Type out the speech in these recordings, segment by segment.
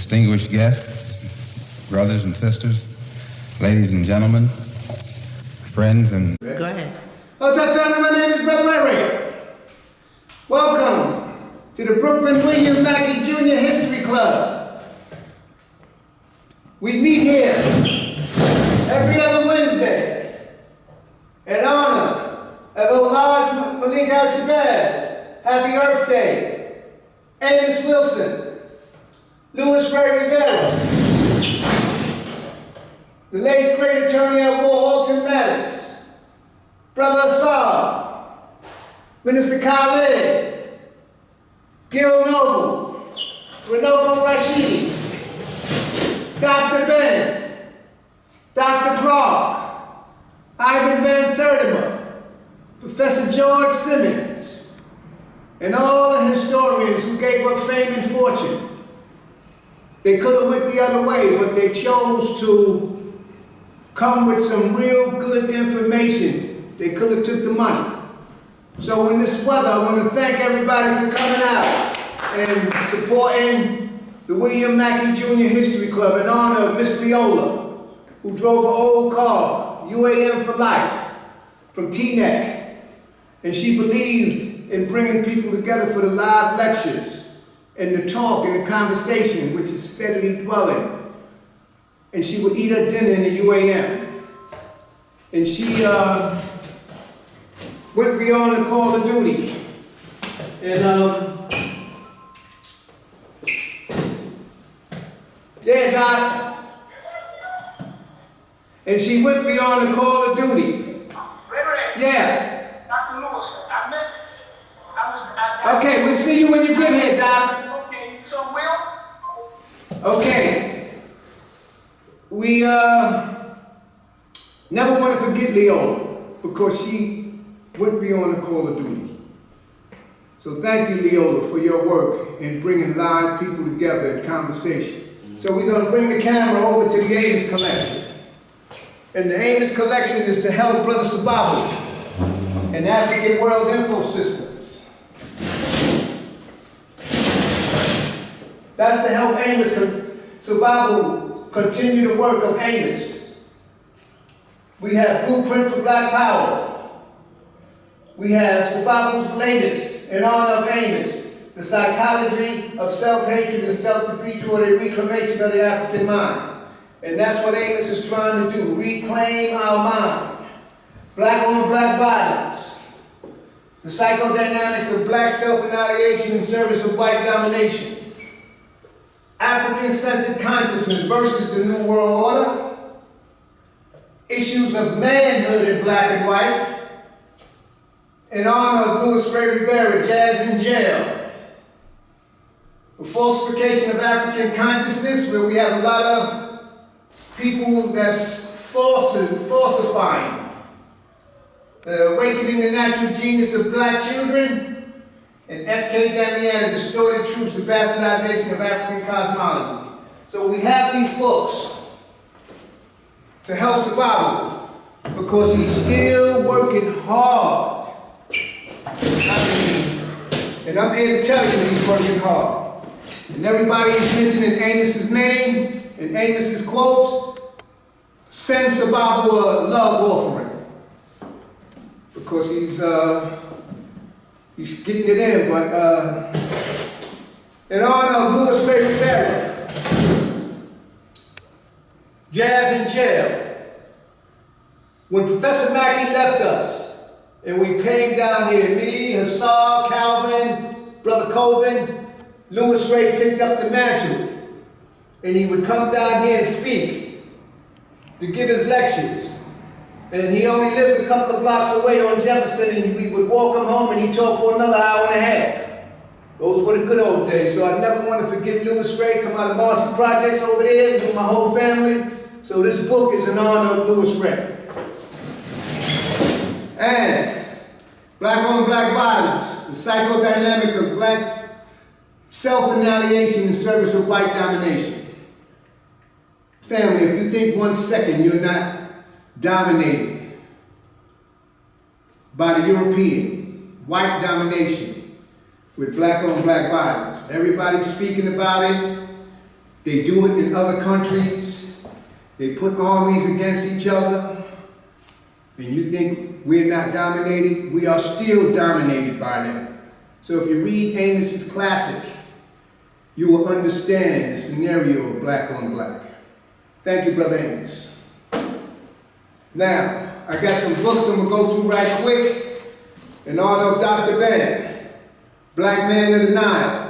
distinguished guests, brothers and sisters, ladies and gentlemen, friends and... Go ahead. Hello, Touchdown. My name is Brother Larry. Welcome to the Brooklyn William Mackey Jr. History Club. We meet here every other Wednesday in honor of Olaj Malik Al-Shabazz, Happy Earth Day, Amos Wilson, Louis Ray Rivera, the late great attorney at war, Alton Maddox, Brother Assad, Minister Khalid, Gil Noble, Renovo Rashidi, Dr. Ben, Dr. Prague, Ivan Van Sertima, Professor George Simmons, and all the historians who gave up fame and fortune. They could have went the other way, but they chose to come with some real good information. They could have took the money. So in this weather, I want to thank everybody for coming out and supporting the William Mackey Jr. History Club in honor of Miss Leola, who drove an old car, UAM for life, from Teaneck. And she believed in bringing people together for the live lectures and the talk and the conversation, which is steadily dwelling. And she would eat her dinner in the UAM. And she went beyond the call of duty. And yeah, Doc. And she went beyond the call of duty. Reverend. Yeah. Dr. Lewis, I missed it. Okay, we'll see you when you get here, Doc. Okay, so Will? Okay. We never want to forget Leola because she went beyond the call of duty. So thank you, Leola, for your work in bringing live people together in conversation. So we're going to bring the camera over to the Amos Collection. And the Amos Collection is to help Brother Sababu and African World Info Systems. That's to help Amos Sababu continue the work of Amos. We have Blueprint for Black Power. We have Sababu's latest in honor of Amos, The Psychology of Self-Hatred and Self-Defeat toward a Reclamation of the African Mind. And that's what Amos is trying to do, reclaim our mind. Black on black violence. The psychodynamics of black self-annihilation in service of white domination. African-centered consciousness versus the New World Order. Issues of manhood in black and white. In honor of Louis Ray Rivera, Jazz in Jail. The falsification of African consciousness, where we have a lot of people that's falsifying. Awakening the natural genius of black children. And S.K. Damiana, Distorted Truths, the Bastardization of African Cosmology. So we have these books to help Sababu because he's still working hard. And I'm here to tell you he's working hard. And everybody is mentioning Amos's name and Amos's quotes. Send Sababu a love offering because he's getting it in, but in honor of Louis Ray Rivera, Jazz in Jail. When Professor Mackey left us, and we came down here, me, Hassan, Calvin, Brother Colvin, Louis Ray picked up the mantle, and he would come down here and speak, to give his lectures. And he only lived a couple of blocks away on Jefferson, and we would walk him home and he'd talk for another hour and a half. Those were the good old days, so I never want to forget Louis Ray, come out of Marcy Projects over there with my whole family. So this book is in honor of Louis Ray. And Black on Black Violence, the psychodynamic of black self-annihilation in service of white domination. Family, if you think 1 second you're not dominated by the European white domination with black on black violence. Everybody's speaking about it. They do it in other countries. They put armies against each other. And you think we're not dominated? We are still dominated by them. So if you read Amos's classic, you will understand the scenario of black on black. Thank you, Brother Amos. Now, I got some books I'm going to go through right quick in honor of Dr. Ben, Black Man of the Nile.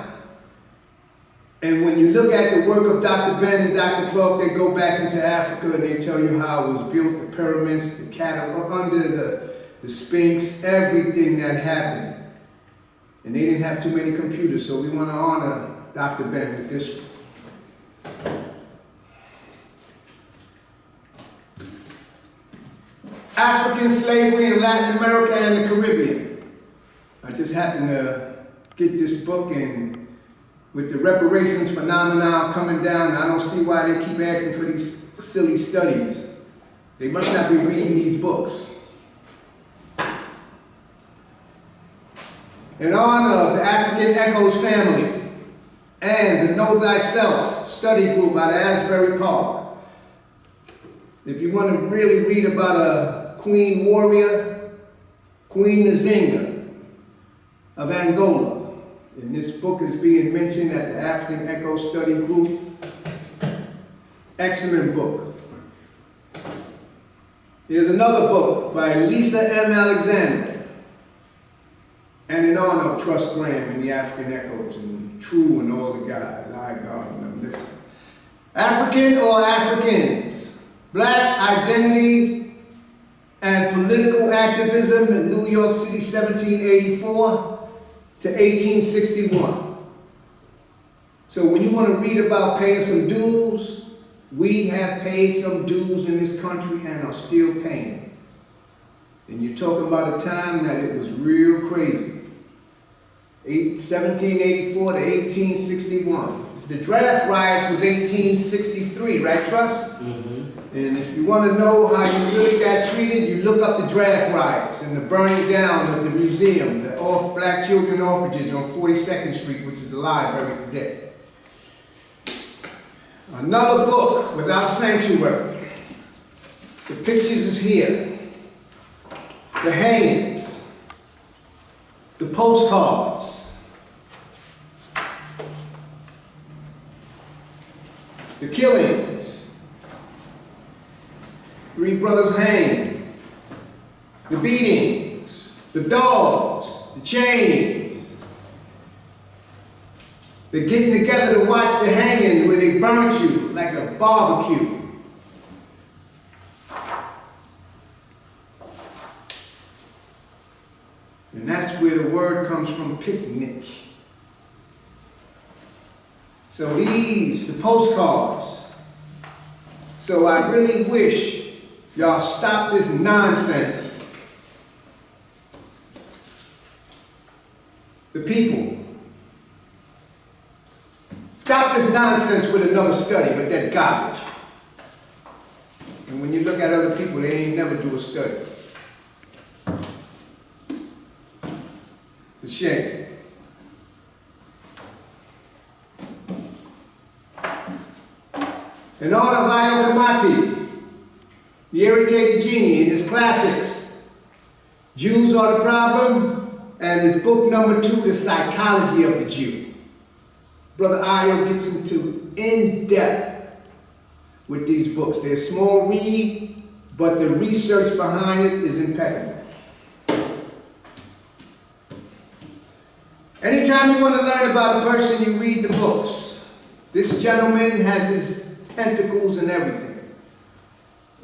And when you look at the work of Dr. Ben and Dr. Clark, they go back into Africa and they tell you how it was built, the pyramids, the cattle, under the Sphinx, everything that happened. And they didn't have too many computers, so we want to honor Dr. Ben with this. African slavery in Latin America and the Caribbean. I just happened to get this book, and with the reparations phenomenon coming down, I don't see why they keep asking for these silly studies. They must not be reading these books. In honor of the African Echoes family and the Know Thyself study group out of Asbury Park, if you want to really read about a queen warrior, Queen Nzinga of Angola, and this book is being mentioned at the African Echo Study Group. Excellent book. Here's another book by Lisa M. Alexander, and in honor of Trust Graham and the African Echoes and True and all the guys. I God them. Listen. African or Africans, Black identity and political activism in New York City, 1784 to 1861. So when you want to read about paying some dues, we have paid some dues in this country and are still paying. And you're talking about a time that it was real crazy. 1784 to 1861. The draft riots was 1863, right, Trust? And if you want to know how you really got treated, you look up the draft riots and the burning down of the museum, the Black Children Orphanages on 42nd Street, which is a library today. Another book, Without Sanctuary. The pictures is here. The hangings. The postcards. The killings. 3 brothers hanged, the beatings, the dogs, the chains, the getting together to watch the hanging where they burnt you like a barbecue. And that's where the word comes from, picnic. So these, the postcards. So I really wish y'all stop this nonsense. The people. Stop this nonsense with another study, with that garbage. And when you look at other people, they ain't never do a study. It's a shame. In honor of Io Kamati, the Irritated Genie, in his classics, Jews Are the Problem, and his book number 2, The Psychology of the Jew. Brother Io gets into in-depth with these books. They're small read, but the research behind it is impeccable. Anytime you want to learn about a person, you read the books. This gentleman has his tentacles and everything.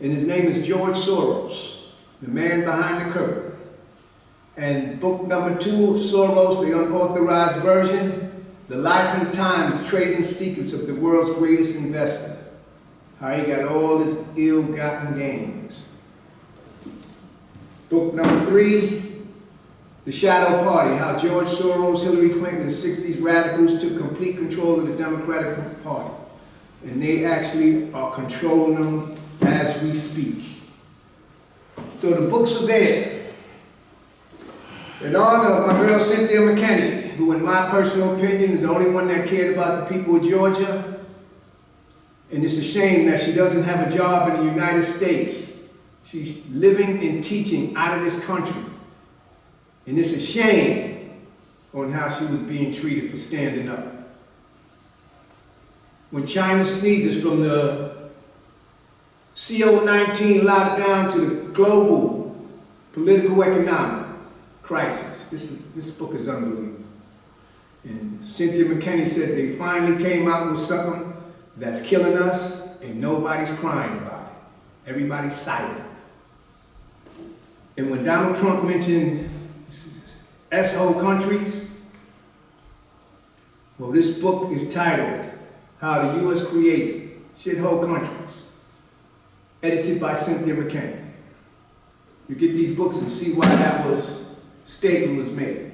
And his name is George Soros, the man behind the curtain. And book number 2, Soros, the unauthorized version, The Life and Times, Trading Secrets of the World's Greatest Investor. How he got all his ill-gotten gains. Book number 3, The Shadow Party, how George Soros, Hillary Clinton, and 60s radicals took complete control of the Democratic Party. And they actually are controlling them as we speak. So the books are there. In honor of my girl Cynthia McKinney, who in my personal opinion is the only one that cared about the people of Georgia, And it's a shame that she doesn't have a job in the United States. She's living and teaching out of this country. And it's a shame on how she was being treated for standing up. When China sneezes from the CO-19 lockdown to the global political economic crisis, this book is unbelievable. And Cynthia McKinney said they finally came out with something that's killing us and nobody's crying about it. Everybody's silent. And when Donald Trump mentioned S-hole countries, well, this book is titled How the U.S. Creates Shithole Countries, edited by Cynthia McKinney. You get these books and see why that statement was made.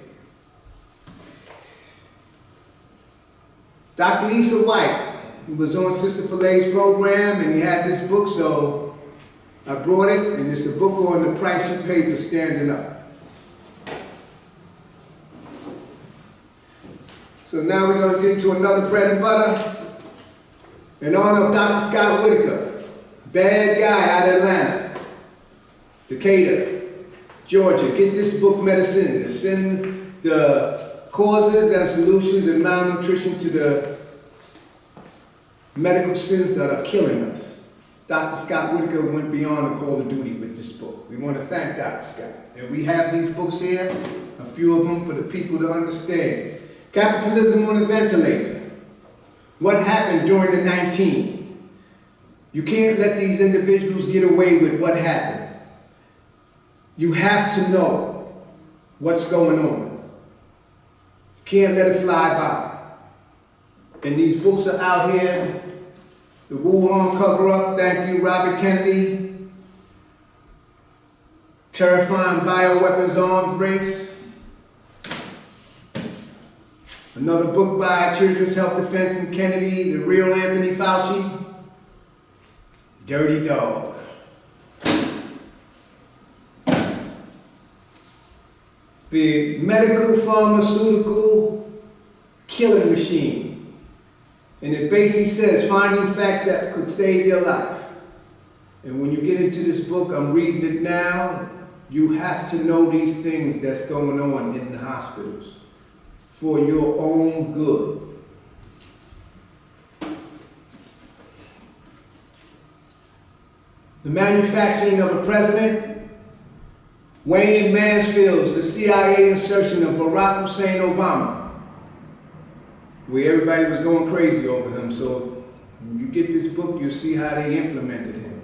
Dr. Lisa White, he was on Sister Filet's program and he had this book, so I brought it, and it's a book on the price you pay for standing up. So now we're going to get into another bread and butter. In honor of Dr. Scott Whitaker, bad guy out of Atlanta, Decatur, Georgia. Get this book, Medicine, that sends the causes and solutions in malnutrition to the medical sins that are killing us. Dr. Scott Whitaker went beyond the call of duty with this book. We want to thank Dr. Scott. And we have these books here, a few of them for the people to understand. Capitalism on the Ventilator. What happened during the 19? You can't let these individuals get away with what happened. You have to know what's going on. You can't let it fly by. And these books are out here. The Wuhan cover-up, thank you, Robert Kennedy. Terrifying bioweapons arms race. Another book by Children's Health Defense and Kennedy, The Real Anthony Fauci. Dirty Dog. The medical pharmaceutical killing machine. And it basically says finding facts that could save your life. And when you get into this book, I'm reading it now, you have to know these things that's going on in the hospitals for your own good. The Manufacturing of a President, Wayne Mansfield's The CIA Insertion of Barack Hussein Obama, where everybody was going crazy over him. So when you get this book, you'll see how they implemented him.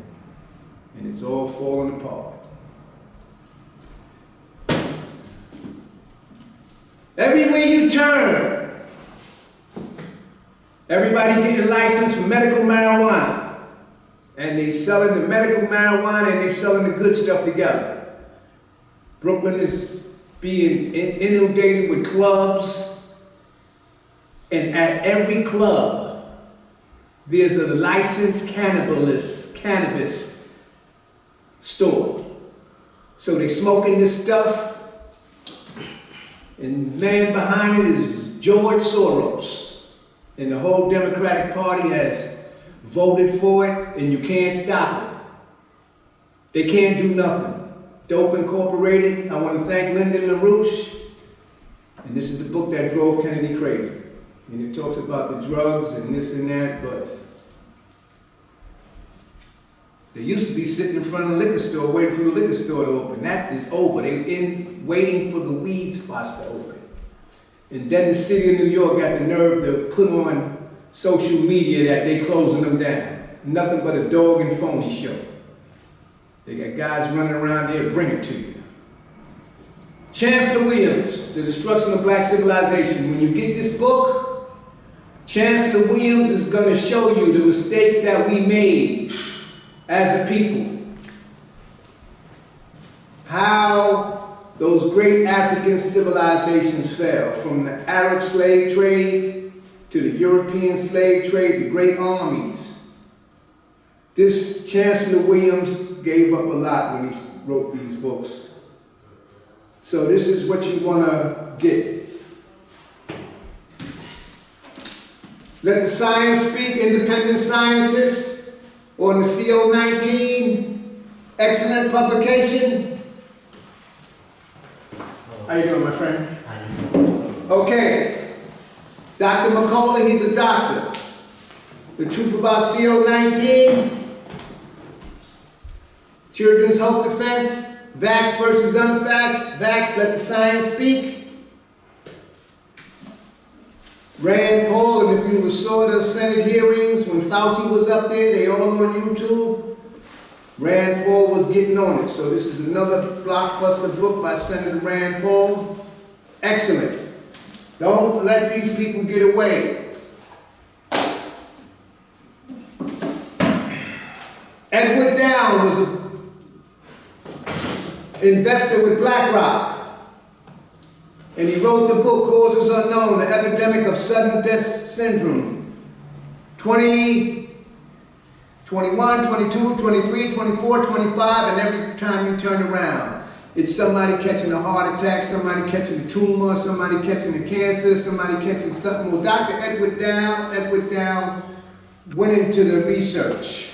And it's all falling apart. Everywhere you turn, everybody getting licensed for medical marijuana. And they selling the medical marijuana and they selling the good stuff together. Brooklyn is being inundated with clubs. And at every club, there's a licensed cannabis store. So they smoking this stuff. And the man behind it is George Soros. And the whole Democratic Party has voted for it, and you can't stop it. They can't do nothing. Dope Incorporated, I want to thank Lyndon LaRouche. And this is the book that drove Kennedy crazy. And it talks about the drugs and this and that, but they used to be sitting in front of the liquor store waiting for the liquor store to open. That is over. They're waiting for the weed spots to open. And then the city of New York got the nerve to put on social media that they closing them down. Nothing but a dog and phony show. They got guys running around there, bring it to you. Chancellor Williams, The Destruction of Black Civilization. When you get this book, Chancellor Williams is going to show you the mistakes that we made as a people. How those great African civilizations fell, from the Arab slave trade to the European slave trade, the great armies. This Chancellor Williams gave up a lot when he wrote these books. So this is what you want to get. Let the Science Speak, independent scientists on the CO19, excellent publication. How you doing, my friend? Okay, Dr. McCullough, he's a doctor. The truth about CO19, Children's Health Defense, Vax versus Unvax, Vax, let the science speak. Rand Paul, and if you saw the Senate hearings when Fauci was up there, they all on YouTube. Rand Paul was getting on it. So this is another blockbuster book by Senator Rand Paul. Excellent. Don't let these people get away. Edward Down was an investor with BlackRock. And he wrote the book, Causes Unknown, The Epidemic of Sudden Death Syndrome. 20, 21, 22, 23, 24, 25, and every time you turn around, it's somebody catching a heart attack, somebody catching a tumor, somebody catching a cancer, somebody catching something. Well, Dr. Edward Down went into the research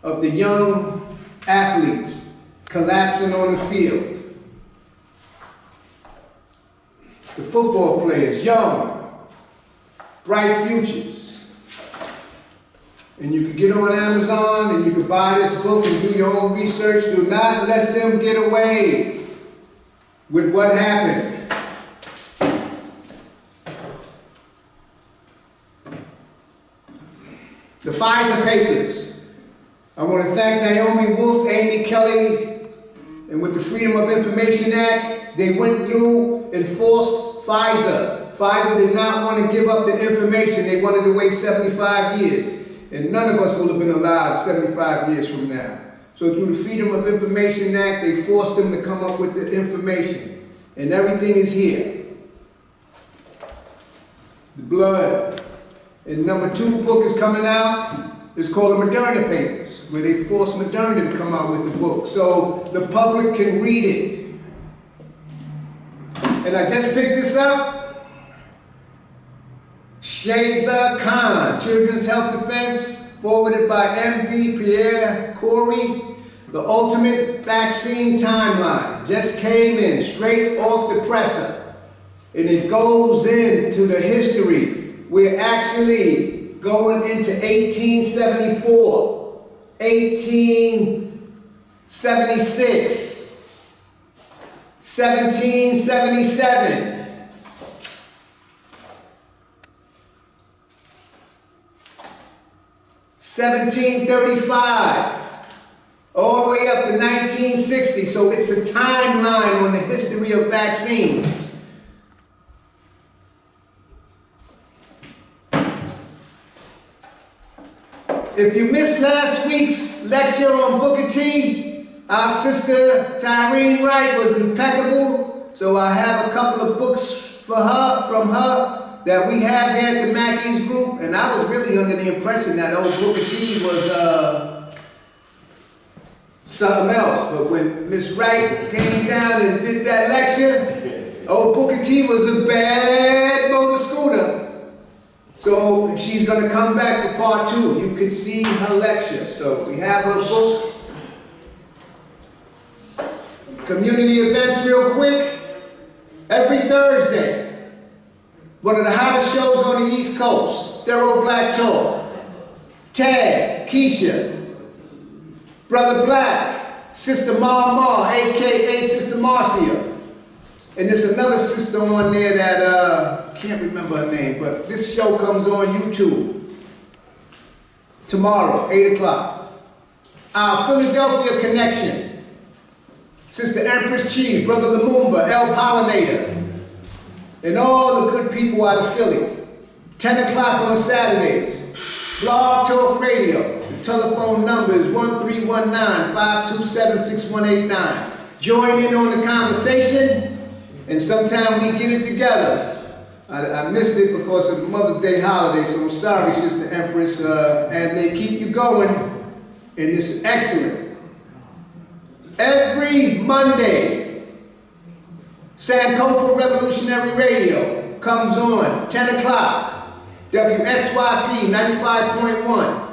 of the young athletes collapsing on the field. The football players, young, bright futures. And you can get on Amazon and you can buy this book and do your own research. Do not let them get away with what happened. The Pfizer papers. I want to thank Naomi Wolf, Amy Kelly, and with the Freedom of Information Act, they went through and forced Pfizer. Pfizer did not want to give up the information. They wanted to wait 75 years. And none of us will have been alive 75 years from now. So through the Freedom of Information Act, they forced them to come up with the information. And everything is here. The blood. And number 2 book is coming out. It's called the Moderna Papers, where they forced Moderna to come out with the book. So the public can read it. And I just picked this up. Shahzad Khan, Children's Health Defense, forwarded by MD Pierre Corey. The Ultimate Vaccine Timeline. Just came in, straight off the presser. And it goes into the history. We're actually going into 1874, 1876, 1777, 1735, all the way up to 1960. So it's a timeline on the history of vaccines. If you missed last week's lecture on Booker T, our sister Tyreen Wright was impeccable. So I have a couple of books for her, from her, that we have here at the Mackey's Group. And I was really under the impression that old Booker T was something else. But when Miss Wright came down and did that lecture, old Booker T was a bad motor scooter. So she's going to come back for part 2. You can see her lecture. So we have her book. Community events real quick. Every Thursday. One of the hottest shows on the East Coast. Thorough Black Talk. Tad, Keisha, Brother Black, Sister Ma, a.k.a. Sister Marcia. And there's another sister on there that, can't remember her name, but this show comes on YouTube tomorrow, 8 o'clock. Our Philadelphia connection. Sister Empress Chief, Brother Lumumba, El Pollinator, and all the good people out of Philly. 10 o'clock on Saturdays. Blog Talk Radio. The telephone number is 1319-527-6189. Join in on the conversation, and sometime we get it together. I missed it because of Mother's Day holiday, so I'm sorry, Sister Empress. And they keep you going, and it's excellent. Every Monday, Sankofa Revolutionary Radio comes on, 10 o'clock. WSYP 95.1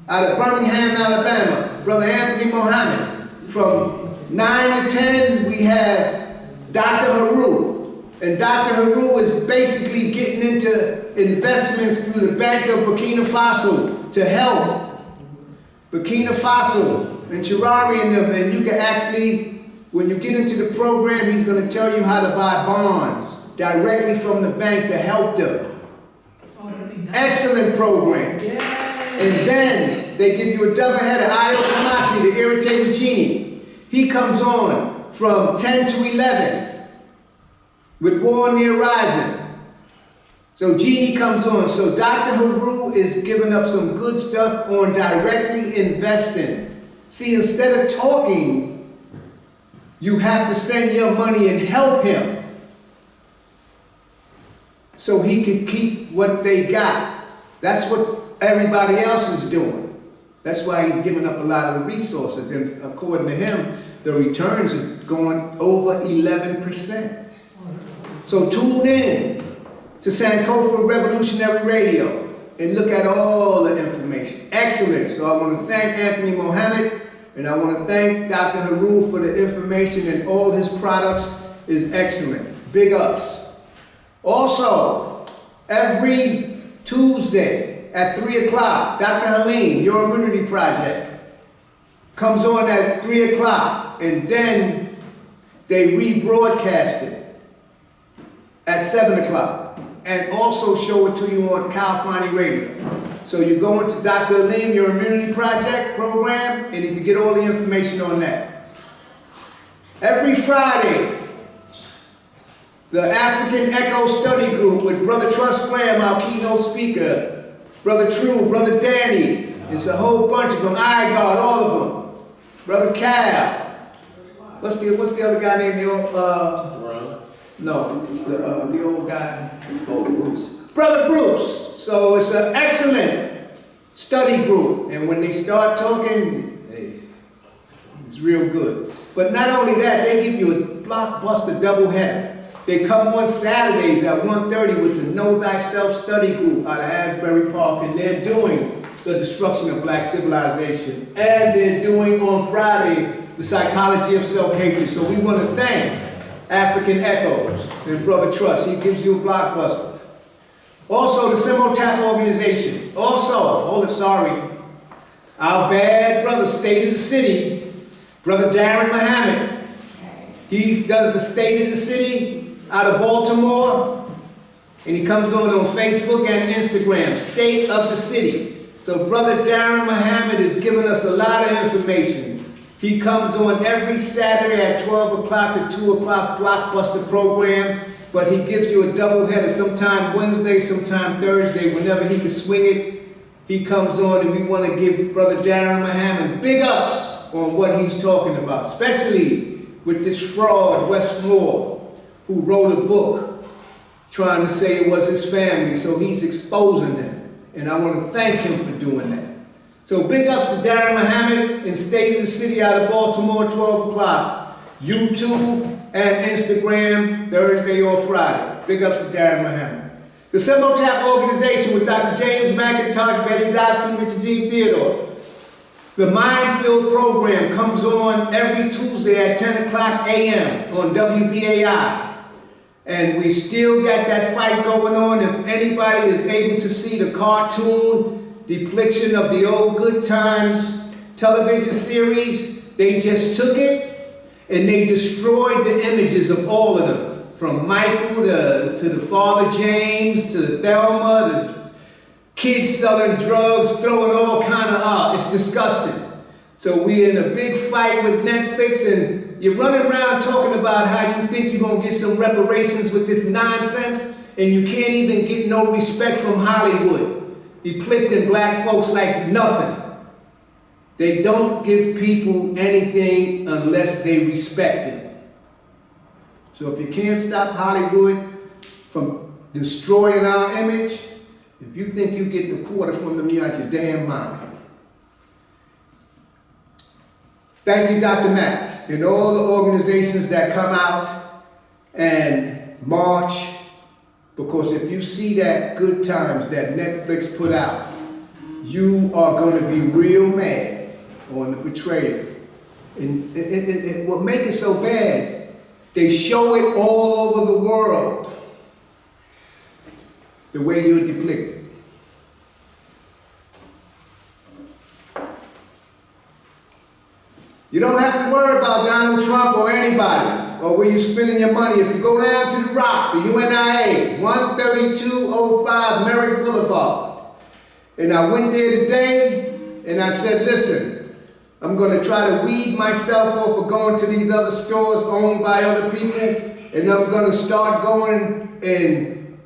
out of Birmingham, Alabama, Brother Anthony Mohammed. From 9 to 10, we have Dr. Haru. And Dr. Haru is basically getting into investments through the Bank of Burkina Faso to help Burkina Faso and Chirari and them. And you can actually, when you get into the program, he's going to tell you how to buy bonds directly from the bank to help them. Excellent program. And then they give you a double header, Ayo Kamati, the irritated genie. He comes on from 10 to 11 with War on the Horizon. So Genie comes on. So Dr. Haru is giving up some good stuff on directly investing. See, instead of talking, you have to send your money and help him so he can keep what they got. That's what everybody else is doing. That's why he's giving up a lot of the resources. And according to him, the returns are going over 11%. So tune in to Sankofa Revolutionary Radio and look at all the information. Excellent. So I want to thank Anthony Mohammed, and I want to thank Dr. Haru for the information, and all his products is excellent. Big ups. Also, every Tuesday at 3 o'clock, Dr. Halim, Your Immunity Project, comes on at 3 o'clock, and then they rebroadcast it at 7 o'clock, and also show it to you on Calfani Radio. So you go into Dr. Halim, Your Immunity Project program, and you can get all the information on that. Every Friday, the African Echo Study Group with Brother Trust Graham, our keynote speaker, Brother True, Brother Danny, it's a whole bunch of them, iGod, all of them. Brother Cal. What's the other guy named the old guy? Oh, Bruce. Brother Bruce. So it's an excellent study group, and when they start talking, hey, it's real good. But not only that, they give you a blockbuster doubleheader. They come on Saturdays at 1:30 with the Know Thyself Study Group out of Asbury Park, and they're doing the destruction of black civilization. And they're doing on Friday the psychology of self-hatred. So we want to thank African Echoes and Brother Trust. He gives you a blockbuster. Also, the Simotap organization. Also, our bad brother, State of the City, Brother Darren Muhammad. He does the State of the City out of Baltimore, and he comes on Facebook and Instagram, State of the City. So Brother Darren Muhammad is giving us a lot of information. He comes on every Saturday at 12 o'clock to 2 o'clock, blockbuster program, but he gives you a double header, sometime Wednesday, sometime Thursday, whenever he can swing it. He comes on, and we want to give Brother Darren Muhammad big ups on what he's talking about, especially with this fraud, Wes Moore, who wrote a book trying to say it was his family, so he's exposing them. And I want to thank him for doing that. So big ups to Darren Muhammad in State of the City out of Baltimore, 12 o'clock. YouTube and Instagram, Thursday or Friday. Big ups to Darren Muhammad. The Simotap organization with Dr. James McIntosh, Betty Dodson, Richard G. Theodore. The Mindfield program comes on every Tuesday at 10 o'clock a.m. on WBAI. And we still got that fight going on. If anybody is able to see the cartoon depiction of the old Good Times television series, they just took it and they destroyed the images of all of them. From Michael to the Father James, to Thelma, the kids selling drugs, throwing all kind of art. It's disgusting. So we're in a big fight with Netflix, and you're running around talking about how you think you're going to get some reparations with this nonsense, and you can't even get no respect from Hollywood, depicting black folks like nothing. They don't give people anything unless they respect it. So if you can't stop Hollywood from destroying our image, if you think you're getting a quarter from them, you're out your damn mind. Thank you, Dr. Mack, and all the organizations that come out and march Because if you see that Good Times that Netflix put out, you are going to be real mad on the betrayal. And what makes it so bad, they show it all over the world, the way you're depicted. You don't have to worry about Donald Trump or anybody, or where you're spending your money. If you go down to the Rock, the UNIA, 13205 Merrick Boulevard, and I went there today, and I said, listen, I'm going to try to weed myself off of going to these other stores owned by other people, and I'm going to start going and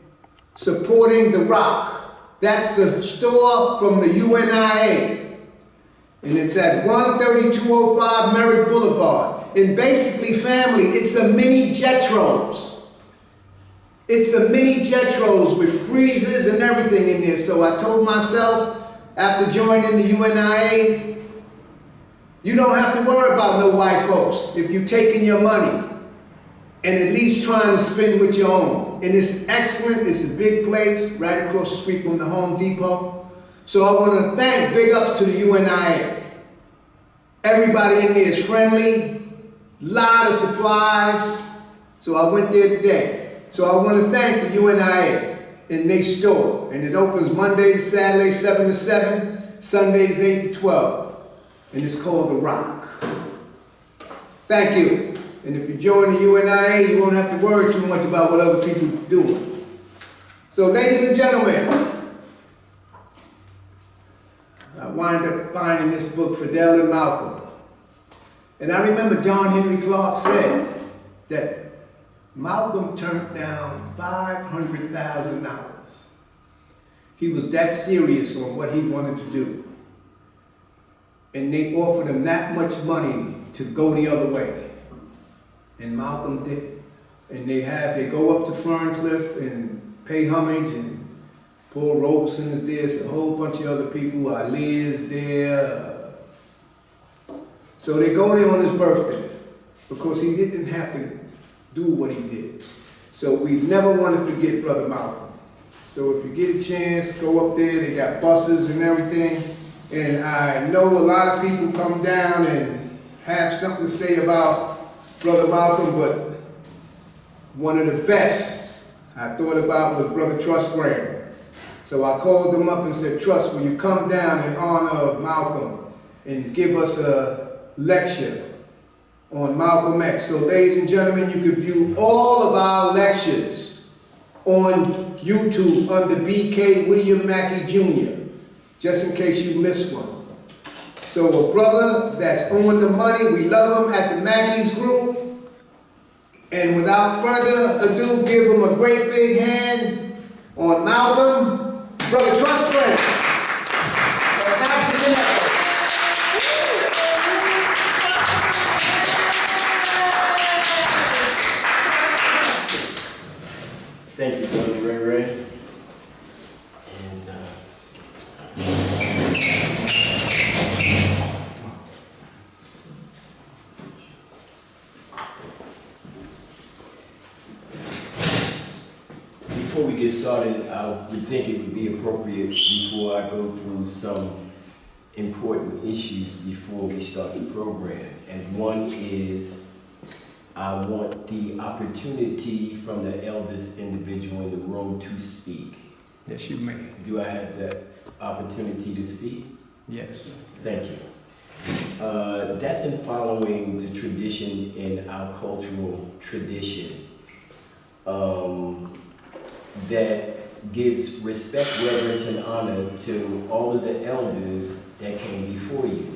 supporting the Rock. That's the store from the UNIA. And it's at 13205 Merrick Boulevard. And basically, family, it's a mini Jetros. It's a mini Jetros with freezers and everything in there. So I told myself, after joining the UNIA, you don't have to worry about no white folks if you're taking your money and at least trying to spend with your own. And it's excellent. It's a big place right across the street from the Home Depot. So I want to thank, big ups to the UNIA. Everybody in there is friendly, lot of supplies. So I went there today. So I want to thank the UNIA in their store. And it opens Monday to Saturday, 7 to 7, Sundays, 8 to 12. And it's called The Rock. Thank you. And if you join the UNIA, you won't have to worry too much about what other people are doing. So ladies and gentlemen, I wind up finding this book, Fidel and Malcolm. And I remember John Henry Clark said that Malcolm turned down $500,000. He was that serious on what he wanted to do. And they offered him that much money to go the other way. And Malcolm did it. And they go up to Ferncliff and pay homage, and Paul Robeson is there, it's a whole bunch of other people, Ali is there. So they go there on his birthday, because he didn't have to do what he did. So we never want to forget Brother Malcolm. So if you get a chance, go up there, they got buses and everything. And I know a lot of people come down and have something to say about Brother Malcolm, but one of the best I thought about was Brother Trust Graham. So I called him up and said, Trust, will you come down in honor of Malcolm and give us a lecture on Malcolm X? So ladies and gentlemen, you can view all of our lectures on YouTube under B.K. William Mackey Jr., just in case you missed one. So a brother that's on the money, we love him at the Mackey's Group. And without further ado, give him a great big hand on Malcolm. Brother Trust Graham. Thank you, Brother Ray. And before we get started, I would think it would be appropriate before I go through some important issues before we start the program. And one is, I want the opportunity from the eldest individual in the room to speak. Yes, you may. Do I have the opportunity to speak? Yes. Thank you. That's in following the tradition in our cultural tradition that gives respect, reverence, and honor to all of the elders that came before you.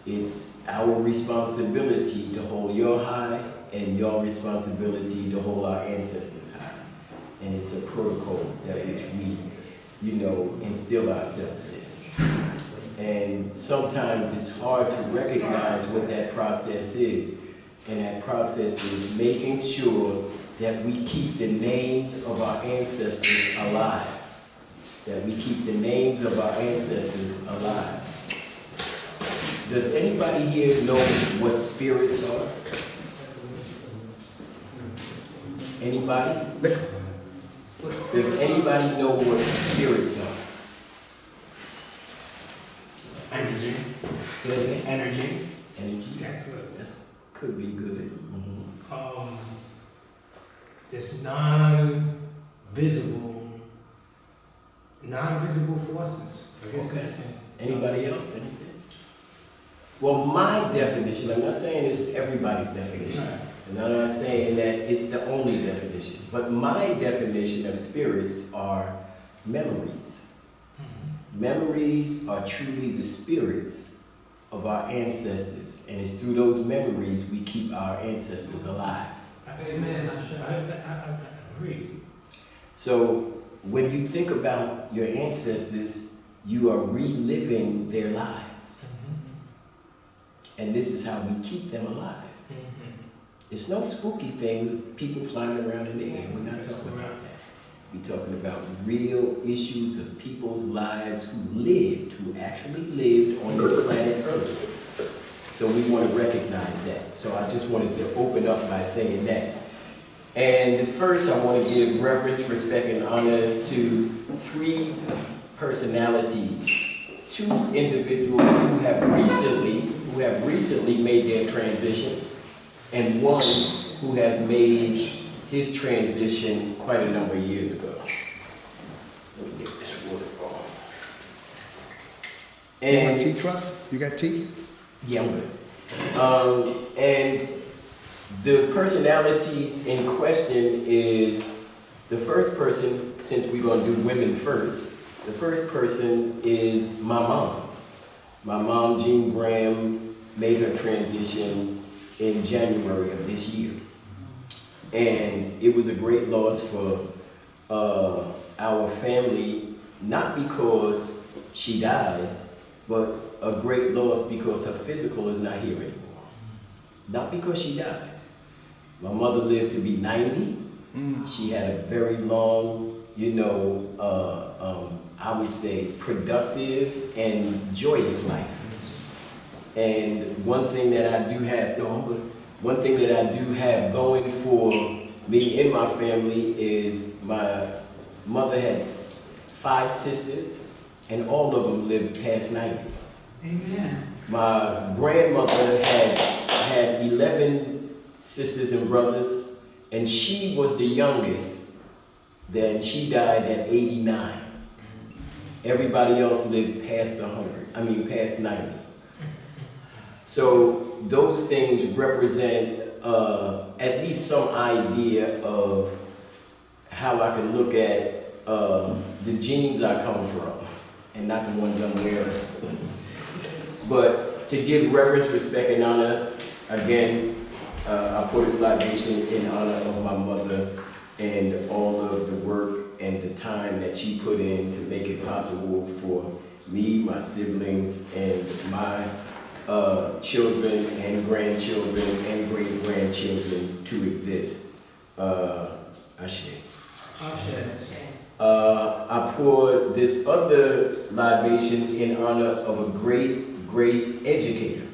It's our responsibility to hold your high and your responsibility to hold our ancestors high. And it's a protocol that which we, instill ourselves in. And sometimes it's hard to recognize what that process is. And that process is making sure that we keep the names of our ancestors alive. That we keep the names of our ancestors alive. Does anybody here know what spirits are? Anybody? Does anybody know what spirits are? Energy. Say it again. Energy. Energy. That's what. That's could be good. This non-visible forces. I guess Okay. that's it. Anybody else? Anything? Well, my definition, I'm not saying it's everybody's definition. Right. And I'm not saying that it's the only definition. But my definition of spirits are memories. Memories are truly the spirits of our ancestors. And it's through those memories we keep our ancestors alive. Amen. I agree. So when you think about your ancestors, you are reliving their lives. And this is how we keep them alive. It's no spooky thing with people flying around in the air. We're not talking about that. We're talking about real issues of people's lives who actually lived on this planet Earth. So we want to recognize that. So I just wanted to open up by saying that. And first I want to give reverence, respect, and honor to 3 personalities. 2 individuals who have recently made their transition, and 1 who has made his transition quite a number of years ago. Let me get this water off. You want And tea, Trust? You got tea? yeah, I'm good. And the personalities in question is the first person, since we're going to do women first, the first person is my mom. My mom, Jean Graham, made her transition in January of this year. And it was a great loss for our family, not because she died, but a great loss because her physical is not here anymore. Not because she died. My mother lived to be 90. She had a very long, I would say productive and joyous life. And one thing that I do have going for me and my family is my mother had 5 sisters, and all of them lived past 90. Amen. My grandmother had 11 sisters and brothers, and she was the youngest. Then she died at 89. Everybody else lived past 90. So those things represent at least some idea of how I can look at the genes I come from, and not the ones I'm wearing. But to give reverence, respect, and honor, again, I pour this libation in honor of my mother and all of the work and the time that she put in to make it possible for me, my siblings, and my children and grandchildren and great-grandchildren to exist. Ashe. I pour this other libation in honor of a great educator,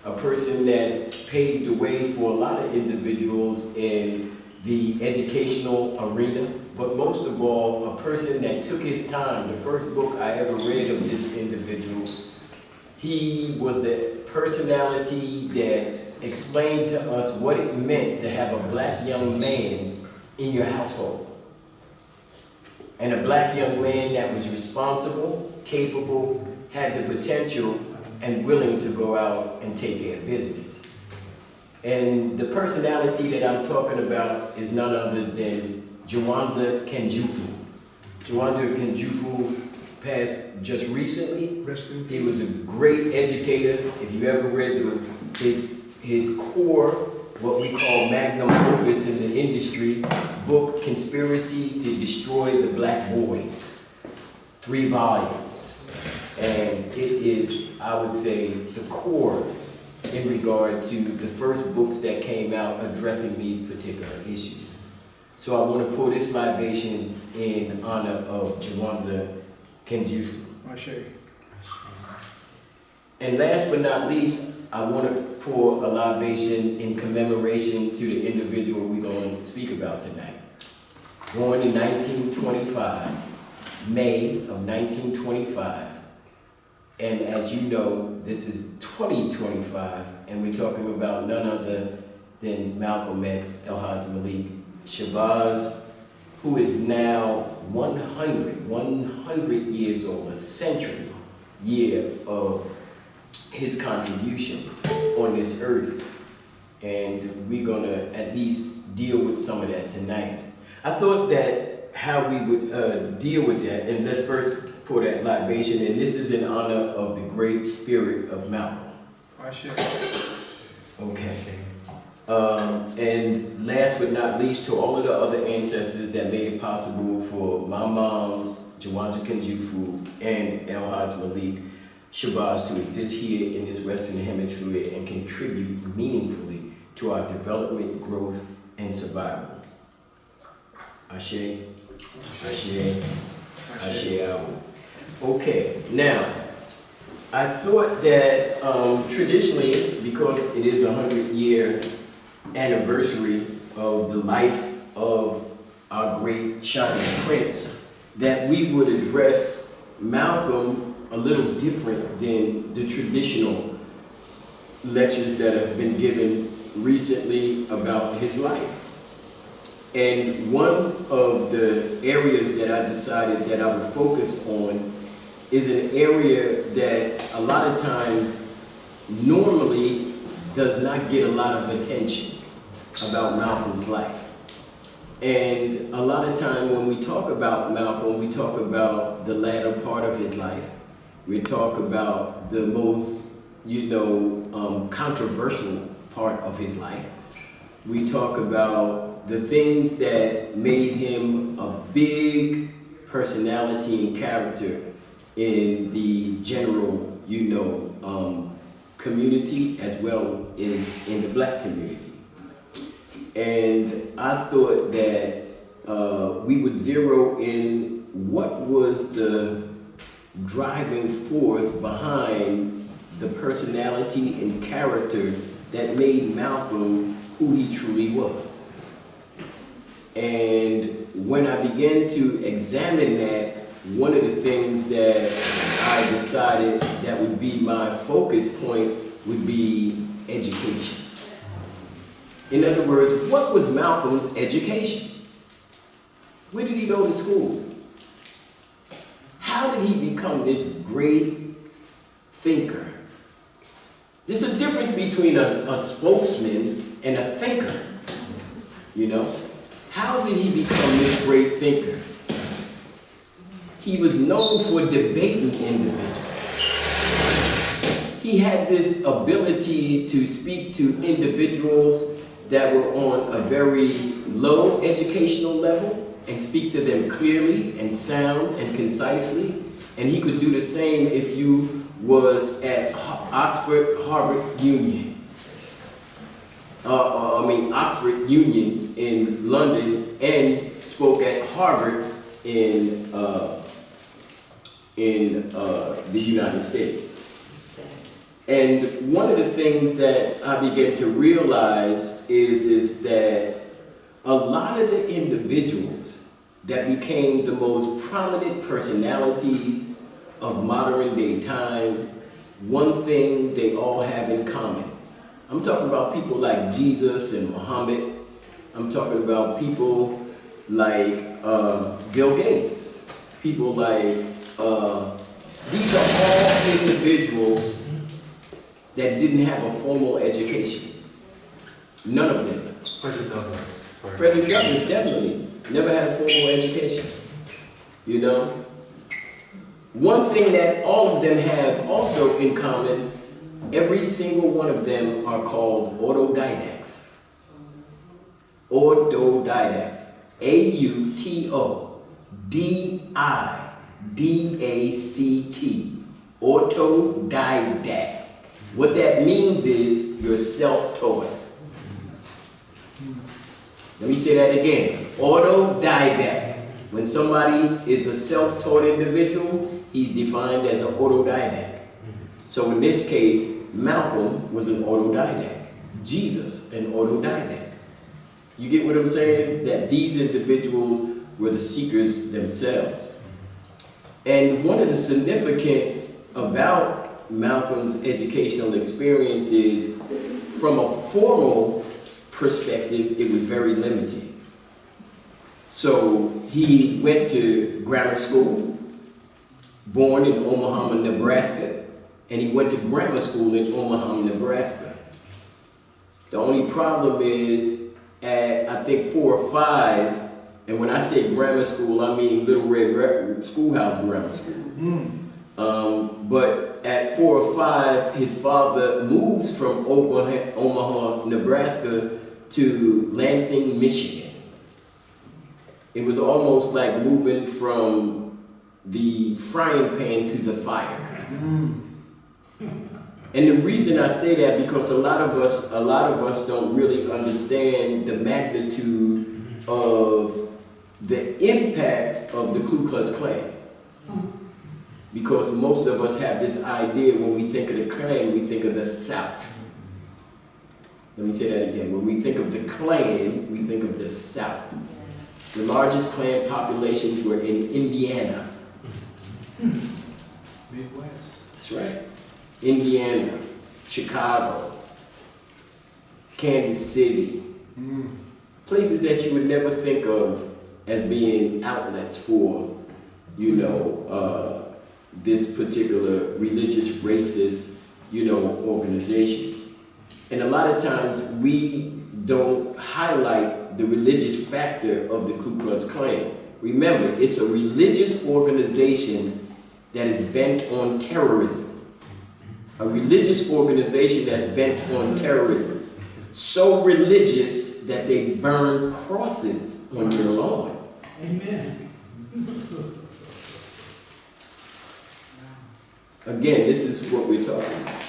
a person that paved the way for a lot of individuals in the educational arena, but most of all, a person that took his time. The first book I ever read of this individual, he was the personality that explained to us what it meant to have a black young man in your household. And a black young man that was responsible, capable, had the potential, and willing to go out and take care of business. And the personality that I'm talking about is none other than Jawanza Kenjufu. Jawanza Kenjufu passed just recently. He was a great educator. If you ever read his core, what we call magnum opus in the industry, book, Conspiracy to Destroy the Black Boys, 3 volumes. And it is, I would say, the core in regard to the first books that came out addressing these particular issues. So I want to pour this libation in honor of Jawanza Kenjufu. And last but not least, I want to pour a libation in commemoration to the individual we're going to speak about tonight. born in 1925, May of 1925. And as you know, this is 2025, and we're talking about none other than Malcolm X, El-Haj Malik Shabazz, who is now 100 years old, a century year of his contribution on this earth. And we're gonna at least deal with some of that tonight. I thought that how we would deal with that, and let's first pour that libation, and this is in honor of the great spirit of Malcolm. Okay. And last but not least, to all of the other ancestors that made it possible for my moms, Jawanza Kanjufu and El-Haj Malik Shabazz to exist here in this Western Hemisphere and contribute meaningfully to our development, growth, and survival. Ashe, Ashe, Ashe Awu. Okay, now, I thought that traditionally, because it is a 100-year anniversary of the life of our great shining prince, that we would address Malcolm a little different than the traditional lectures that have been given recently about his life. And one of the areas that I decided that I would focus on is an area that a lot of times normally does not get a lot of attention about Malcolm's life. And a lot of time when we talk about Malcolm, we talk about the latter part of his life. We talk about the most, controversial part of his life. We talk about the things that made him a big personality and character in the general, community as well as in the black community. And I thought that we would zero in what was the driving force behind the personality and character that made Malcolm who he truly was. And when I began to examine that, one of the things that I decided that would be my focus point would be education. In other words, what was Malcolm's education? Where did he go to school? How did he become this great thinker? There's a difference between a spokesman and a thinker, How did he become this great thinker? He was known for debating individuals. He had this ability to speak to individuals that were on a very low educational level and speak to them clearly and sound and concisely. And he could do the same if you was at Oxford Union in London and spoke at Harvard in the United States. And one of the things that I began to realize is that a lot of the individuals that became the most prominent personalities of modern day time, one thing they all have in common. I'm talking about people like Jesus and Muhammad. I'm talking about people like Bill Gates. People like, these are all individuals that didn't have a formal education. None of them. Frederick Douglass. Frederick Douglass definitely never had a formal education. One thing that all of them have also in common, every single one of them are called autodidacts. Autodidacts. A-U-T-O-D-I-D-A-C-T. Autodidact. What that means is you're self-taught. Let me say that again. Autodidact. When somebody is a self-taught individual, he's defined as an autodidact. So in this case, Malcolm was an autodidact. Jesus, an autodidact. You get what I'm saying? That these individuals were the seekers themselves. And one of the significance about Malcolm's educational experience is, from a formal perspective, it was very limited. So he went to grammar school, born in Omaha, Nebraska, and he went to grammar school in Omaha, Nebraska. The only problem is, at I think 4 or 5, and when I say grammar school, I mean Little Red Schoolhouse Grammar School. But at 4 or 5, his father moves from Omaha, Nebraska to Lansing, Michigan. It was almost like moving from the frying pan to the fire. And the reason I say that, because a lot of us don't really understand the magnitude of the impact of the Ku Klux Klan. Because most of us have this idea, when we think of the Klan, we think of the South. Let me say that again. When we think of the Klan, we think of the South. The largest Klan populations were in Indiana. Midwest. That's right. Indiana, Chicago, Kansas City. Places that you would never think of as being outlets for, this particular religious, racist, organization. And a lot of times we don't highlight the religious factor of the Ku Klux Klan. Remember, it's a religious organization that is bent on terrorism. A religious organization that's bent on terrorism. So religious that they burn crosses on your lawn. Amen. Again, this is what we're talking about.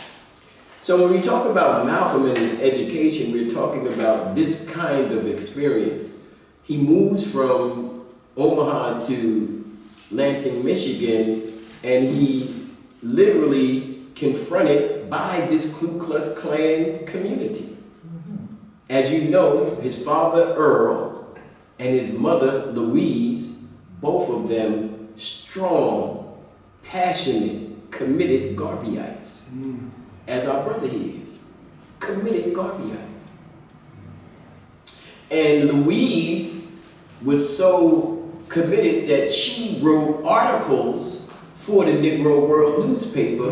So when we talk about Malcolm and his education, we're talking about this kind of experience. He moves from Omaha to Lansing, Michigan, and he's literally confronted by this Ku Klux Klan community. As you know, his father Earl and his mother Louise, both of them strong, passionate, committed Garveyites, as our brother he is, committed Garveyites. And Louise was so committed that she wrote articles for the Negro World newspaper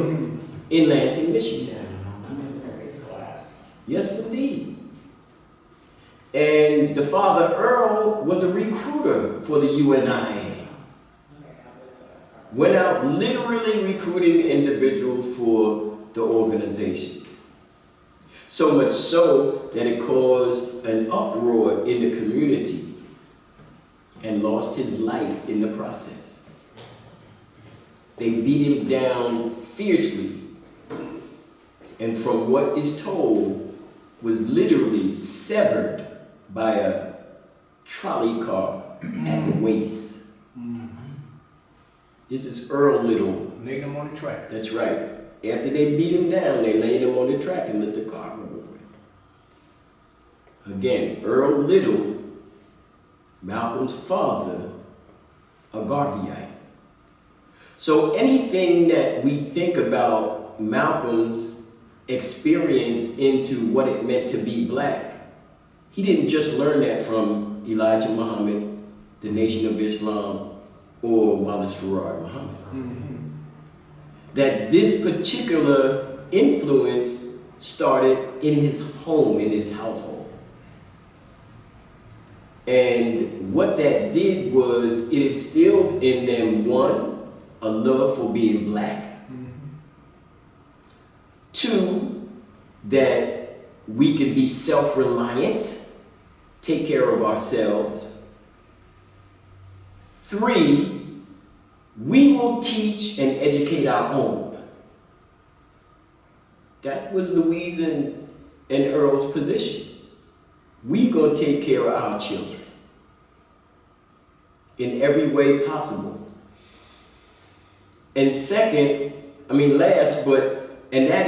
in Lansing, Michigan. Yes, indeed. And the father Earl was a recruiter for the UNIA. Went out literally recruiting individuals for the organization. So much so that it caused an uproar in the community and lost his life in the process. They beat him down fiercely, and from what is told, was literally severed by a trolley car at the waist. This is Earl Little. Laid them on the tracks. That's right. After they beat him down, they laid him on the track and let the car run away. Again, Earl Little, Malcolm's father, a Garveyite. So anything that we think about Malcolm's experience into what it meant to be black, he didn't just learn that from Elijah Muhammad, the Nation of Islam, or Wallace Farrar Muhammad. That this particular influence started in his home, in his household. And what that did was it instilled in them, one, a love for being black. Two, that we can be self-reliant, take care of ourselves. Three, we will teach and educate our own. That was Louise and Earl's position. We're going to take care of our children in every way possible. And that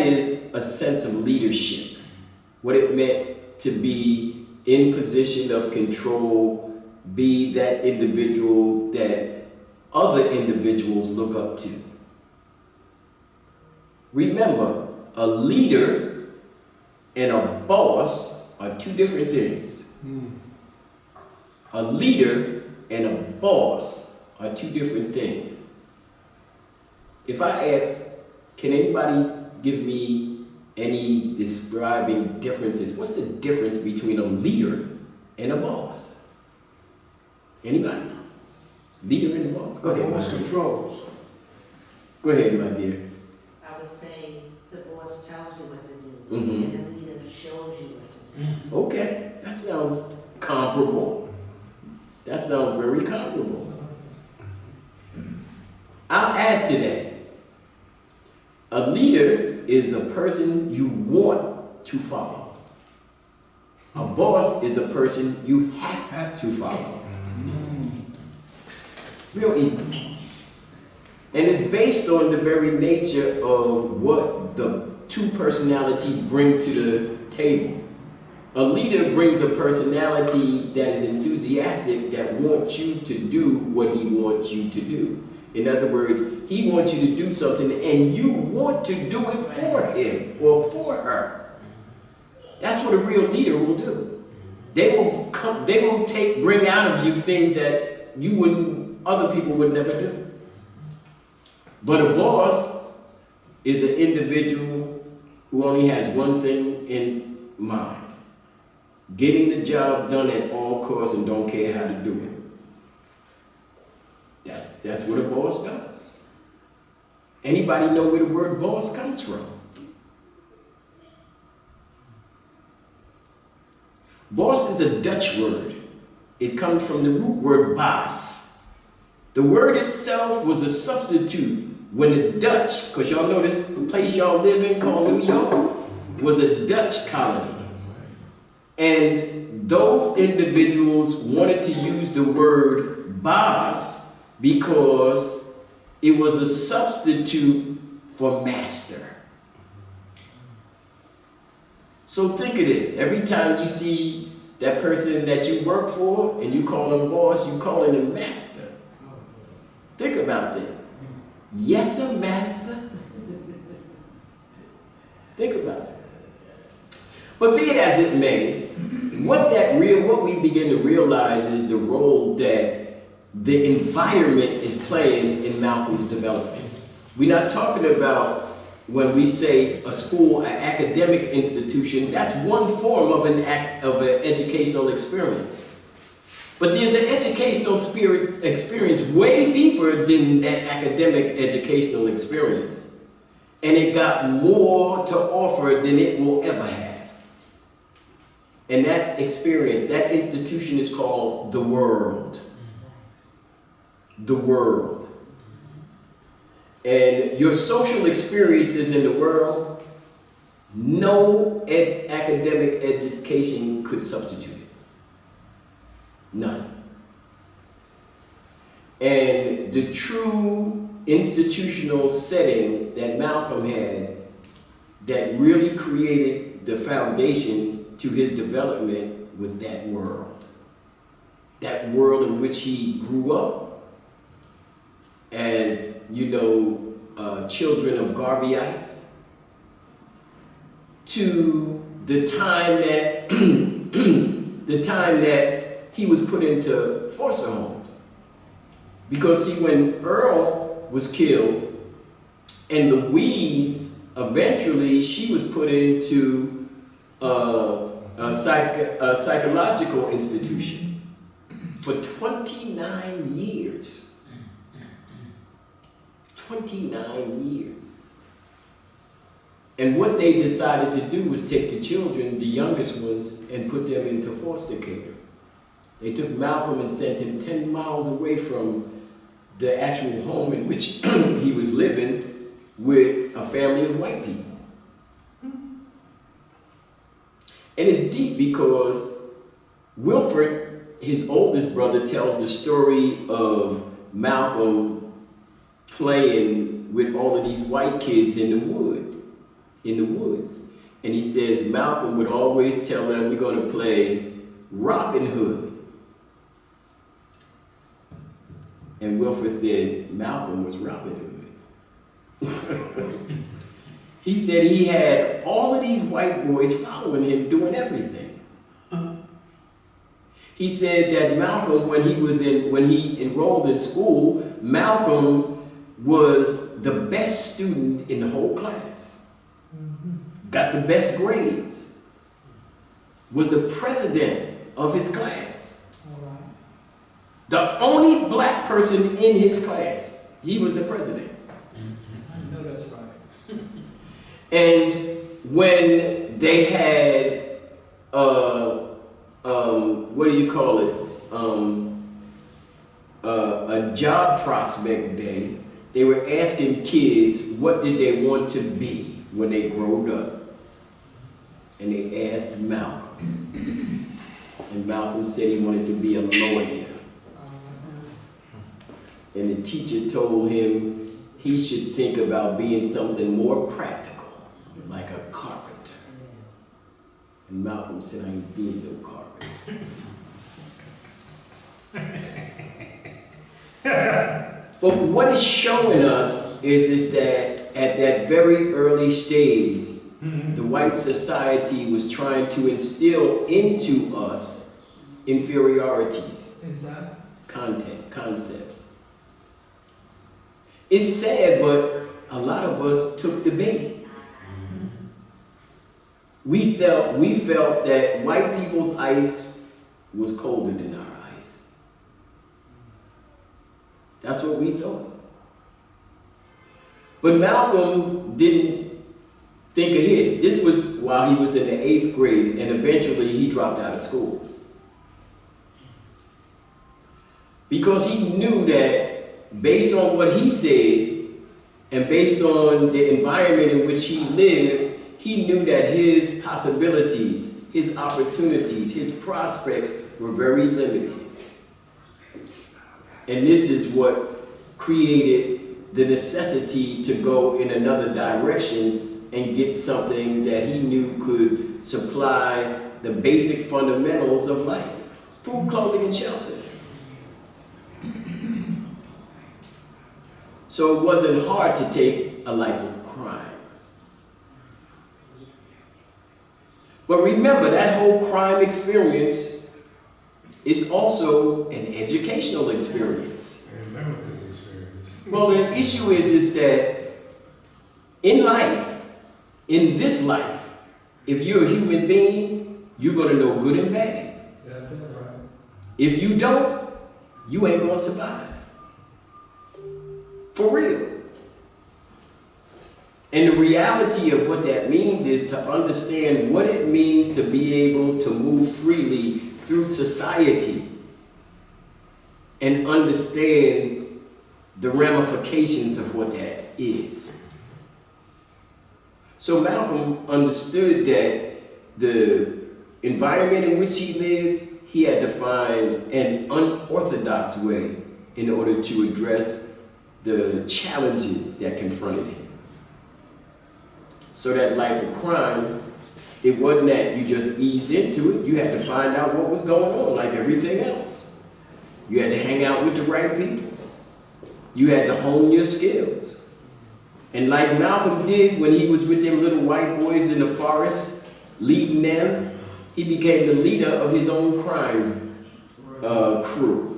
is a sense of leadership. What it meant to be in position of control be that individual that other individuals look up to. Remember, a leader and a boss are two different things. A leader and a boss are two different things. If I ask, can anybody give me any describing differences? What's the difference between a leader and a boss? Anybody? Leader and a boss? Go ahead. Boss my dear. controls. Go ahead, my dear. I would say the boss tells you what to do, Mhm. and the leader shows you what to do. Okay, that sounds comparable. That sounds very comparable. I'll add to that. A leader is a person you want to follow. A boss is a person you have to follow. Real easy. And it's based on the very nature of what the two personalities bring to the table. A leader brings a personality that is enthusiastic, that wants you to do what he wants you to do. In other words, he wants you to do something and you want to do it for him or for her. That's what a real leader will do. They will bring out of you things that other people would never do. But a boss is an individual who only has one thing in mind: getting the job done at all costs and don't care how to do it. That's what a boss does. Anybody know where the word boss comes from? Boss is a Dutch word. It comes from the root word baas. The word itself was a substitute when the Dutch, because y'all know this place y'all live in called New York, was a Dutch colony. And those individuals wanted to use the word baas because it was a substitute for master. So think of this. Every time you see that person that you work for and you call them boss, you calling them master. Think about that. Yes, sir, master. Think about it. But be it as it may, what we begin to realize is the role that the environment is playing in Malcolm's development. We're not talking about, when we say a school, an academic institution, that's one form of an educational experience. But there's an educational experience way deeper than that academic educational experience. And it got more to offer than it will ever have. And that experience, that institution is called the world. The world. And your social experiences in the world, no academic education could substitute it. None. And the true institutional setting that Malcolm had that really created the foundation to his development was that world. That world in which he grew up as, children of Garveyites, to the time that he was put into foster homes. Because see, when Earl was killed and Louise, eventually she was put into a psychological institution for 29 years. 29 years. And what they decided to do was take the children, the youngest ones, and put them into foster care. They took Malcolm and sent him 10 miles away from the actual home in which he was living with a family of white people. And it's deep because Wilfred, his oldest brother, tells the story of Malcolm playing with all of these white kids in the woods. And he says Malcolm would always tell them, we're going to play Robin Hood. And Wilford said Malcolm was Robin Hood. He said he had all of these white boys following him doing everything. He said that Malcolm, when he enrolled in school, Malcolm was the best student in the whole class. Got the best grades. Was the president of his class. The only black person in his class. He was the president. I know that's right. And when they had what do you call it? A job prospect day, they were asking kids what did they want to be when they growed up. And they asked Malcolm. And Malcolm said he wanted to be a lawyer. And the teacher told him he should think about being something more practical, like a carpenter. And Malcolm said, I ain't being no carpenter. But what it's showing us is that at that very early stage, the white society was trying to instill into us inferiorities, concepts. It's sad, but a lot of us took the bait. We felt that white people's ice was colder than our ice. That's what we thought. But Malcolm didn't think ahead. This was while he was in the 8th grade, and eventually he dropped out of school. Because he knew that based on what he said, and based on the environment in which he lived, he knew that his possibilities, his opportunities, his prospects were very limited. And this is what created the necessity to go in another direction and get something that he knew could supply the basic fundamentals of life: food, clothing, and shelter. So it wasn't hard to take a life of crime. But remember, that whole crime experience, it's also an educational experience. I remember this experience. Well, the issue is that in life, in this life, if you're a human being, you're going to know good and bad. Yeah, that's right. If you don't, you ain't going to survive. For real. And the reality of what that means is to understand what it means to be able to move freely through society and understand the ramifications of what that is. So Malcolm understood that the environment in which he lived, he had to find an unorthodox way in order to address the challenges that confronted him. So that life of crime, it wasn't that you just eased into it. You had to find out what was going on, like everything else. You had to hang out with the right people. You had to hone your skills. And like Malcolm did when he was with them little white boys in the forest, leading them, he became the leader of his own crime crew.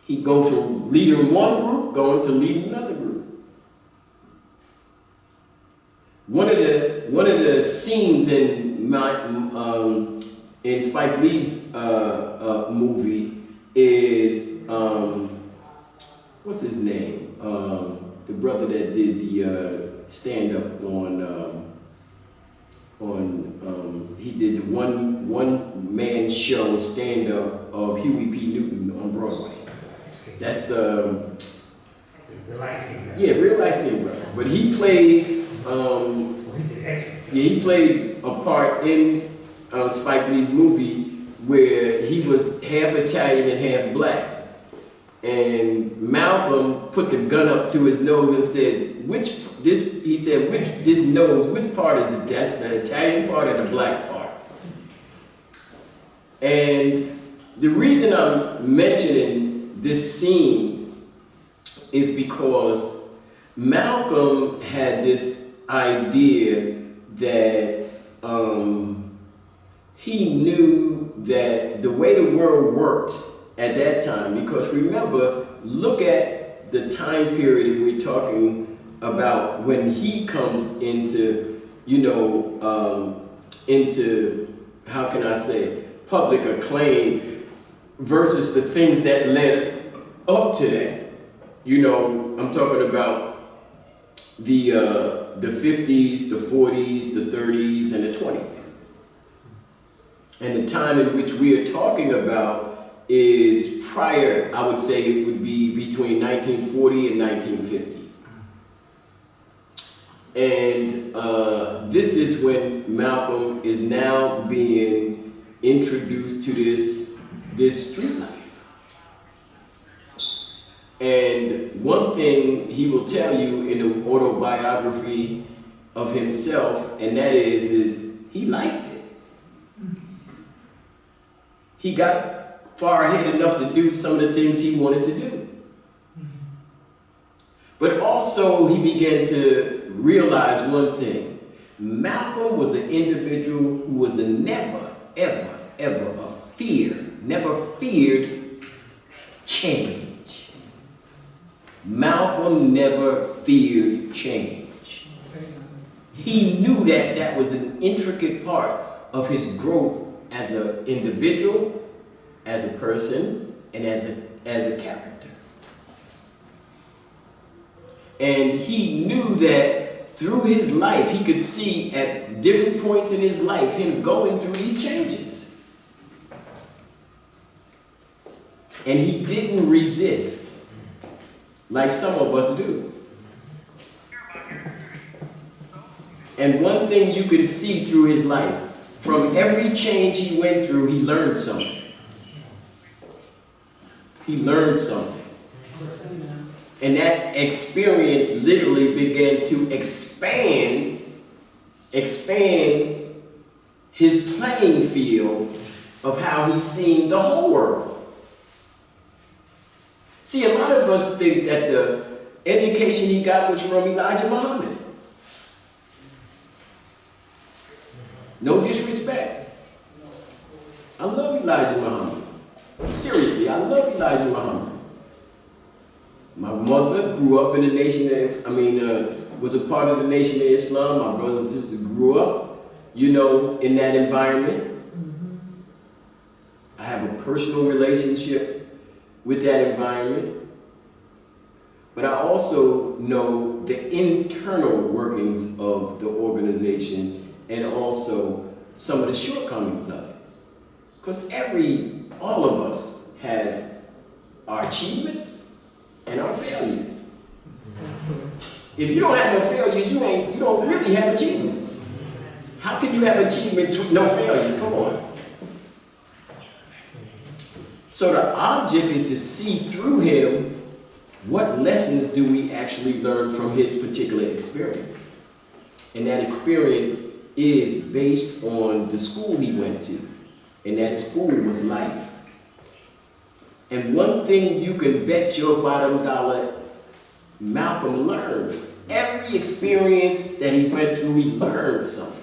He goes from leading one group, going to leading another group. One of the scenes in Spike Lee's movie is what's his name? The brother that did the stand-up he did the one man show stand-up of Huey P. Newton on Broadway. That's Real light-skinned guy. yeah, real light-skinned brother. But he played Well, he did excellent. yeah, he played a part in Spike Lee's movie where he was half Italian and half black. And Malcolm put the gun up to his nose and said, which part is it? That's the Italian part or the black part? And The reason I'm mentioning this scene is because Malcolm had this idea that he knew that the way the world worked at that time, because remember, look at the time period we're talking about when he comes into, into, how can I say, public acclaim versus the things that led up to that. I'm talking about the 50s, the 40s, the 30s, and the 20s. And the time in which we are talking about is prior, I would say it would be between 1940 and 1950. And this is when Malcolm is now being introduced to this street life. And one thing he will tell you in the autobiography of himself, and that is he liked it. He got far ahead enough to do some of the things he wanted to do. But also he began to realize one thing. Malcolm was an individual who was never feared change. Malcolm never feared change. He knew that that was an intricate part of his growth as an individual, as a person, and as a character. And he knew that through his life, he could see at different points in his life him going through these changes. And he didn't resist like some of us do. And one thing you can see through his life, from every change he went through, he learned something. He learned something. And that experience literally began to expand his playing field of how he's seen the whole world. See, a lot of us think that the education he got was from Elijah Muhammad. No disrespect. I love Elijah Muhammad. Seriously, I love Elijah Muhammad. My mother grew up in the nation was a part of the Nation of Islam. My brothers and sisters grew up, in that environment. I have a personal relationship with that environment. But I also know the internal workings of the organization and also some of the shortcomings of it. Because all of us have our achievements and our failures. If you don't have no failures, you don't really have achievements. How can you have achievements with no failures? Come on. So the object is to see through him what lessons do we actually learn from his particular experience. And that experience is based on the school he went to. And that school was life. And one thing you can bet your bottom dollar, Malcolm learned. Every experience that he went through, he learned something.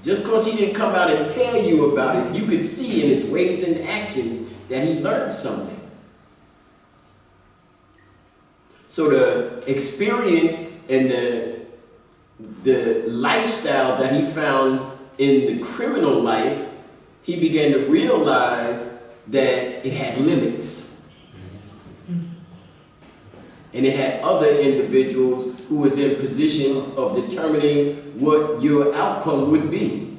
Just because he didn't come out and tell you about it, you could see in his ways and actions that he learned something. So the experience and the lifestyle that he found in the criminal life, he began to realize that it had limits. And it had other individuals who was in positions of determining what your outcome would be.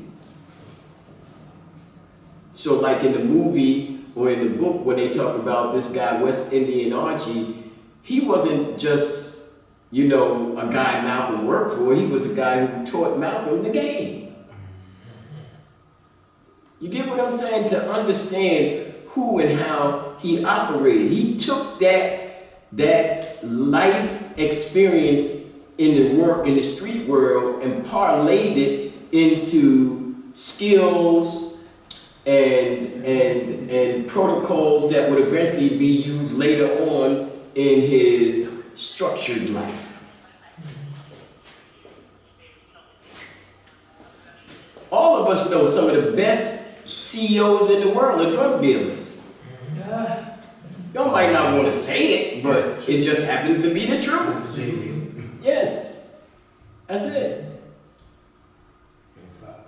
So like in the movie or in the book when they talk about this guy, West Indian Archie, he wasn't just, a guy Malcolm worked for. He was a guy who taught Malcolm the game. You get what I'm saying? To understand who and how he operated. He took that life experience in the street world and parlayed it into skills and protocols that would eventually be used later on in his structured life. All of us know some of the best CEOs in the world are drug dealers. Y'all might not want to say it, but it just happens to be the truth. Yes, that's it.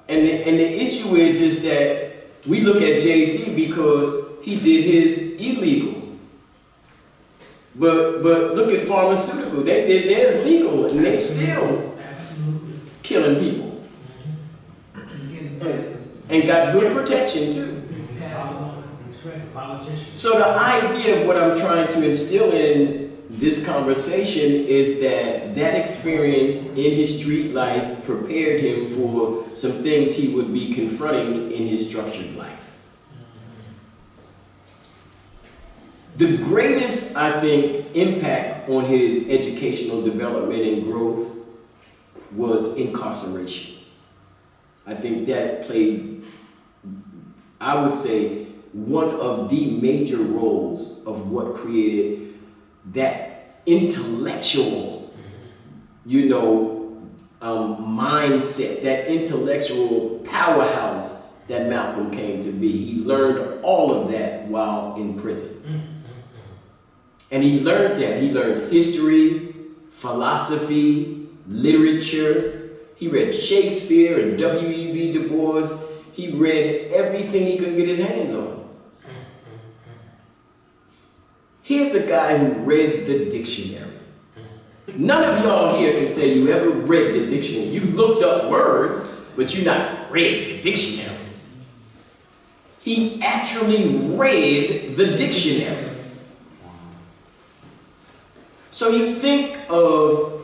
And the issue is that we look at Jay-Z because he did his illegal. But look at pharmaceutical. They did theirs legal and they still killing people. And got good protection too. So the idea of what I'm trying to instill in this conversation is that that experience in his street life prepared him for some things he would be confronting in his structured life. The greatest, I think, impact on his educational development and growth was incarceration. I think that played, I would say, one of the major roles of what created that intellectual, mindset, that intellectual powerhouse that Malcolm came to be. He learned all of that while in prison. And he learned that. He learned history, philosophy, literature. He read Shakespeare and W.E.B. Du Bois. He read everything he could get his hands on. Here's a guy who read the dictionary. None of y'all here can say you ever read the dictionary. You looked up words, but you not read the dictionary. He actually read the dictionary. So you think of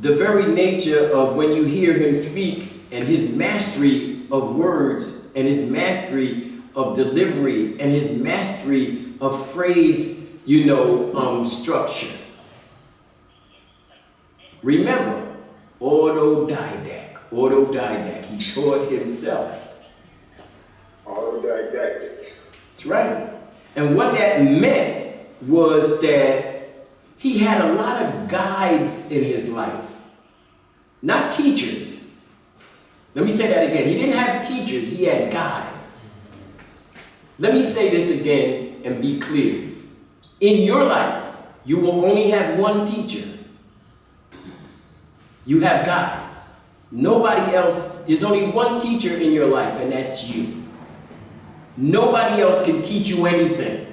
the very nature of when you hear him speak and his mastery of words and his mastery of delivery and his mastery of phrase, structure. Remember, autodidact. He taught himself. Autodidactic. That's right. And what that meant was that he had a lot of guides in his life, not teachers. Let me say that again. He didn't have teachers, he had guides. Let me say this again and be clear. In your life, you will only have one teacher. You have guides. Nobody else, there's only one teacher in your life, and that's you. Nobody else can teach you anything.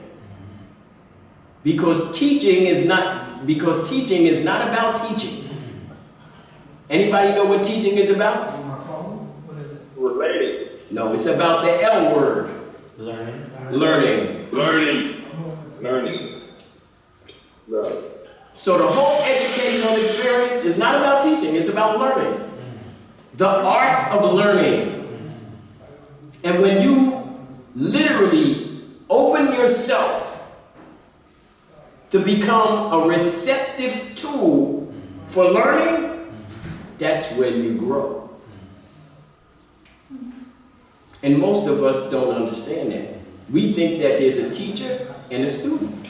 Because teaching is not about teaching. Anybody know what teaching is about? Related. No, it's about the L word. Learning. Love. So the whole educational experience is not about teaching, it's about learning. The art of learning. And when you literally open yourself to become a receptive tool for learning, that's when you grow. And most of us don't understand that. We think that there's a teacher and a student.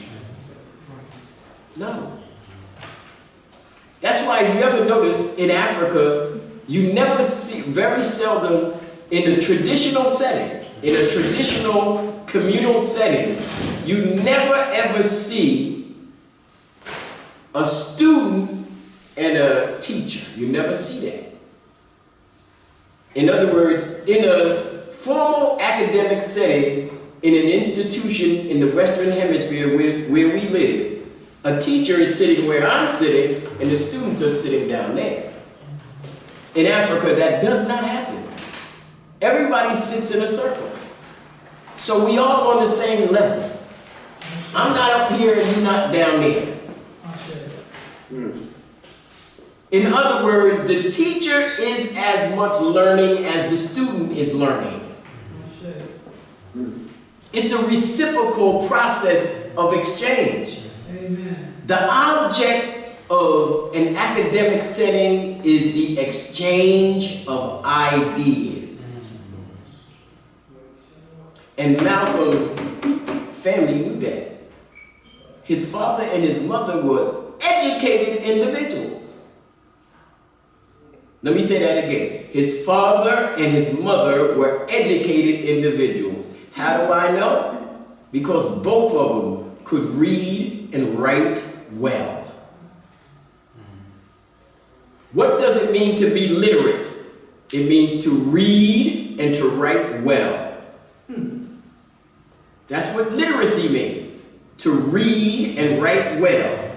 No. That's why if you ever notice in Africa, you never see, very seldom in a traditional setting, in a traditional communal setting, you never ever see a student and a teacher. You never see that. In other words, in a formal academic setting, in an institution in the Western Hemisphere where we live, a teacher is sitting where I'm sitting and the students are sitting down there. In Africa, that does not happen. Everybody sits in a circle. So we all on the same level. I'm not up here and you're not down there. In other words, the teacher is as much learning as the student is learning. It's a reciprocal process of exchange. Amen. The object of an academic setting is the exchange of ideas. And Malcolm's family knew that. His father and his mother were educated individuals. Let me say that again. His father and his mother were educated individuals. How do I know? Because both of them could read and write well. What does it mean to be literate? It means to read and to write well. That's what literacy means. To read and write well.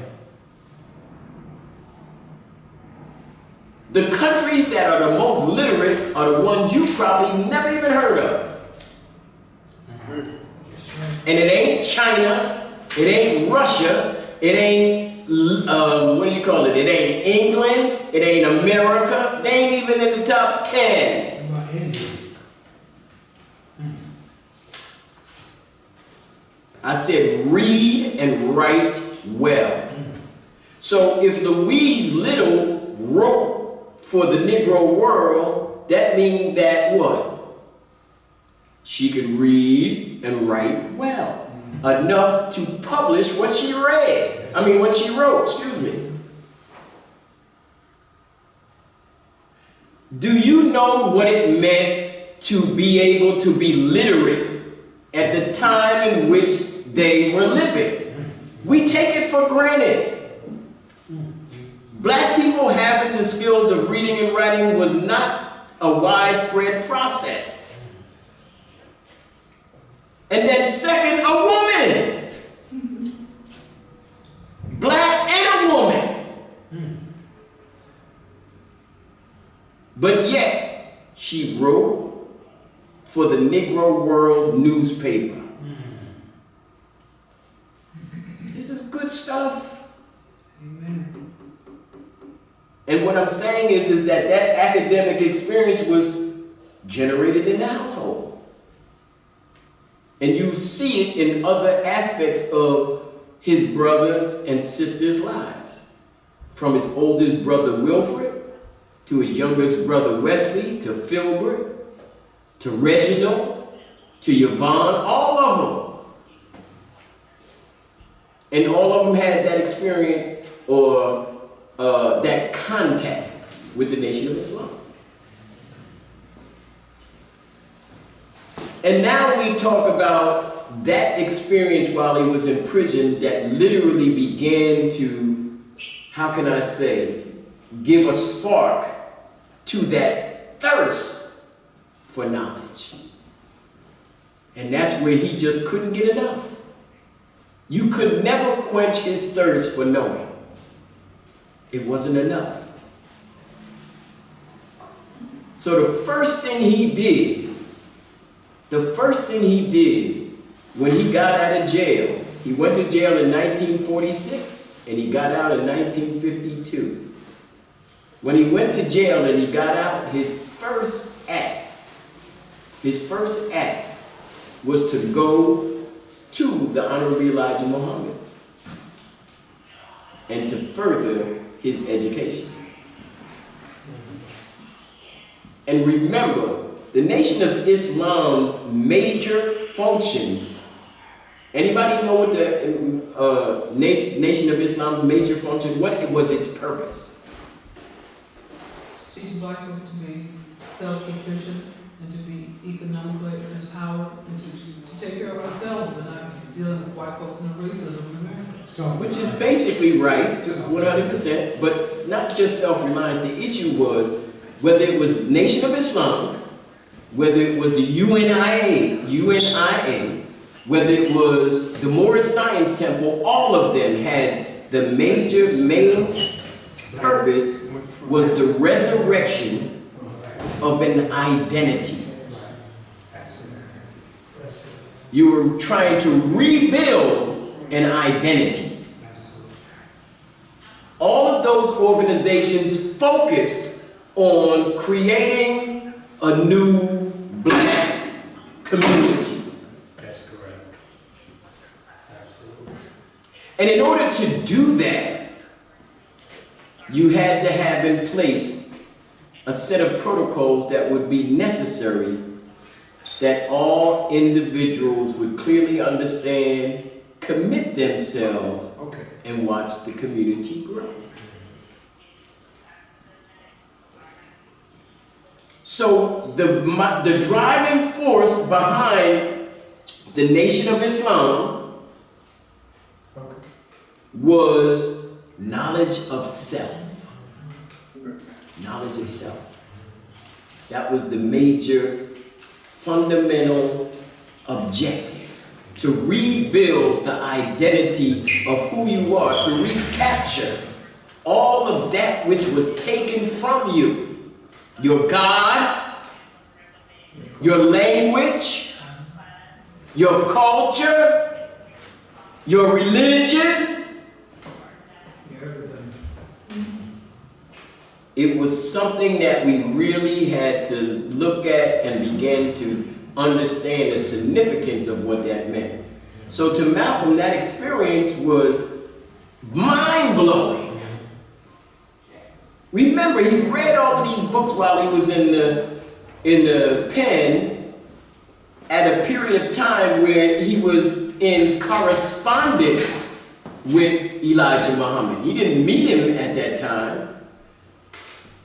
The countries that are the most literate are the ones you probably never even heard of. And it ain't China, it ain't Russia, it ain't, what do you call it? It ain't England, it ain't America, they ain't even in the top 10. What about India? I said read and write well. So if Louise Little wrote for the Negro world, that means that what? She could read and write well. Enough to publish what she read. What she wrote, excuse me. Do you know what it meant to be able to be literate at the time in which they were living? We take it for granted. Black people having the skills of reading and writing was not a widespread process. And then second, a woman. Black and a woman. But yet, she wrote for the Negro World newspaper. This is good stuff. Amen. And what I'm saying is that academic experience was generated in the household. And you see it in other aspects of his brothers and sisters' lives. From his oldest brother Wilfred, to his youngest brother Wesley, to Filbert, to Reginald, to Yvonne, all of them. And all of them had that experience or that contact with the Nation of Islam. And now we talk about that experience while he was in prison that literally began to, how can I say, give a spark to that thirst for knowledge. And that's where he just couldn't get enough. You could never quench his thirst for knowing. It wasn't enough. So the first thing he did when he got out of jail, he went to jail in 1946 and he got out in 1952. When he went to jail and he got out, his first act was to go to the Honorable Elijah Muhammad and to further his education. And remember, the Nation of Islam's major function, anybody know what the Nation of Islam's major function, what was its purpose? Teach black folks to be self-sufficient and to be economically empowered and to take care of ourselves and not dealing with white folks and the racism in America. Which is basically right, 100%, but not just self-reliance. The issue was whether it was Nation of Islam, whether it was the UNIA, whether it was the Moorish Science Temple, all of them had the main purpose was the resurrection of an identity. You were trying to rebuild an identity. All of those organizations focused on creating a new black community. That's correct. Absolutely. And in order to do that, you had to have in place a set of protocols that would be necessary that all individuals would clearly understand, commit themselves, Okay. and watch the community grow. So the driving force behind the Nation of Islam Okay. was knowledge of self. Knowledge of self. That was the major, fundamental objective. To rebuild the identity of who you are, to recapture all of that which was taken from you. Your God, your language, your culture, your religion. It was something that we really had to look at and begin to understand the significance of what that meant. So to Malcolm, that experience was mind-blowing. Remember, he read all of these books while he was in the pen at a period of time where he was in correspondence with Elijah Muhammad. He didn't meet him at that time.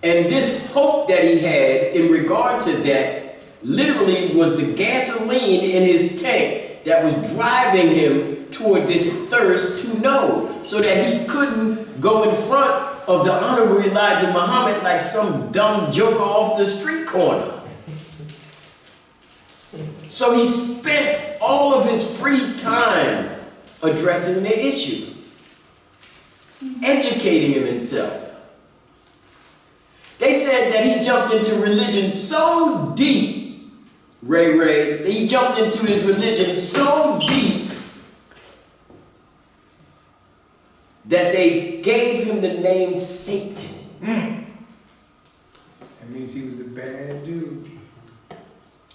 And this hope that he had in regard to that literally was the gasoline in his tank that was driving him toward this thirst to know, so that he couldn't go in front of the Honorable Elijah Muhammad like some dumb joker off the street corner. So he spent all of his free time addressing the issue, educating himself. They said that he jumped into religion so deep, Ray, he jumped into his religion so deep that they gave him the name Satan. That means he was a bad dude.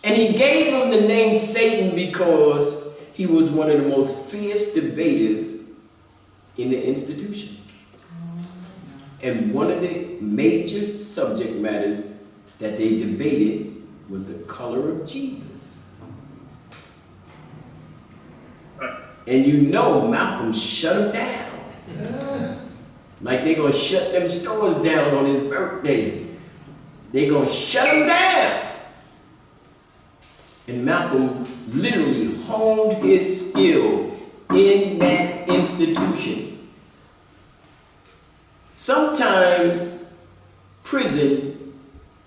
And he gave him the name Satan because he was one of the most fierce debaters in the institution. And one of the major subject matters that they debated was the color of Jesus. And you know Malcolm shut him down. Like they're going to shut them stores down on his birthday. They're going to shut him down. And Malcolm literally honed his skills in that institution. Sometimes prison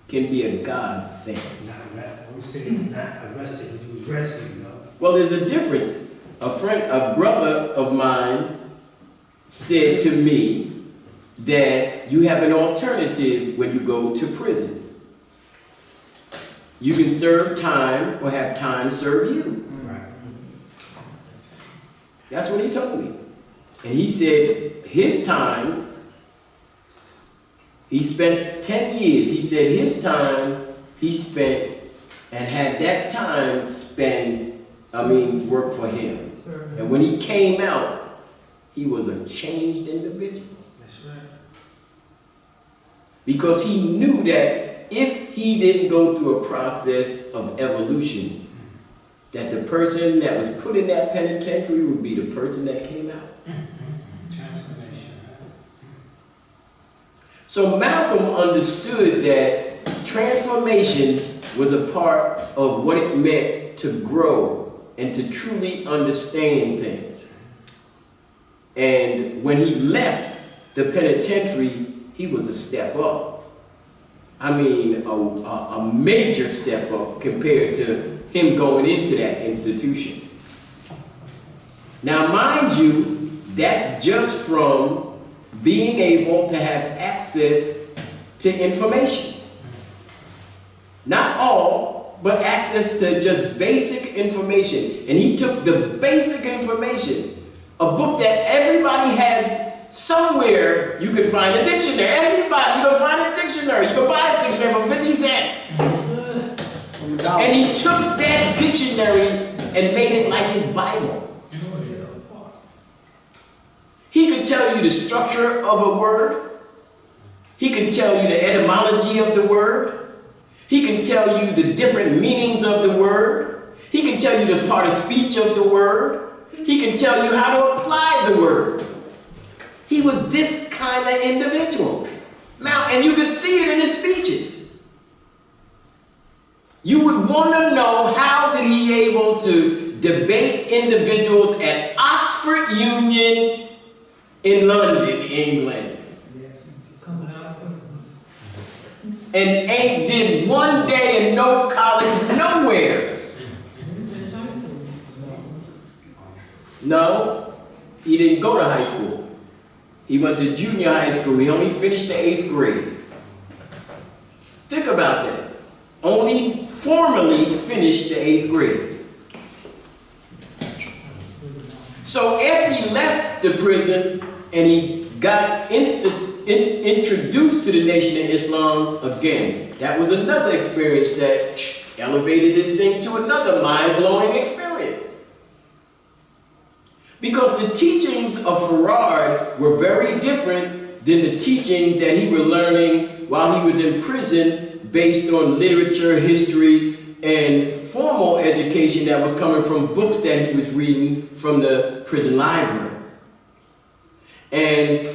can be a godsend. We say not arrested, he was rescued, you know? Well, there's a difference. A brother of mine said to me that you have an alternative when you go to prison. You can serve time or have time serve you. Right. That's what he told me. And he said his time, he spent 10 years. He said his time he spent and had that time work for him. And when he came out, he was a changed individual. That's right. Because he knew that if he didn't go through a process of evolution, that the person that was put in that penitentiary would be the person that came out. Transformation. So Malcolm understood that transformation was a part of what it meant to grow and to truly understand things. And when he left the penitentiary, he was a step up. I mean, a major step up compared to him going into that institution. Now, mind you, that's just from being able to have access to information. Not all, but access to just basic information. And he took the basic information, a book that everybody has somewhere. You can find a dictionary. Everybody, you can find a dictionary. You can buy a dictionary for 50 cents. And he took that dictionary and made it like his Bible. He could tell you the structure of a word. He could tell you the etymology of the word. He can tell you the different meanings of the word. He can tell you the part of speech of the word. He can tell you how to apply the word. He was this kind of individual. Now, and you could see it in his speeches. You would want to know, how did he able to debate individuals at Oxford Union in London, England? Coming out of And ain't did one day in no college nowhere. finish high school. No, he didn't go to high school. He went to junior high school. He only finished the 8th grade. Think about that. Only formally finished the 8th grade. So after he left the prison and he got introduced to the Nation of Islam again, that was another experience that elevated this thing to another mind-blowing experience. Because the teachings of Farad were very different than the teachings that he was learning while he was in prison, based on literature, history, and formal education that was coming from books that he was reading from the prison library. And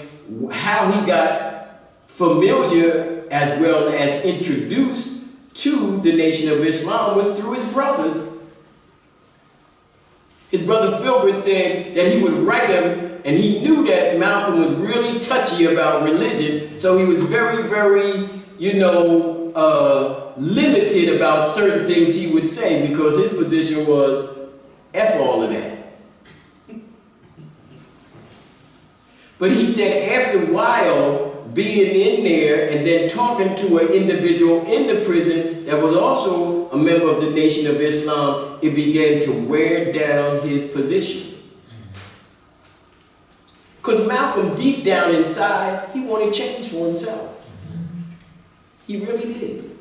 how he got familiar as well as introduced to the Nation of Islam was through his brothers. His brother Filbert said that he would write him, and he knew that Malcolm was really touchy about religion, so he was very, very, limited about certain things he would say, because his position was, F all of that. But he said after a while, being in there and then talking to an individual in the prison that was also a member of the Nation of Islam, it began to wear down his position. Because Malcolm, deep down inside, he wanted change for himself. He really did.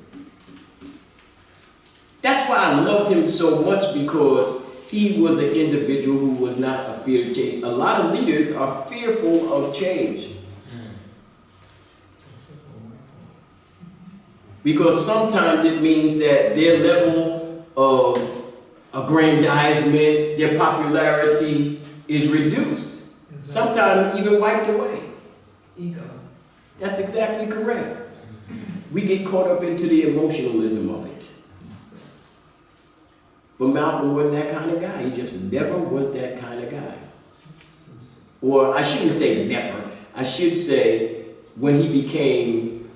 That's why I loved him so much, because he was an individual who was not afraid of change. A lot of leaders are fearful of change. Because sometimes it means that their level of aggrandizement, their popularity is reduced. Sometimes even wiped away. Ego. That's exactly correct. We get caught up into the emotionalism of it. But Malcolm wasn't that kind of guy. He just never was that kind of guy. Or I shouldn't say never. I should say when he became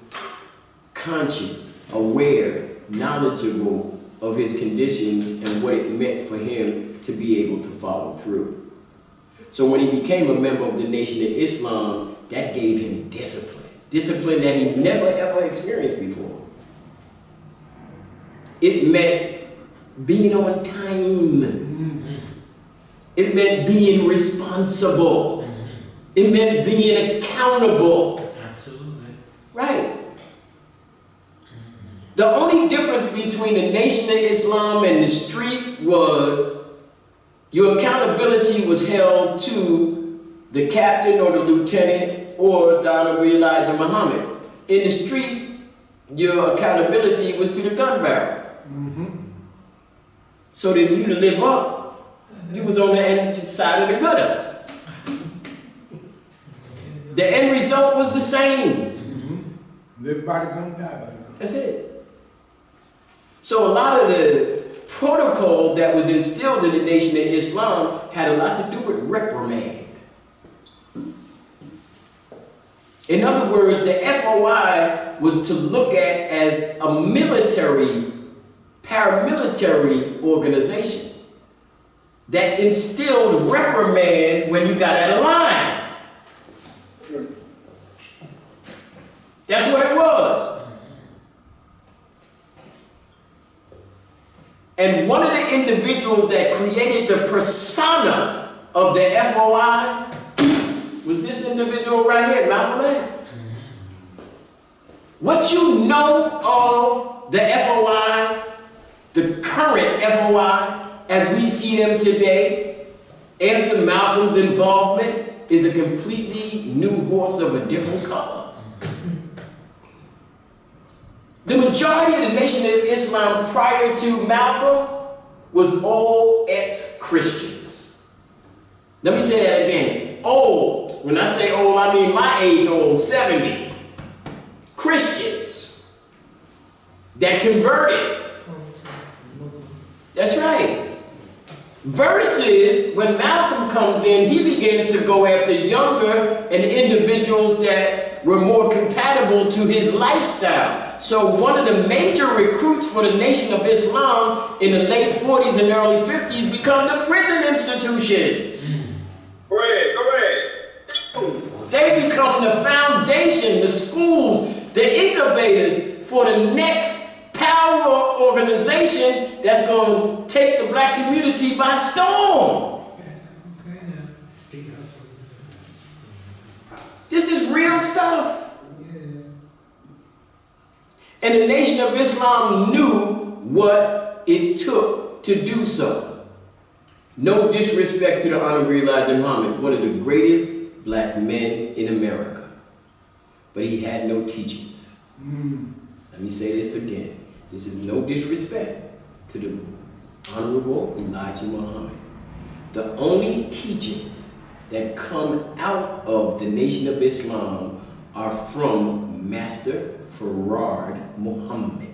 conscious, aware, knowledgeable of his conditions and what it meant for him to be able to follow through. So when he became a member of the Nation of Islam, that gave him discipline. Discipline that he never ever experienced before. It meant being on time. It meant being responsible. It meant being accountable. Absolutely. Right. The only difference between the Nation of Islam and the street was your accountability was held to the captain or the lieutenant or the Honorable Elijah Muhammad. In the street, your accountability was to the gun barrel. So that you to live up, you was on the end side of the gutter. The end result was the same. Live by the gun, die by the gun. That's it. So a lot of the protocol that was instilled in the Nation of Islam had a lot to do with reprimand. In other words, the FOI was to look at as a military, paramilitary organization that instilled reprimand when you got out of line. That's what it was. And one of the individuals that created the persona of the FOI was this individual right here, Malcolm X. What you know of the FOI, the current FOI, as we see them today, after Malcolm's involvement, is a completely new horse of a different color. The majority of the Nation of Islam prior to Malcolm was all ex-Christians. Let me say that again. Old. When I say old, I mean my age old, 70. Christians that converted. That's right. Versus when Malcolm comes in, he begins to go after younger and individuals that were more compatible to his lifestyle. So one of the major recruits for the Nation of Islam in the late 40s and early 50s become the prison institutions. Go ahead. They become the foundation, the schools, the incubators for the next power organization that's going to take the black community by storm. Okay, now. Speaking of some This is real stuff. Yes. And the Nation of Islam knew what it took to do so. No disrespect to the Honorable Elijah Muhammad, one of the greatest black men in America. But he had no teachings. Let me say this again. This is no disrespect to the Honorable Elijah Muhammad. The only teachings that come out of the Nation of Islam are from Master Farad Muhammad.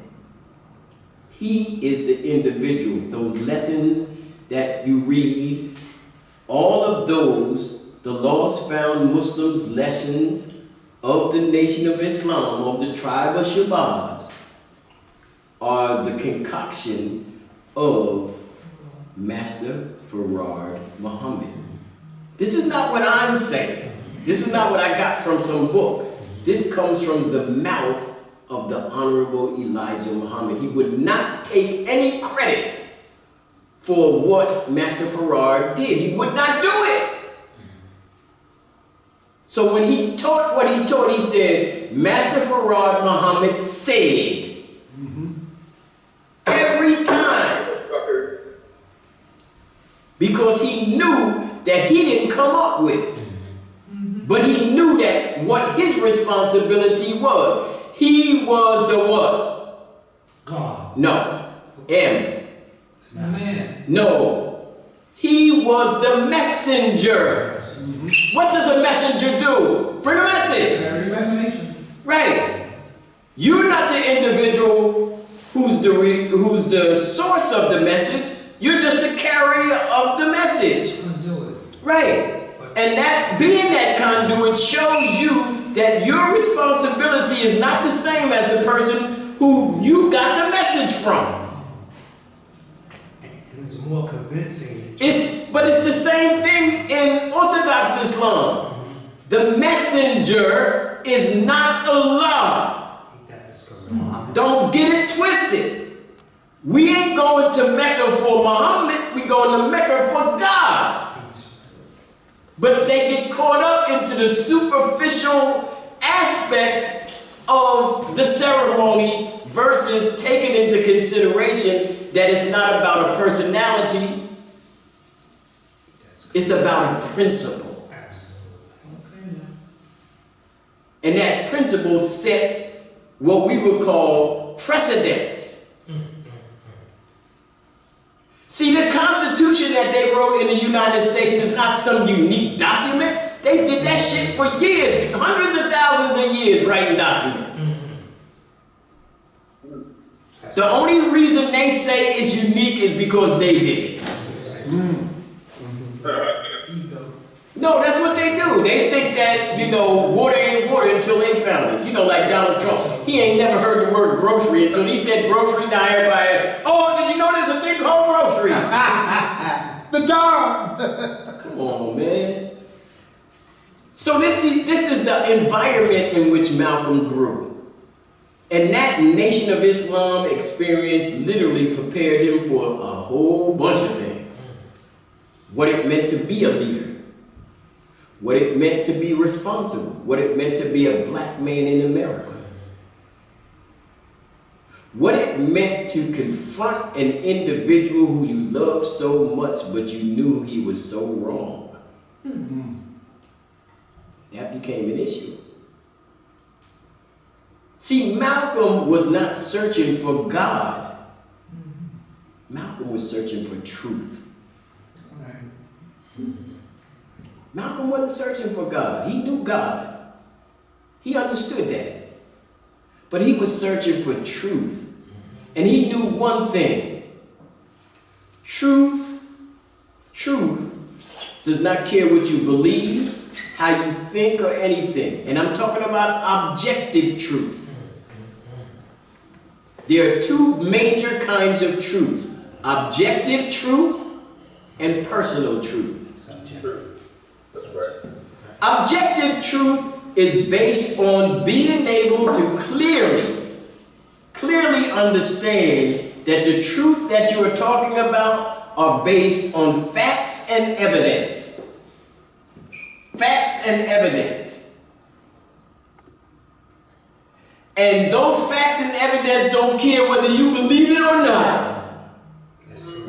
He is the individual. Those lessons that you read, all of those, the lost found Muslims lessons of the Nation of Islam, of the tribe of Shabazz, are the concoction of Master Farad Muhammad. This is not what I'm saying. This is not what I got from some book. This comes from the mouth of the Honorable Elijah Muhammad. He would not take any credit for what Master Farad did. He would not do it. So when he taught what he taught, he said, Master Farad Muhammad said, every time, because he knew that he didn't come up with it. But he knew that what his responsibility was. He was the what? God. No. M. Man. No. He was the messenger. What does a messenger do? Bring a message. Imagination. Right. You're not the individual who's the source of the message. You're just the carrier of the message. Do it. Right. And that being that conduit shows you that your responsibility is not the same as the person who you got the message from. And it's more convincing. But it's the same thing in Orthodox Islam. The messenger is not Allah. That's because Muhammad. Don't get it twisted. We ain't going to Mecca for Muhammad, we going to Mecca for God. But they get caught up into the superficial aspects of the ceremony versus taking into consideration that it's not about a personality, it's about a principle. Absolutely. Okay, now. And that principle sets what we would call precedents. See, the Constitution that they wrote in the United States is not some unique document. They did that shit for years, hundreds of thousands of years writing documents. The only reason they say it's unique is because they did it. Ego. No, that's what they do. They think that, water ain't water until they found it. Like Donald Trump. He ain't never heard the word grocery until he said grocery. Now everybody, oh, did you know there's a thing called groceries? The dog. Come on, man. So this is the environment in which Malcolm grew. And that Nation of Islam experience literally prepared him for a whole bunch of things. What it meant to be a leader. What it meant to be responsible. What it meant to be a black man in America. What it meant to confront an individual who you loved so much, but you knew he was so wrong. That became an issue. See, Malcolm was not searching for God. Malcolm was searching for truth. Malcolm wasn't searching for God. He knew God. He understood that. But he was searching for truth. And he knew one thing. Truth does not care what you believe, how you think, or anything. And I'm talking about objective truth. There are two major kinds of truth. Objective truth and personal truth. Objective truth is based on being able to clearly understand that the truth that you are talking about are based on facts and evidence. Facts and evidence. And those facts and evidence don't care whether you believe it or not.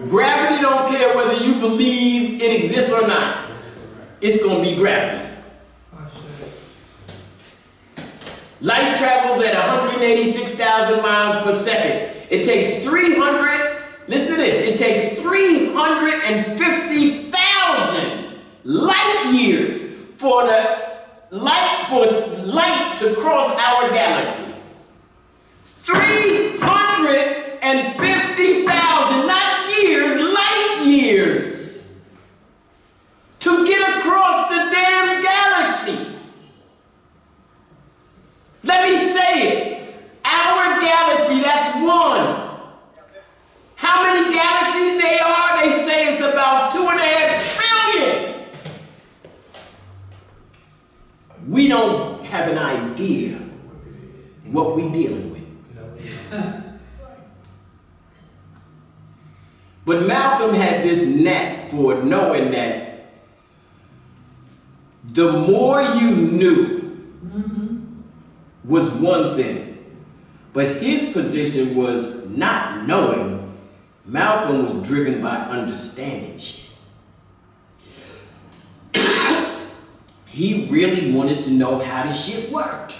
Gravity don't care whether you believe it exists or not. It's going to be gravity. Light travels at 186,000 miles per second. It takes 350,000 light years for light to cross our galaxy. 350,000, not years, light years, to get across the damn galaxy. Let me say it. Our galaxy, that's one. How many galaxies they are? They say it's about 2.5 trillion. We don't have an idea what we're dealing with. But Malcolm had this knack for knowing that the more you knew was one thing, but his position was not knowing. Malcolm was driven by understanding. He really wanted to know how the shit worked.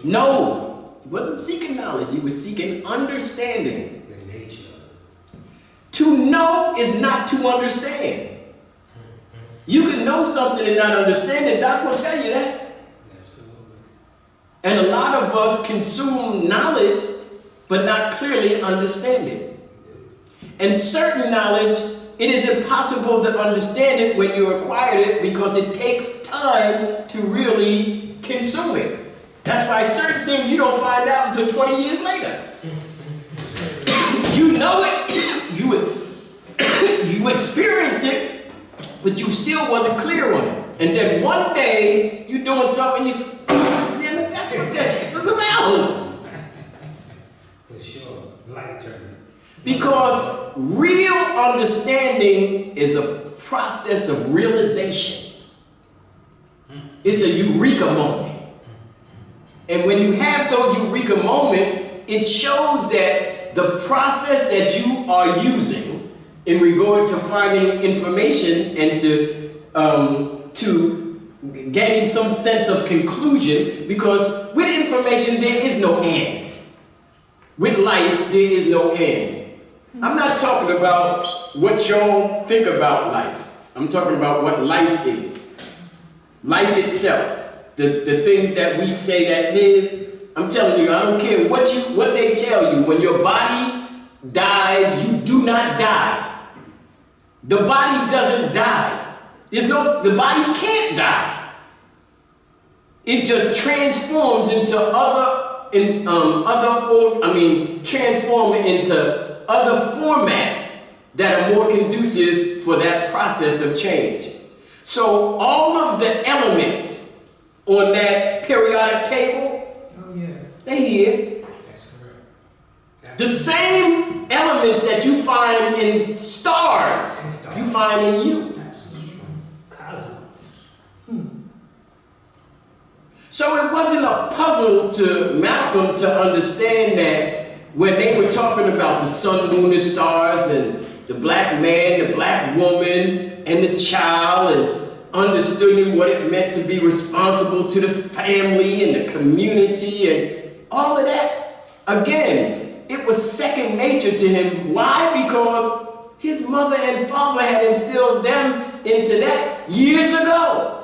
No, he wasn't seeking knowledge, he was seeking understanding. The nature. To know is not to understand. You can know something and not understand it. Doc will tell you that. Absolutely. And a lot of us consume knowledge, but not clearly understand it. And certain knowledge, it is impossible to understand it when you acquired it because it takes time to really consume it. That's why certain things you don't find out until 20 years later. You know it, you experienced it, but you still wasn't clear on it. And then one day, you're doing something, and you say, damn it, that's what that shit was about. For sure. Light turning. Because real understanding is a process of realization. It's a eureka moment. And when you have those eureka moments, it shows that the process that you are using in regard to finding information and to gaining some sense of conclusion, because with information there is no end. With life there is no end. I'm not talking about what y'all think about life. I'm talking about what life is. Life itself. The things that we say that live. I'm telling you, I don't care what they tell you. When your body dies, you do not die. The body doesn't die. The body can't die. It just transforms into transform into other formats that are more conducive for that process of change. So all of the elements on that periodic table, they here. That's correct. The same elements that you find in stars, you find in you. Cosmos. So it wasn't a puzzle to Malcolm to understand that when they were talking about the sun, moon, and stars, and the black man, the black woman, and the child, and understanding what it meant to be responsible to the family and the community and all of that. Again, it was second nature to him. Why? Because his mother and father had instilled them into that years ago.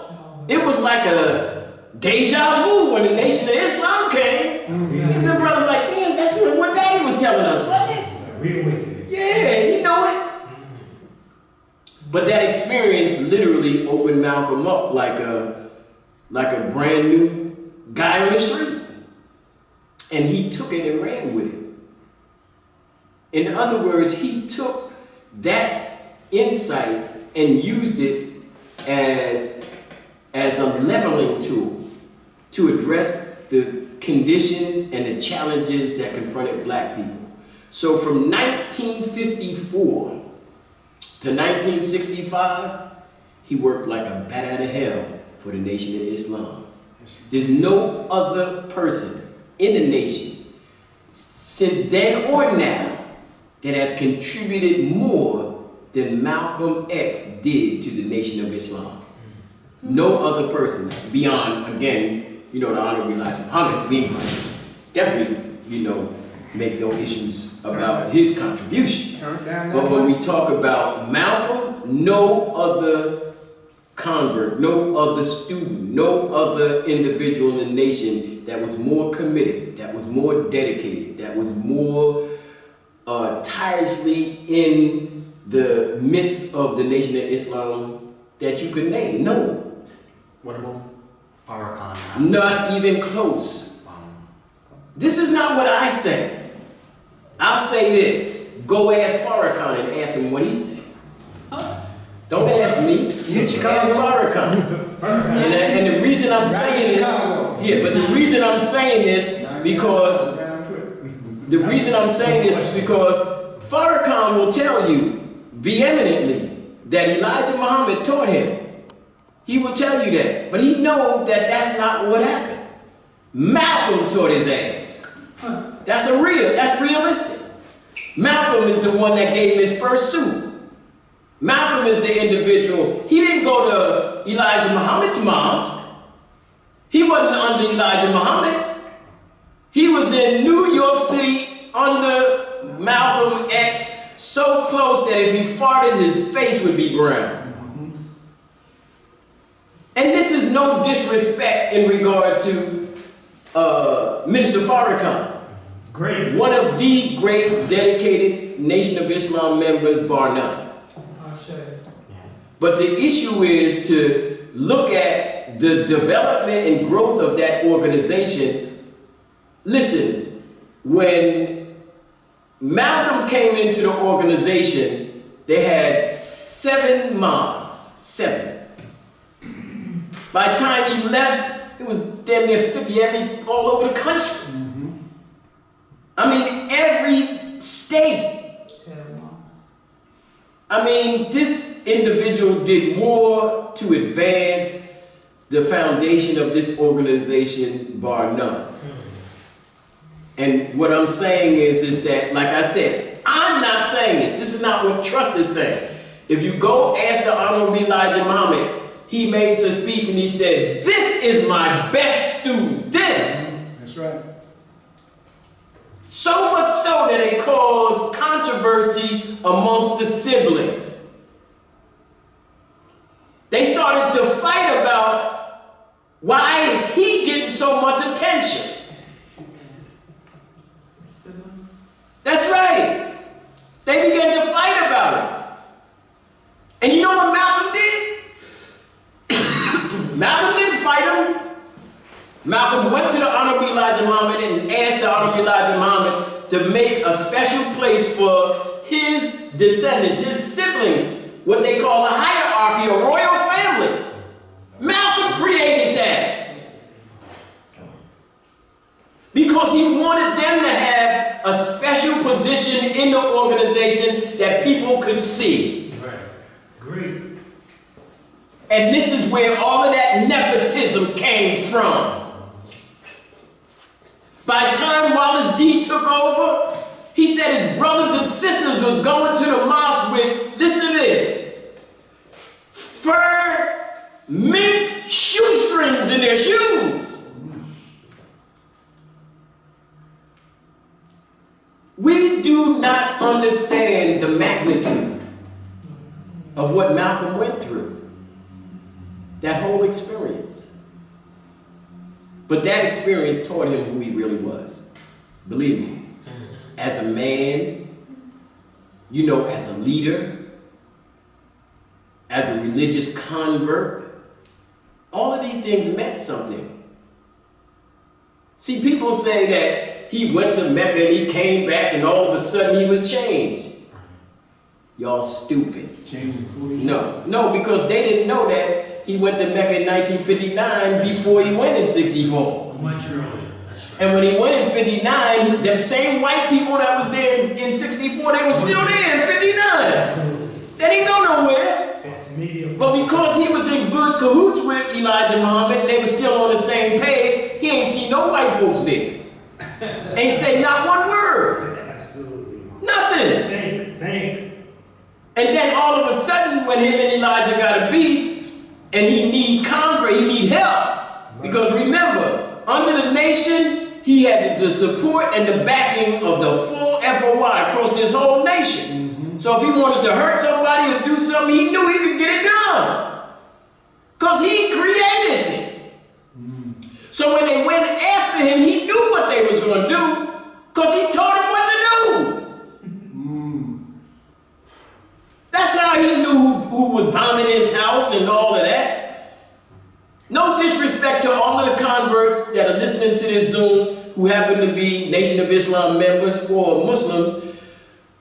It was like a deja vu when the Nation of Islam came. And the brother's like, damn, that's what Daddy was telling us, wasn't it? Reawakening. Yeah, you know it. But that experience literally opened Malcolm up like a brand new guy on the street. And he took it and ran with it. In other words, he took that insight and used it as a leveling tool to address the conditions and the challenges that confronted black people. So from 1954 to 1965, he worked like a bat out of hell for the Nation of Islam. There's no other person in the nation since then or now that have contributed more than Malcolm X did to the Nation of Islam. No other person beyond, again, the Honorable Elijah Muhammad. We definitely, make no issues about his contribution. But when we talk about Malcolm, no other convert, no other student, no other individual in the nation that was more committed, that was more dedicated, that was more tirelessly in the midst of the Nation of Islam that you could name. No. What about Farrakhan? Not even close. This is not what I say. I'll say this. Go ask Farrakhan and ask him what he said. Don't ask me. Ask Farrakhan. And the reason I'm saying this, but the reason I'm saying this because Farrakhan will tell you vehemently that Elijah Muhammad taught him. He will tell you that, but he knows that that's not what happened. Malcolm taught his ass. That's realistic. Malcolm is the one that gave him his first suit. Malcolm is the individual. He didn't go to Elijah Muhammad's mosque. He wasn't under Elijah Muhammad. He was in New York City under Malcolm X, so close that if he farted, his face would be brown. And this is no disrespect in regard to Minister Farrakhan. Great. One of the great dedicated Nation of Islam members, bar none. But the issue is to look at the development and growth of that organization. Listen, when Malcolm came into the organization, they had 7 mosques. 7. By the time he left, it was damn near 50 all over the country. I mean, every state. I mean, this individual did more to advance the foundation of this organization, bar none. And what I'm saying is that, like I said, I'm not saying this. This is not what Trust is saying. If you go ask the Honorable Elijah Muhammad, he made some speech and he said, "This is my best student. This." That's right. So much so that it caused controversy amongst the siblings. They started to fight about why is he getting so much attention. That's right. They began to fight about it. And you know what Malcolm did? Malcolm didn't fight him. Malcolm went to the Honorable Elijah Muhammad and asked the Honorable Elijah Muhammad to make a special place for his descendants, his siblings, what they call a hierarchy, a royal family. Malcolm created that because he wanted them to have a special position in the organization that people could see. Right. Great. And this is where all of that nepotism came from. By the time Wallace D took over, he said his brothers and sisters was going to the mosque with, listen to this, fur mink shoestrings in their shoes. We do not understand the magnitude of what Malcolm went through, that whole experience. But that experience taught him who he really was. Believe me, as a man, you know, as a leader, as a religious convert, all of these things meant something. See, people say that he went to Mecca and he came back and all of a sudden he was changed. Y'all stupid. No, because they didn't know that he went to Mecca in 1959 before he went in 64. Much earlier, that's right. And when he went in 59, them same white people that was there in 64, they were still there in 59. Absolutely. They didn't go nowhere. It's media. But because he was in good cahoots with Elijah Muhammad, and they were still on the same page, he ain't see no white folks there. Ain't say not one word. Absolutely. Nothing. Think. And then all of a sudden, when him and Elijah got a beef, and he need convert, he need help. Because remember, under the nation, he had the support and the backing of the full FOI across this whole nation. So if he wanted to hurt somebody or do something, he knew he could get it done. Because he created it. So when they went after him, he knew what they was going to do. Because he told them what to do. That's how he knew who was bombing his house and all of that. No disrespect to all of the converts that are listening to this Zoom who happen to be Nation of Islam members or Muslims.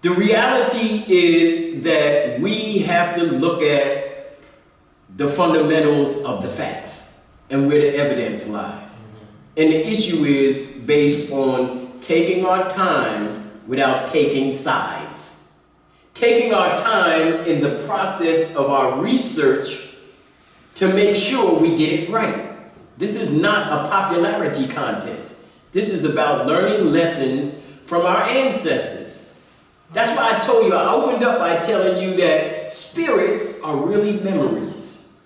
The reality is that we have to look at the fundamentals of the facts and where the evidence lies. And the issue is based on taking our time without taking sides. Taking our time in the process of our research to make sure we get it right. This is not a popularity contest. This is about learning lessons from our ancestors. That's why I told you, I opened up by telling you that spirits are really memories.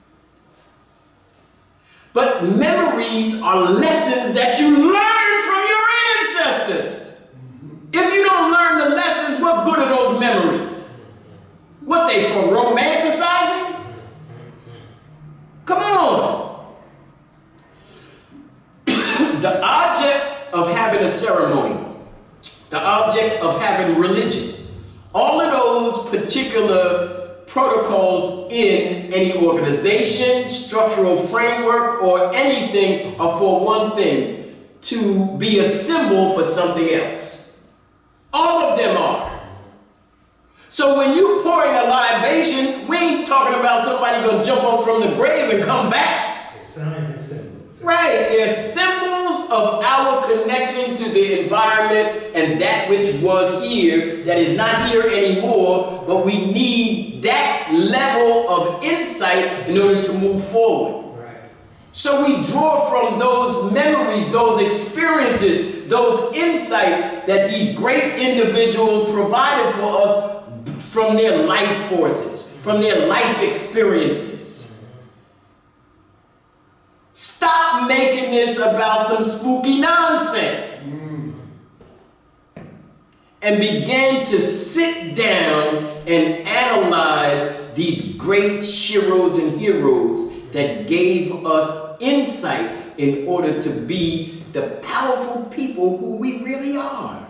But memories are lessons that you learn from your ancestors. If you don't learn the lessons, what good are those memories? What they for romanticizing? Come on. The object of having a ceremony, the object of having religion, all of those particular protocols in any organization, structural framework, or anything are for one thing, to be a symbol for something else. All of them are. So when you pouring a libation, we ain't talking about somebody gonna jump up from the grave and come back. It's signs and symbols. Right, they're symbols of our connection to the environment and that which was here that is not here anymore, but we need that level of insight in order to move forward. Right. So we draw from those memories, those experiences, those insights that these great individuals provided for us from their life forces, from their life experiences. Stop making this about some spooky nonsense. And begin to sit down and analyze these great sheroes and heroes that gave us insight in order to be the powerful people who we really are.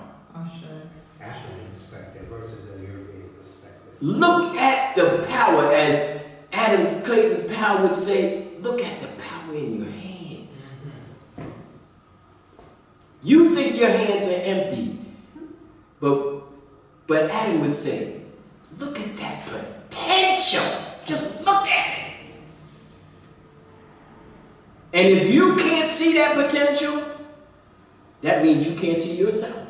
African perspective versus the European perspective. Look at the power, as Adam Clayton Powell would say, look at the power in your hands. You think your hands are empty, but Adam would say, look at that potential. Just look at it. And if you can't see that potential, that means you can't see yourself.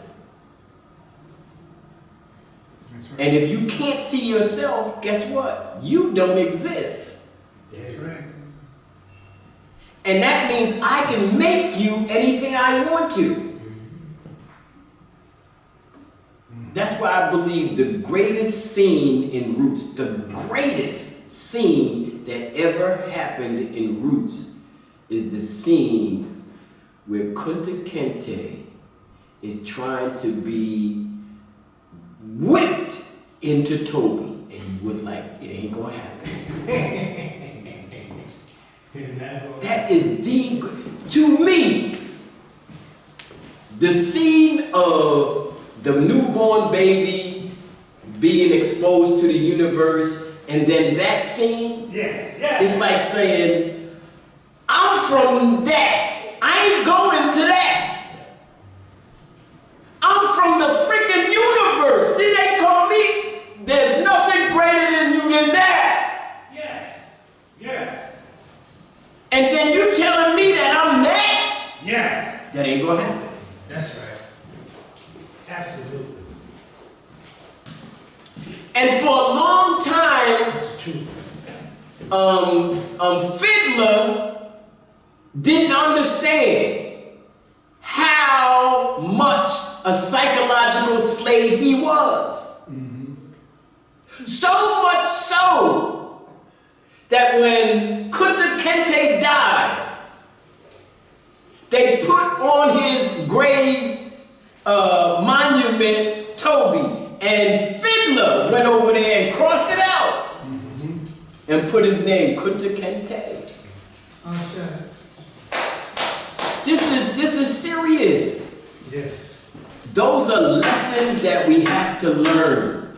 And if you can't see yourself, guess what? You don't exist. That's right. And that means I can make you anything I want to. That's why I believe the greatest scene in Roots, the greatest scene thing that ever happened in Roots is the scene where Kunta Kinte is trying to be whipped into Toby. And he was like, it ain't gonna happen. That is to me, the scene of the newborn baby being exposed to the universe, and then that scene, it's like saying, I'm from that. I ain't going to that. I'm from the freaking universe. See, they call me, there's nothing greater than you than that. Yes. Yes. And then you telling me that I'm that? Yes. That ain't gonna happen. That's right. Absolutely. And for a long time, That's true. Fiddler didn't understand how much a psychological slave he was. So much so that when Kunta Kinte died, they put on his grave monument Toby, and Fiddler went over there and crossed it out and put his name, Kunta Kinte. Oh, sure. This is serious. Yes. Those are lessons that we have to learn.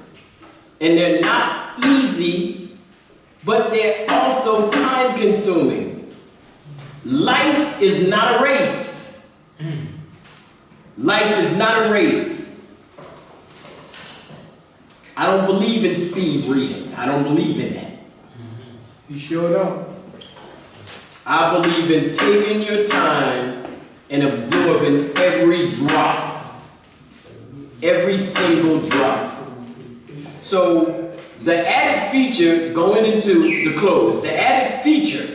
And they're not easy, but they're also time consuming. Life is not a race. Life is not a race. I don't believe in speed reading. I don't believe in that. You sure don't? I believe in taking your time and absorbing every drop. Every single drop. So the added feature, going into the close, the added feature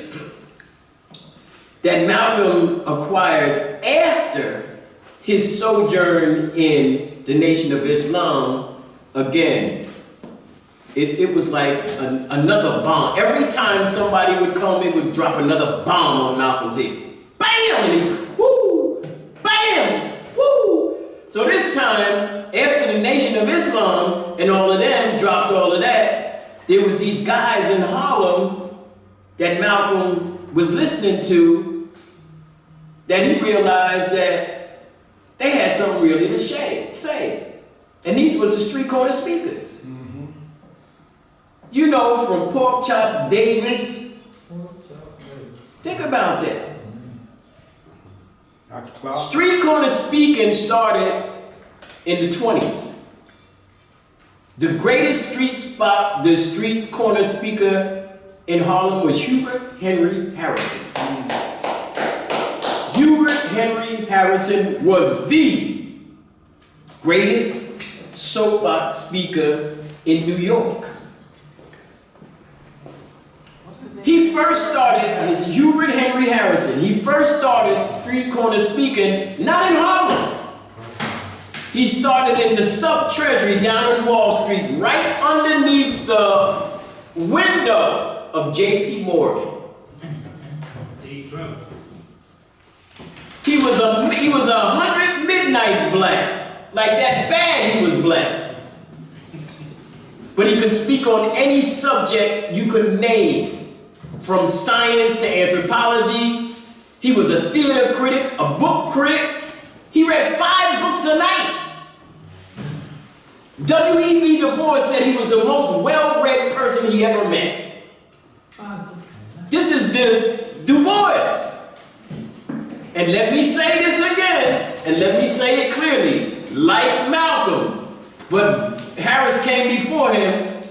that Malcolm acquired after his sojourn in the Nation of Islam, again, it was like another bomb. Every time somebody would come, it would drop another bomb on Malcolm's head. Bam! And he's woo! Bam! Woo! So this time, after the Nation of Islam and all of them dropped all of that, there was these guys in Harlem that Malcolm was listening to that he realized that they had something really to say. And these was the street corner speakers. You know, from Pork Chop Davis. Think about that. Street corner speaking started in the 20s. The greatest street corner speaker in Harlem was Hubert Henry Harrison. Hubert Henry Harrison was the greatest soapbox speaker in New York. He first started, it's Hubert Henry Harrison. He first started street corner speaking, not in Harlem. He started in the sub-treasury down in Wall Street, right underneath the window of J.P. Morgan. He was 100 midnights black. Like that bad he was black. But he could speak on any subject you could name. From science to anthropology. He was a theater critic, a book critic. He read 5 books a night. W.E.B. Du Bois said he was the most well-read person he ever met. This is the Du Bois. And let me say this again, and let me say it clearly. Like Malcolm, but Harris came before him.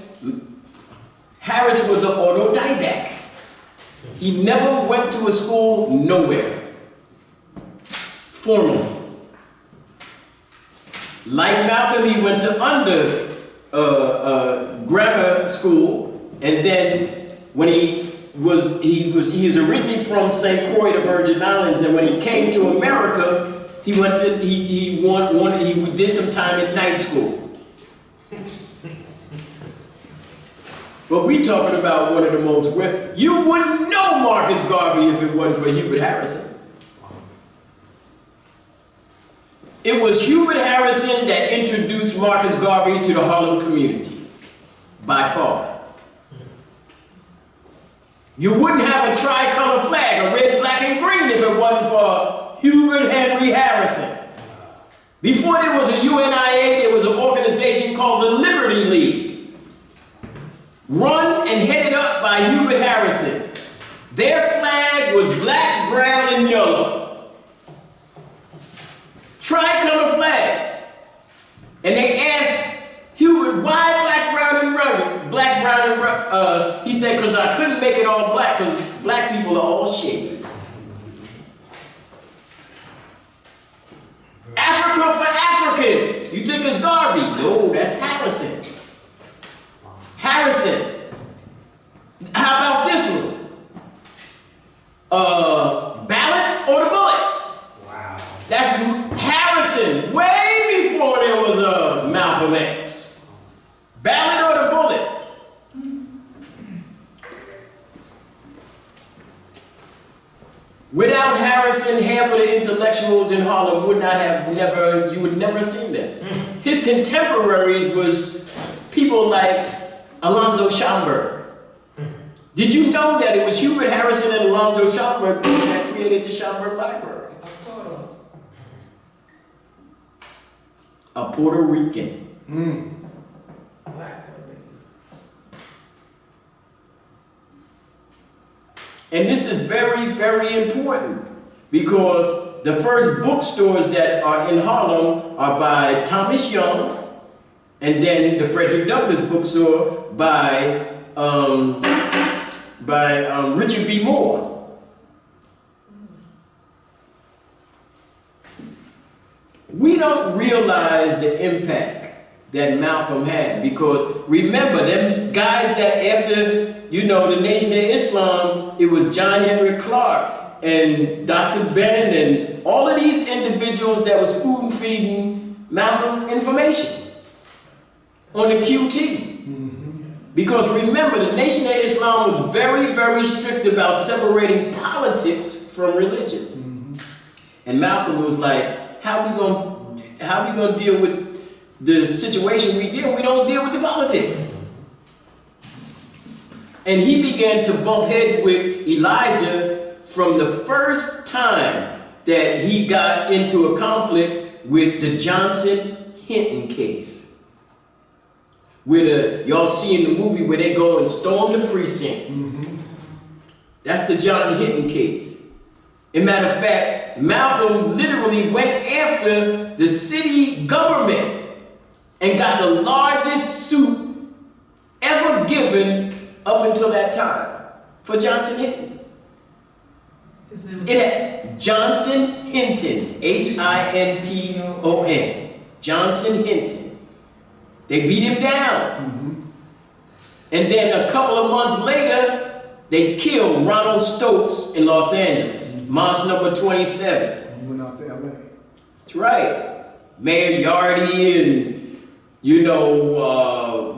Harris was an autodidact. He never went to a school nowhere, formally. Like Malcolm, he went to grammar school, and then when he was originally from St. Croix, the Virgin Islands, and when he came to America, he did some time at night school. But we talking about one of the most, you wouldn't know Marcus Garvey if it wasn't for Hubert Harrison. It was Hubert Harrison that introduced Marcus Garvey to the Harlem community, by far. You wouldn't have a tricolor flag, a red, black, and green if it wasn't for Hubert Henry Harrison. Before there was a UNIA, there was an organization called the Liberty League, run and headed up by Hubert Harrison. Their flag was black, brown, and yellow. Tricolor flags. And they asked Hubert, why black, brown, and brown? Black, brown, and brown. He said, because I couldn't make it all black, because black people are all shades. Africa for Africans. You think it's Garvey? No, that's Harrison. Harrison. How about this one? Ballot or the bullet? Wow. That's Harrison, way before there was a Malcolm X. Ballot or the bullet? Without Harrison, half of the intellectuals in Harlem would not have you would never seen them. His contemporaries was people like Alonzo Schomburg. Did you know that it was Hubert Harrison and Alonzo Schomburg that created the Schomburg Library? A Puerto Rican. And this is very, very important because the first bookstores that are in Harlem are by Thomas Young, and then the Frederick Douglass bookstore by Richard B. Moore. We don't realize the impact that Malcolm had, because remember, them guys that after, the Nation of Islam, it was John Henry Clark and Dr. Ben and all of these individuals that was spoon feeding Malcolm information on the QT. Because remember, the Nation of Islam was very, very strict about separating politics from religion. And Malcolm was like, how we gonna deal with the situation we deal? We don't deal with the politics. And he began to bump heads with Elijah from the first time that he got into a conflict with the Johnson-Hinton case. Y'all see in the movie where they go and storm the precinct. That's the John Hinton case. As a matter of fact, Malcolm literally went after the city government and got the largest suit ever given up until that time for Johnson Hinton. His name was Johnson Hinton, Hinton, Johnson Hinton. They beat him down. And then a couple of months later, they killed Ronald Stokes in Los Angeles, Mosque number 27. He went out to LA. That's right. Mayor Yardy and,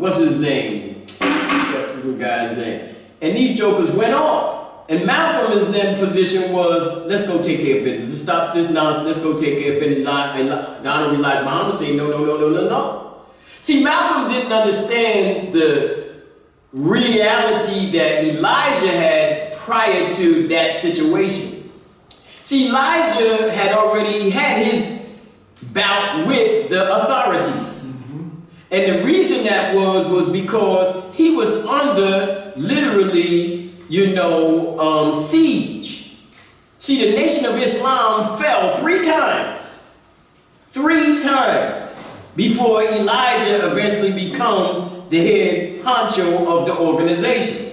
what's his name? That's the guy's name. And these jokers went off. And Malcolm's then position was, let's go take care of business. Let's stop this nonsense. Let's go take care of business. Donald Elijah Muhammad saying, no. See, Malcolm didn't understand the reality that Elijah had prior to that situation. See, Elijah had already had his bout with the authorities. And the reason that was because he was under literally, siege. See, the Nation of Islam fell 3 times. 3 times before Elijah eventually becomes the head honcho of the organization.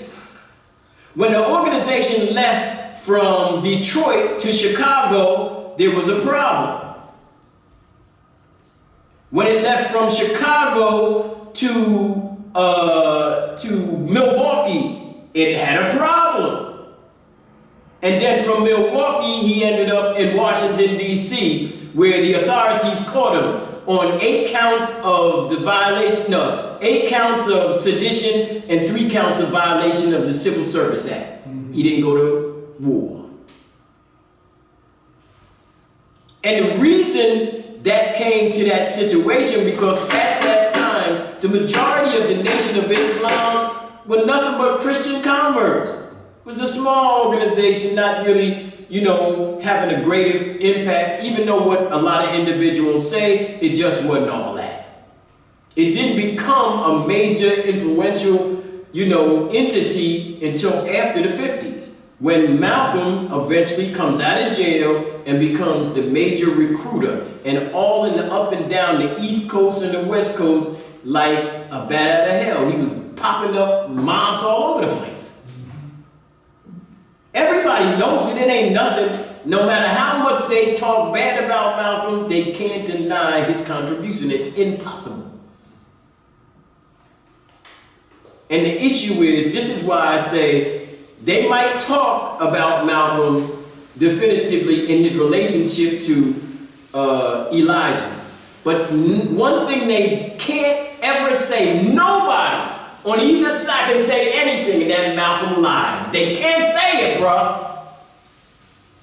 When the organization left from Detroit to Chicago, there was a problem. When it left from Chicago to Milwaukee, it had a problem. And then from Milwaukee, he ended up in Washington, D.C., where the authorities caught him on 8 counts of the violation, 8 counts of sedition and 3 counts of violation of the Civil Service Act. He didn't go to war. And the reason that came to that situation, because at that time, the majority of the Nation of Islam were nothing but Christian converts. It was a small organization, not really, having a greater impact, even though what a lot of individuals say, it just wasn't all that. It didn't become a major influential, entity until after the 50s, when Malcolm eventually comes out of jail and becomes the major recruiter, and all in the up and down the East Coast and the West Coast like a bat out of hell. He was popping up mosques all over the place. Everybody knows it. It ain't nothing. No matter how much they talk bad about Malcolm, they can't deny his contribution. It's impossible. And the issue is, this is why I say, they might talk about Malcolm definitively in his relationship to Elijah. But one thing they can't ever say, nobody on either side can say anything that Malcolm lied. They can't say it, bro.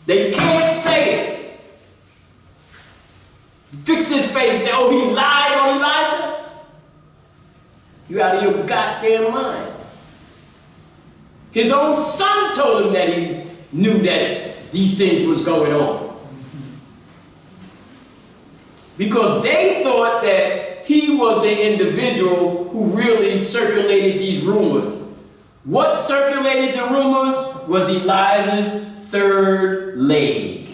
They can't say it. Fix his face, say, oh, he lied on Elijah? You out of your goddamn mind. His own son told him that he knew that these things was going on. Because they thought that he was the individual who really circulated these rumors. What circulated the rumors was Elijah's third leg.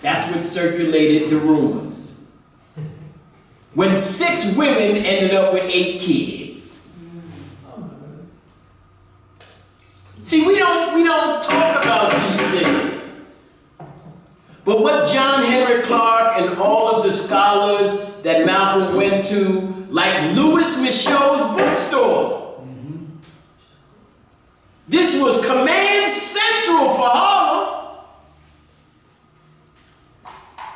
That's what circulated the rumors. When 6 women ended up with 8 kids. See, we don't talk about these things. But what John Henry Clark and all of the scholars that Malcolm went to, like Louis Michel's bookstore. This was command central for Harlem.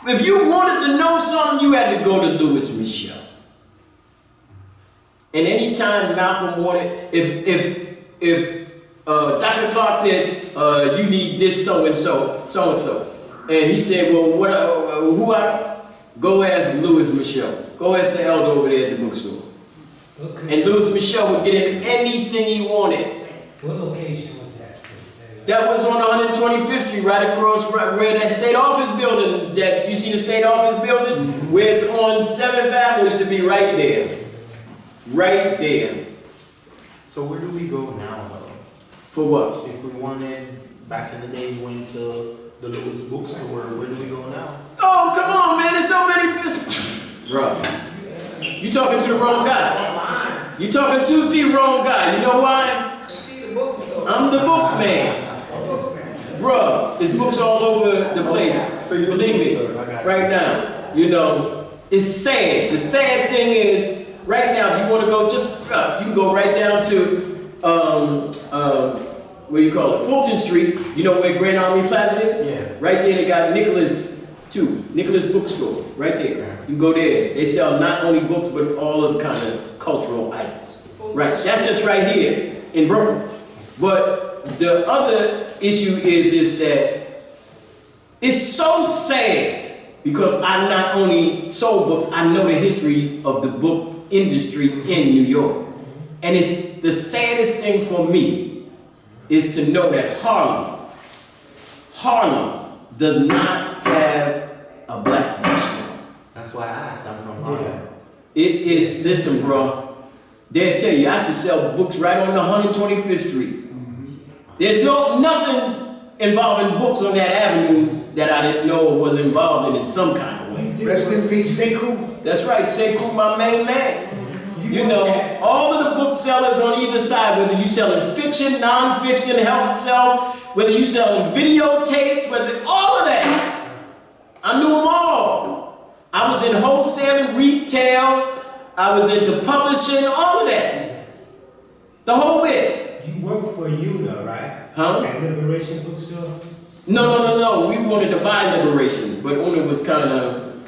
If you wanted to know something, you had to go to Louis Michel. And anytime Malcolm wanted, if Dr. Clark said, you need this so-and-so, so-and-so, and he said, well, go ask Louis Michel. Go ask the elder over there at the bookstore. Okay. And Louis Michel would get him anything he wanted. What location was that? That was on 125th Street, right across where that state office building, that you see the state office building, where it's on 7th Avenue, used to be right there. Right there. So where do we go now, though? For what? If we wanted, back in the day, we went to the Louis bookstore, where do we go now? Oh, come on, man, there's so many... Bro, you talking to the wrong guy. You talking to the wrong guy. You know why? I'm the book man. Bruh, there's books all over the place. Believe me, right now. It's sad. The sad thing is, right now, if you want to go you can go right down to, what do you call it? Fulton Street. You know where Grand Army Plaza is? Yeah. Right there, they got Nicholas Bookstore. Right there. You can go there. They sell not only books, but all of the kind of cultural items. Right. That's just right here in Brooklyn. But the other issue is that it's so sad, because I not only sold books, I know the history of the book industry in New York. And it's the saddest thing for me is to know that Harlem does not have a black bookstore. That's why I asked. I'm from Harlem. It is, listen, bro. They'll tell you, I should sell books right on the 125th Street. There's nothing involving books on that avenue that I didn't know was involved in some kind of way. Rest in peace, Sekou. That's right, Sekou, my main man. All of the booksellers on either side, whether you selling fiction, non-fiction, health stuff, whether you selling videotapes, all of that. I knew them all. I was in wholesale, retail, I was into publishing, all of that. The whole bit. You worked for UNA, right? Huh? At Liberation Bookstore? No. We wanted to buy Liberation, but Una was kind of,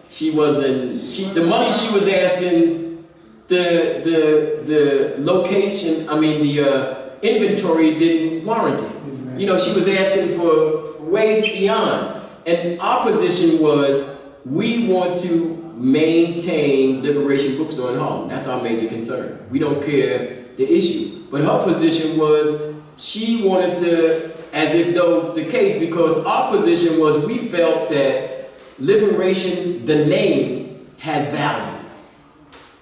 the money she was asking, the location, the inventory didn't warrant it. You know, she was asking for way beyond. And our position was, we want to maintain Liberation Bookstore in Harlem. That's our major concern. We don't care the issue. But her position was, she wanted to, as if though the case, because our position was, we felt that Liberation, the name, has value.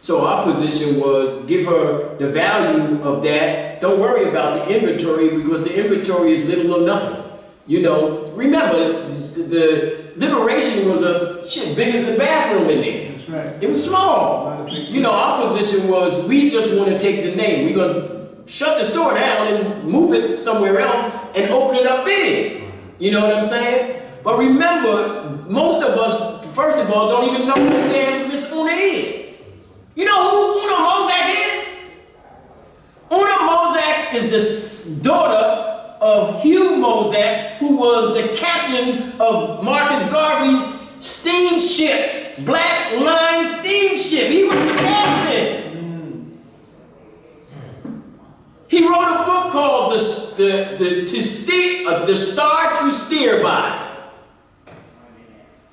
So our position was, give her the value of that. Don't worry about the inventory, because the inventory is little or nothing. You know, remember, the Liberation was big as the bathroom in there. That's right. It was small. You know, our position was, we just want to take the name. We're going to shut the store down and move it somewhere else and open it up big. You know what I'm saying? But remember, most of us, first of all, don't even know who damn Miss Una is. You know who Una Mozak is? Una Mozak is the daughter of Hugh Mozak, who was the captain of Marcus Garvey's steamship, Black Line steamship. He was the captain. He wrote a book called The Star to Steer By.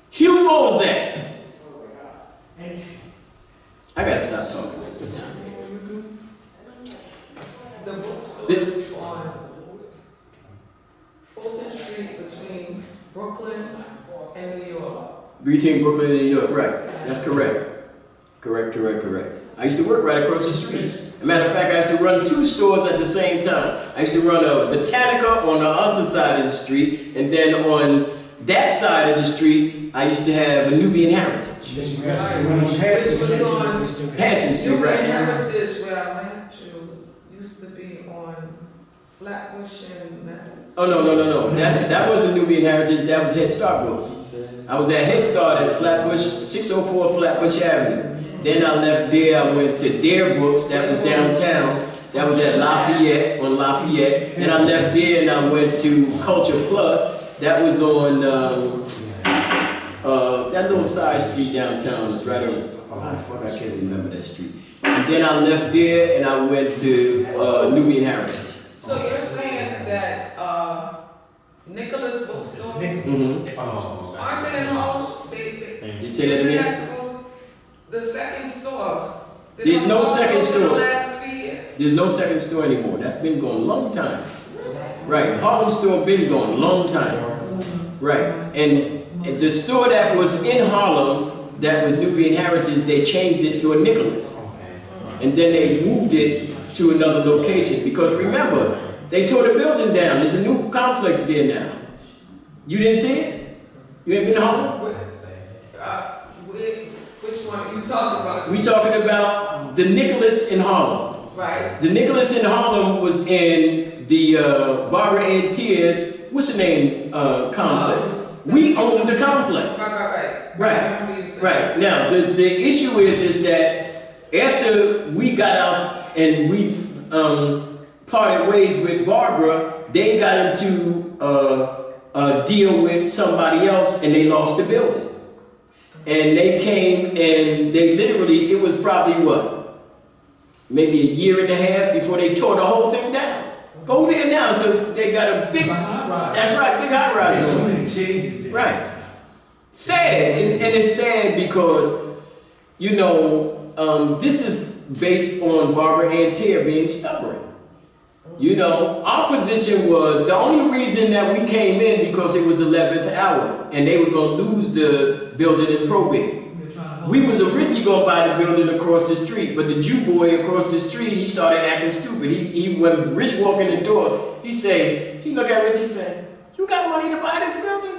Hugh Mozak. I gotta stop talking. What time is it? The bookstore is on Fulton Street between Brooklyn and New York. Between Brooklyn and New York, right. That's correct. Correct. I used to work right across the street. As a matter of fact, I used to run 2 stores at the same time. I used to run a Botanica on the other side of the street, and then on that side of the street, I used to have a Nubian Heritage. Which was on Hanson Street, Nubian right. Heritage, where I went to, used to be on Flatbush and Memphis. Oh, no. That wasn't Nubian Heritage, that was Head Start books. I was at Head Start at Flatbush, 604 Flatbush Avenue. Then I left there, I went to Dare Books, that was downtown. That was at Lafayette, on Lafayette. Then I left there and I went to Culture Plus. That was on that little side street downtown, right over, how the fuck I can't remember that street. And then I left there and I went to Nubian Heritage. So you're saying that Nicholas Bookstore, Mm-hmm. aren't they in Harlem? You say that again? The second store. There's no second store. The last 3 years. There's no second store anymore. That's been going a long time. Right. Harlem store been going a long time. Right. And the store that was in Harlem, that was Nubian Heritage, they changed it to a Nicholas. And then they moved it to another location. Because remember, they tore the building down. There's a new complex there now. You didn't see it? You ain't been to Harlem? Which one are you talking about? We talking about the Nicholas in Harlem. Right. The Nicholas in Harlem was in the Barbara Ed Tears, what's the name, complex. We owned the complex. Right. Now, the issue is that after we got out and we parted ways with Barbara, they got into a deal with somebody else and they lost the building. And they came and they literally, it was probably maybe a year and a half before they tore the whole thing down. Go there now, so they got a big, that's right, big high rise. There's so many changes there. Right. Sad, and it's sad because, you know, this is based on Barbara Ann Tear being stubborn. You know, our position was, the only reason that we came in because it was the 11th hour and they were going to lose the building in probate. We was originally going to buy the building across the street, but the Jew boy across the street, he started acting stupid. When Rich walked in the door, he looked at Rich, he said, "You got money to buy this building?"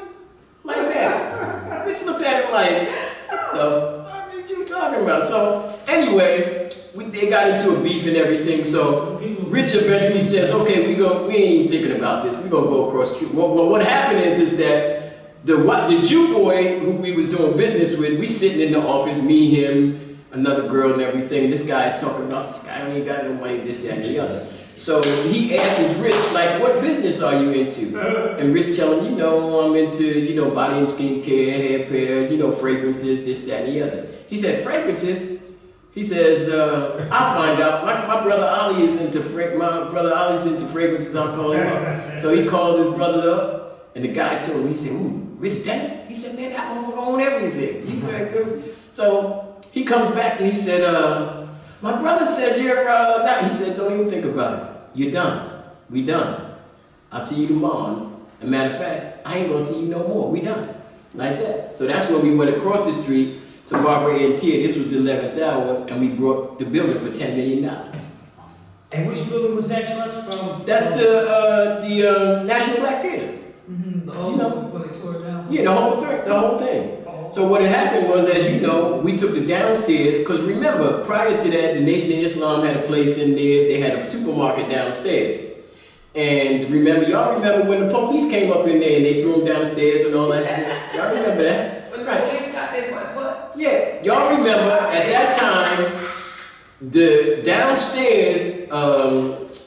Like that. Rich looked at him like, "What the fuck are you talking about?" So anyway, they got into a beef and everything. So Rich eventually says, "Okay, we ain't even thinking about this. We're gonna go across the street." Well, what happened is that the Jew boy who we was doing business with, we sitting in the office, me, him, another girl and everything, and this guy's talking about this guy ain't got no money, this, that, and the other. So he asks Rich, like, "What business are you into?" And Rich tell him, "I'm into, body and skincare, hair care, fragrances, this, that, and the other." He said, "Fragrances?" He says, I'll find out. My brother Ali is into Ali's into fragrances. I'll call him up. So he called his brother up, and the guy told him. He said, "Ooh, Rich Dennis." He said, "Man, that motherfucker own everything." He said, so he comes back to. He said, "My brother says you're not." He said, "Don't even think about it. You're done. We done. I'll see you tomorrow. As a matter of fact, I ain't gonna see you no more. We done." Like that. So that's when we went across the street to Barbara and Tia. This was the 11th hour, and we brought the building for $10 million. And which building was that trust from? That's the National Black Theater. The old You know. one before they tore it down. Yeah, the whole thing. So what had happened was, as you know, we took the downstairs, because remember, prior to that, the Nation of Islam had a place in there. They had a supermarket downstairs. And y'all remember when the police came up in there and they threw them downstairs and all that shit? Y'all remember that? Right. Police got there, what? Yeah, y'all remember at that time, the downstairs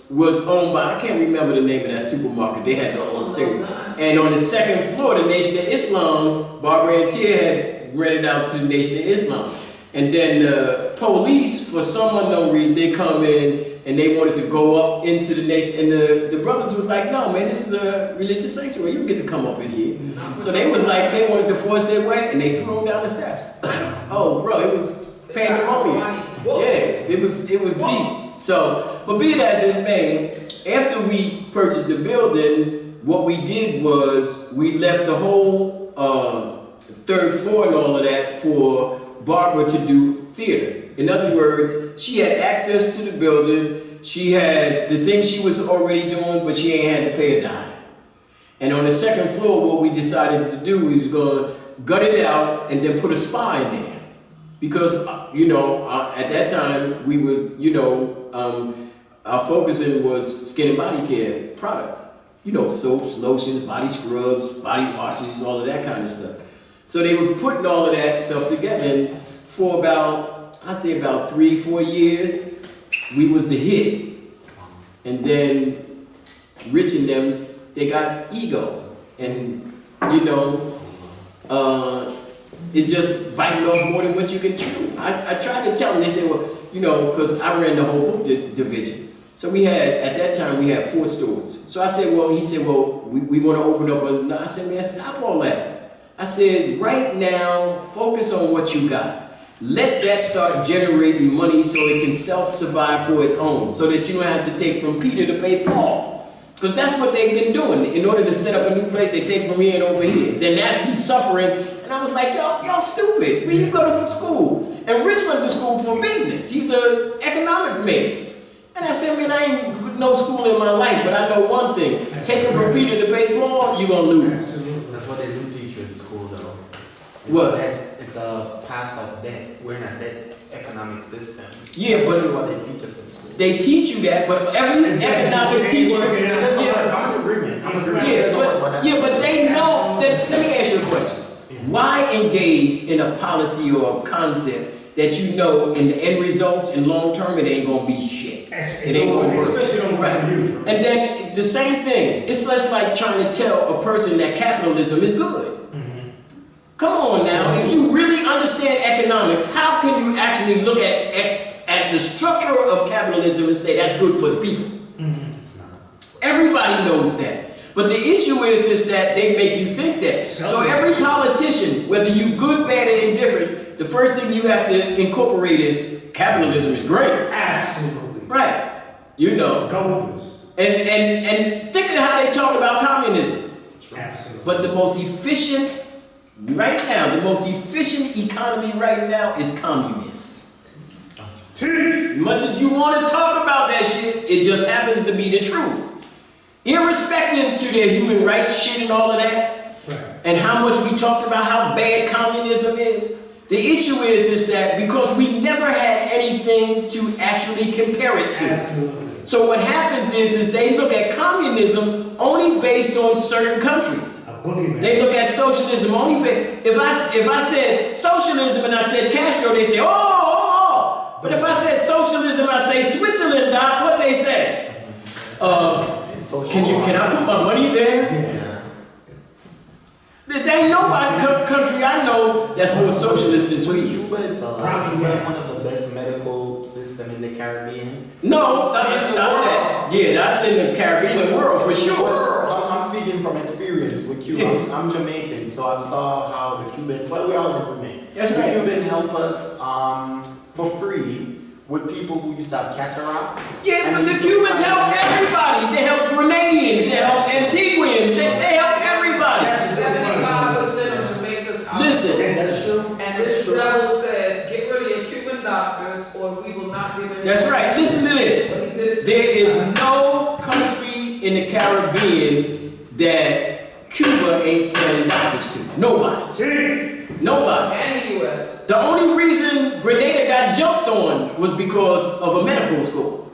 was owned by, I can't remember the name of that supermarket. They had their own thing. And on the second floor, the Nation of Islam, Barbara and Tia had rented out to the Nation of Islam. And then the police, for some unknown reason, they come in and they wanted to go up into the nation. And the brothers was like, "No, man, this is a religious sanctuary. You don't get to come up in here." So they was like, they wanted to force their way, and they threw them down the steps. Oh, bro, it was pandemonium. Yeah, it was deep. So, but be it as it may, after we purchased the building, what we did was we left the whole third floor and all of that for Barbara to do theater. In other words, she had access to the building. She had the things she was already doing, but she ain't had to pay a dime. And on the second floor, what we decided to do was going to gut it out and then put a spa in there. Because, at that time, we were, our focusing was skin and body care products. Soaps, lotions, body scrubs, body washes, all of that kind of stuff. So they were putting all of that stuff together, and for about 3-4 years, we was the hit. And then Rich and them, they got ego. And, it just biting off more than what you can chew. I tried to tell them, they said, well, because I ran the whole book division. So at that time, we had 4 stores. So I said, he said, we want to open up I said, man, stop all that. I said, right now, focus on what you got. Let that start generating money so it can self-survive for its own, so that you don't have to take from Peter to pay Paul. Because that's what they've been doing. In order to set up a new place, they take from here and over here. Then that he's suffering. And I was like, y'all stupid. Where you go to school? And Rich went to school for business. He's an economics major. And I said, man, I ain't put no school in my life, but I know one thing. Taking from Peter to pay Paul, you're going to lose. Absolutely. That's what they do teach you in school, though. What? It's a pass of debt. We're in a debt economic system. Yeah, That's but what they teach us in school. they teach you that, but every economic teacher. I'm in agreement. But they know that. Let me ask you a question. Why engage in a policy or a concept that you know in the end results in long term it ain't gonna be shit? It ain't gonna work. Especially on Right. And then the same thing. It's less like trying to tell a person that capitalism is good. Come on now, if you really understand economics, how can you actually look at the structure of capitalism and say that's good for the people? It's not. Everybody knows that. But the issue is that they make you think that. So every politician, whether you good, bad, or indifferent, the first thing you have to incorporate is capitalism is great. Absolutely. Right. Go for this. And think of how they talk about communism. Absolutely. But the most efficient economy right now is communist. Much as you want to talk about that shit, it just happens to be the truth. Irrespective to their human rights shit and all of that, and how much we talked about how bad communism is, the issue is that because we never had anything to actually compare it to. Absolutely. So what happens is they look at communism only based on certain countries. A boogeyman. They look at socialism only based. If I said socialism and I said Castro, they say, oh. But if I said socialism, I say Switzerland, Doc, what they say? Can I put my money there? Yeah. There ain't no country I know that's more socialist than Sweden. Cuba, it's one of the the best medical system in the Caribbean? No, stop that. Yeah, not in the Caribbean world for sure. I'm speaking from experience with Cuba. Yeah. I'm Jamaican, so I saw how the Cuban, well, we all know Jamaican. That's The right. Cuban help us for free with people who used to have cataract. Yeah, but And the used to Cubans find- help everybody. They help Grenadians. They help Antiguans. They help everybody. 75% of Jamaica's. Listen. That's true. And this rebel said, get rid of your Cuban doctors or we will not give any. That's right. Listen to this. But he did it to There is the- no country in the Caribbean that Cuba ain't sending doctors to. Nobody. Nobody. And the US. The only reason Grenada got jumped on was because of a medical school.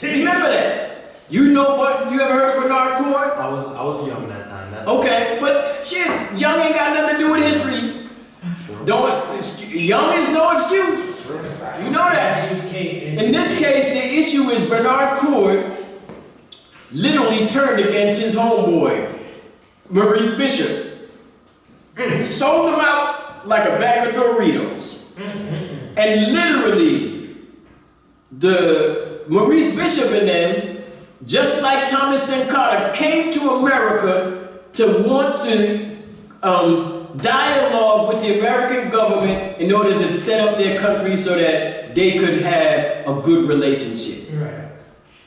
Remember that? You know what? You ever heard of Bernard Court? I was young that time. That's Okay, but shit, young ain't got nothing to do with history. Young is no excuse. You know that. In this case, the issue is Bernard Court literally turned against his homeboy, Maurice Bishop. Sold him out like a bag of Doritos. And literally, the Maurice Bishop and them, just like Thomas and Carter, came to America to want to dialogue with the American government in order to set up their country so that they could have a good relationship. Right.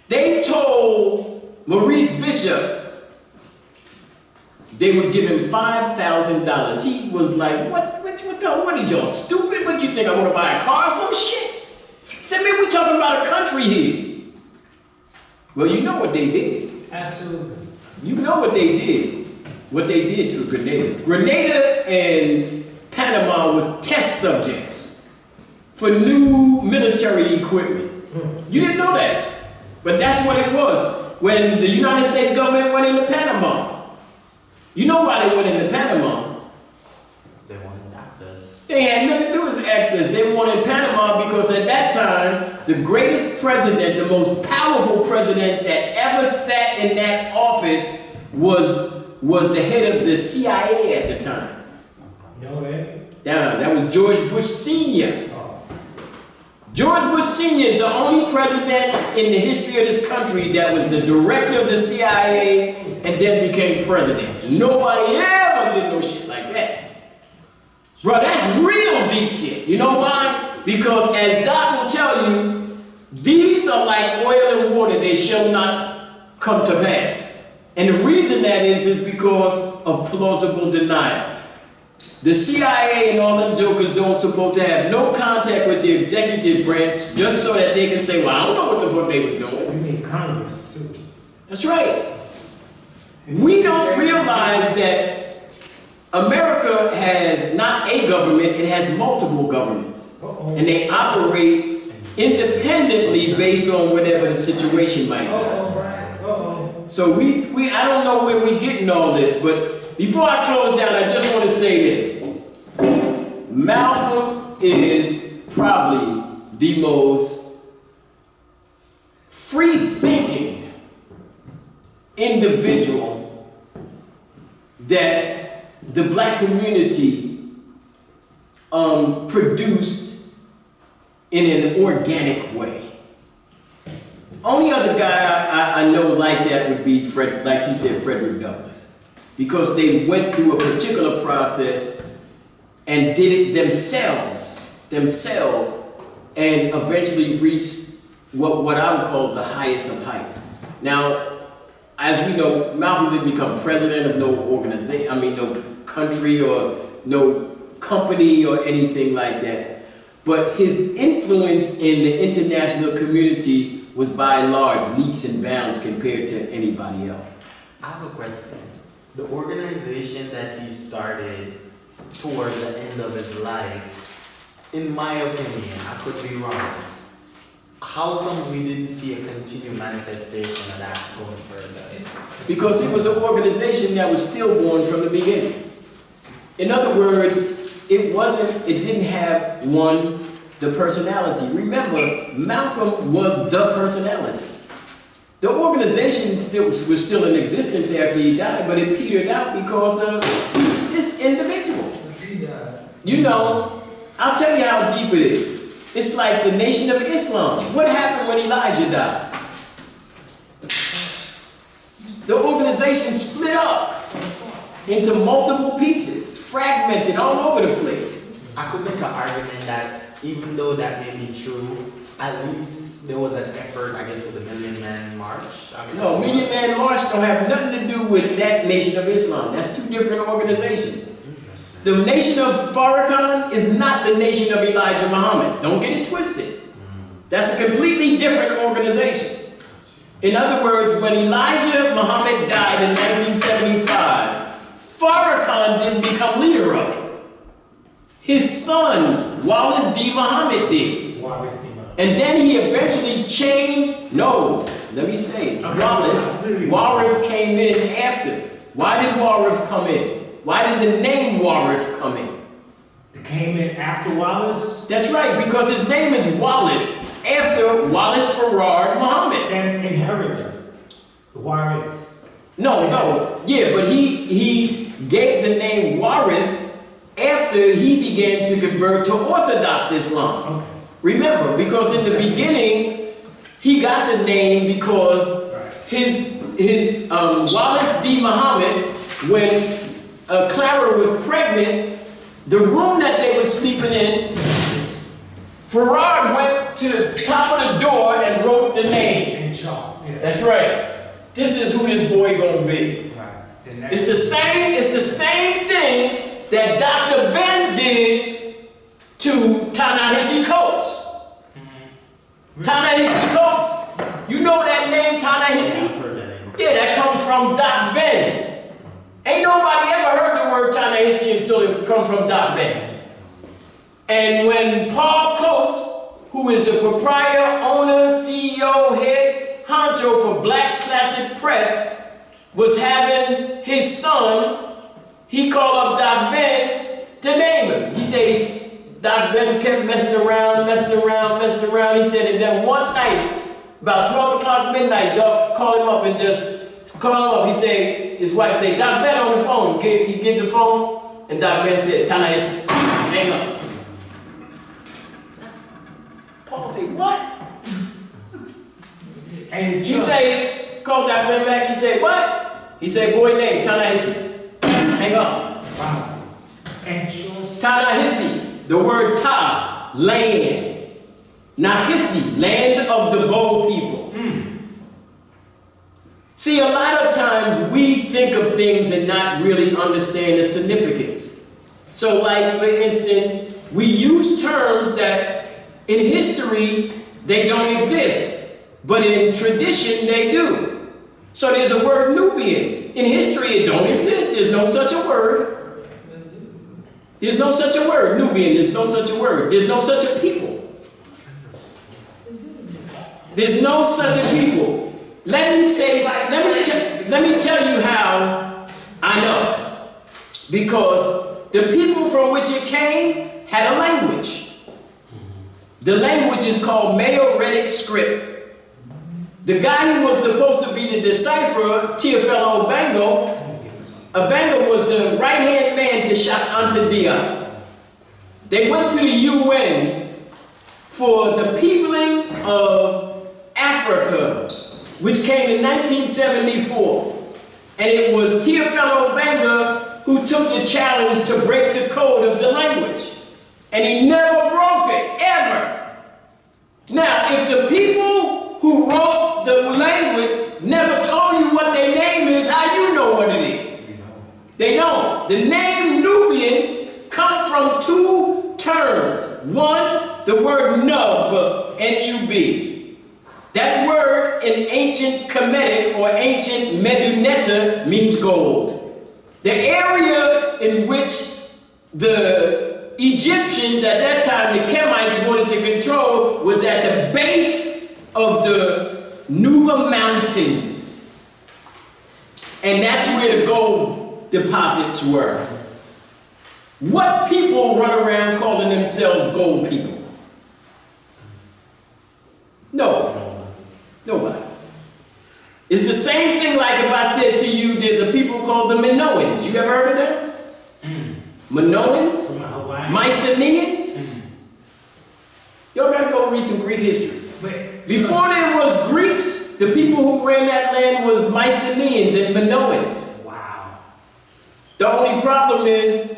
They told Maurice Bishop they would give him $5,000. He was like, what is y'all stupid? What you think, I want to buy a car or some shit? He said, man, we talking about a country here. Well, you know what they did. Absolutely. You know what they did. What they did to Grenada. Grenada and Panama was test subjects for new military equipment. You didn't know that. But that's what it was. When the United States government went into Panama. You know why they went into Panama? They wanted access. They had nothing to do with access. They wanted Panama because at that time, the greatest president, the most powerful president that ever sat in that office was the head of the CIA at the time. No way. That was George Bush Sr. Oh. George Bush Sr. is the only president in the history of this country that was the director of the CIA and then became president. Nobody ever did no shit like that. Bro, that's real deep shit. You know why? Because as Doc will tell you, these are like oil and water. They shall not come to pass. And the reason that is because of plausible denial. The CIA and all them jokers don't supposed to have no contact with the executive branch just so that they can say, well, I don't know what the fuck they was doing. You mean Congress, too. That's right. We don't realize that America has not a government, it has multiple governments. And they operate independently based on whatever the situation might be. So I don't know where we're getting all this, but before I close down, I just want to say this. Malcolm is probably the most free-thinking individual that the black community produced in an organic way. Only other guy I know like that would be like he said, Frederick Douglass, because they went through a particular process and did it themselves, and eventually reached what I would call the highest of heights. Now, as we know, Malcolm didn't become president of no organization, no country or no company or anything like that. But his influence in the international community was by and large leaps and bounds compared to anybody else. I have a question. The organization that he started towards the end of his life, in my opinion, I could be wrong. How come we didn't see a continued manifestation of that going further? Because it was an organization that was stillborn from the beginning. In other words, it didn't have the personality. Remember, Malcolm was the personality. The organization was still in existence after he died, but it petered out because of this individual. You know, I'll tell you how deep it is. It's like the Nation of Islam. What happened when Elijah died? The organization split up into multiple pieces, fragmented all over the place. I could make an argument that even though that may be true, at least there was an effort, I guess, with the Million Man March. No, Million Man March don't have nothing to do with that Nation of Islam. That's two different organizations. Interesting. The Nation of Farrakhan is not the Nation of Elijah Muhammad. Don't get it twisted. That's a completely different organization. In other words, when Elijah Muhammad died in 1975, Farrakhan didn't become leader of it. His son, Wallace D. Muhammad, did. And then he eventually changed, let me say, Warif came in after. Why did Warif come in? Why did the name Warif come in? It came in after Wallace? That's right, because his name is Wallace, after Wallace Farrar Muhammad. And inheritor, the Warith. Yeah, but he gave the name Warif after he began to convert to Orthodox Islam. Okay. Remember, because in the beginning, he got the name because his Wallace D. Muhammad, when Clara was pregnant, the room that they were sleeping in, Farrar went to the top of the door and wrote the name. In chalk, yeah. That's right. This is who this boy gonna be. Right. It's the same thing that Dr. Ben did to Ta-Nehisi Coates. Ta-Nehisi Coates. You know that name, Ta-Nehisi? Yeah, that comes from Doc Ben. Ain't nobody ever heard the word Ta-Nehisi until it comes from Doc Ben. And when Paul Coates, who is the proprietor, owner, CEO, head honcho for Black Classic Press, was having his son, he called up Doc Ben to name him. He said, Doc Ben kept messing around. He said, and then one night, about 12 o'clock midnight, Doc called him up and just called him up. He said, his wife said, Doc Ben on the phone. He gave the phone, and Doc Ben said, Ta-Nehisi, hang up. Paul said, what? And He said, called Doc Ben back. He said, what? He said, boy name, Ta-Nehisi. Hang up. wow. And Charles. Ta-Nehisi, the word Ta, land. Nahisi, land of the bold people. See, a lot of times we think of things and not really understand the significance. So like, for instance, we use terms that in history, they don't exist, but in tradition, they do. So there's a word Nubian. In history, it don't exist. There's no such a word. There's no such a word. Nubian, there's no such a word. There's no such a people. There's no such a people. Let me tell you how I know. Because the people from which it came had a language. The language is called Masoretic script. The guy who was supposed to be the decipherer, Teofilo Obango was the right-hand man to Sheikh Anta Diop. They went to the UN for the peopling of Africa, which came in 1974. And it was Teofilo Obango who took the challenge to break the code of the language. And he never broke it, ever. Now, if the people who wrote the language never told you what their name is, how you know what it is? They don't. The name Nubian comes from two terms. One, the word nub, N-U-B. That word in ancient Kemetic or ancient Meduneta means gold. The area in which the Egyptians at that time, the Kemites, wanted to control was at the base of the Nuba Mountains. And that's where the gold deposits were. What people run around calling themselves gold people? No. Nobody. It's the same thing like if I said to you, there's a people called the Minoans. You ever heard of them? Minoans? Mycenaeans? Y'all gotta go read some Greek history. But Before there was Greeks, the people who ran that land was Mycenaeans and Minoans. wow. The only problem is,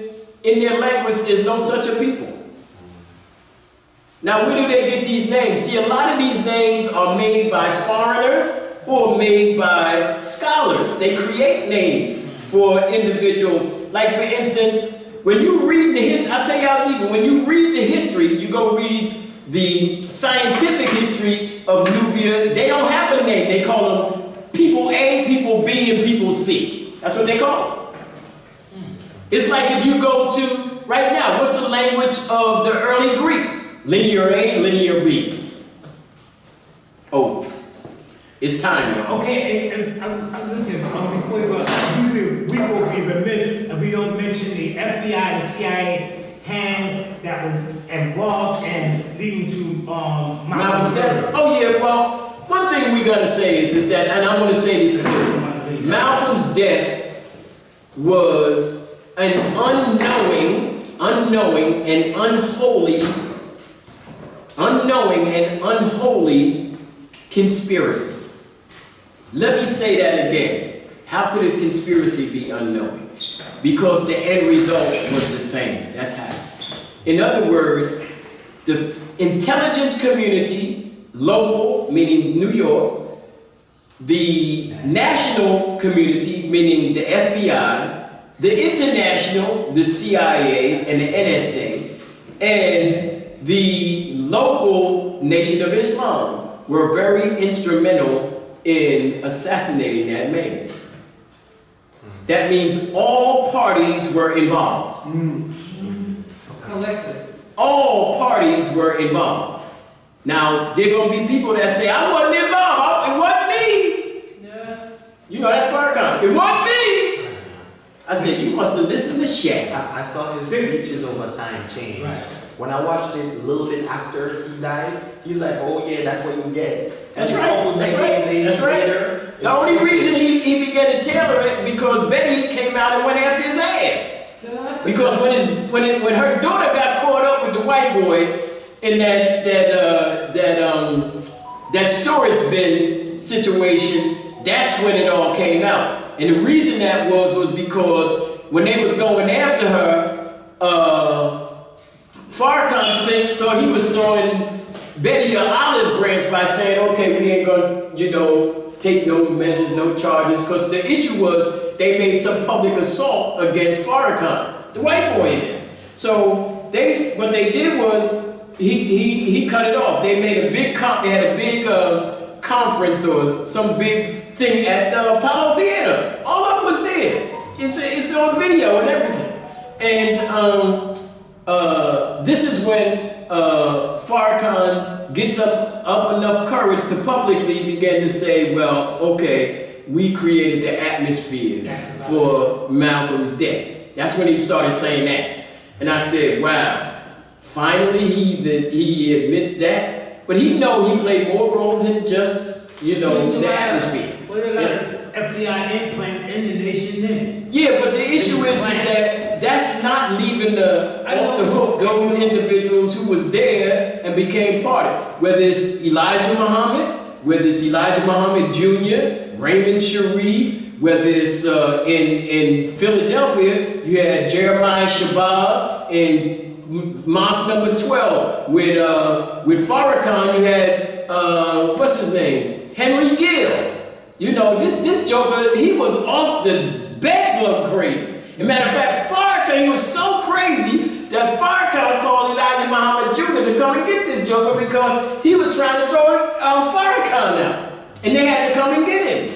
in their language, there's no such a people. Now, where do they get these names? See, a lot of these names are made by foreigners or made by scholars. They create names for individuals. Like, for instance, when you read the history, I'll tell you how people, when you read the history, you go read the scientific history of Nubia, they don't have a name. They call them people A, people B, and people C. That's what they call them. It's like if you go to, right now, what's the language of the early Greeks? Linear A, linear B. Oh, it's time, y'all. Okay, and listen, before we go, we will be remiss if we don't mention the FBI, the CIA hands that was involved and leading to Malcolm's death. Oh yeah, well, one thing we gotta say is that, and I'm gonna say this again, Malcolm's death was an unknowing and unholy conspiracy. Let me say that again. How could a conspiracy be unknowing? Because the end result was the same. That's how. In other words, the intelligence community, local, meaning New York, the national community, meaning the FBI, the international, the CIA and the NSA, and the local Nation of Islam were very instrumental in assassinating that man. That means all parties were involved. Collective. All parties were involved. Now, there are going to be people that say, I wasn't involved, it wasn't me. Yeah. You know, that's Farrakhan. It wasn't me. I said, you must have listened to Shaq. I saw his speeches over time change. Right. When I watched it a little bit after he died, he's like, oh yeah, that's what you get. That's And right. a couple That's decades right. That's right. later, The only reason he began to tailor it because Betty came out and went after his ass. Because when her daughter got caught up with the white boy in that storage bin situation, that's when it all came out. And the reason that was because when they was going after her, Farrakhan thought he was throwing Betty an olive branch by saying, okay, we ain't gonna, take no measures, no charges, because the issue was they made some public assault against Farrakhan, the white boy in there. So what they did was he cut it off. They made a big they had a big conference or some big thing at the Apollo Theater. All of them was there. It's on video and everything. And this is when Farrakhan gets up enough courage to publicly begin to say, well, okay, we created the atmosphere for Malcolm's death. That's when he started saying that. And I said, wow, finally he admits that. But he played more role than just, the atmosphere. Well, there are a lot of FBI implants in the nation then. Yeah, but the issue is that that's not leaving off the hook those individuals who was there and became part of it. Whether it's Elijah Muhammad, whether it's Elijah Muhammad Jr., Raymond Sharif, whether it's in Philadelphia, you had Jeremiah Shabazz in Mosque number 12. With Farrakhan, you had, what's his name? Henry Gill. This joker, he was off the bedbug crazy. As a matter of fact, Farrakhan, he was so crazy that Farrakhan called Elijah Muhammad Jr. to come and get this joker because he was trying to throw Farrakhan out. And they had to come and get him.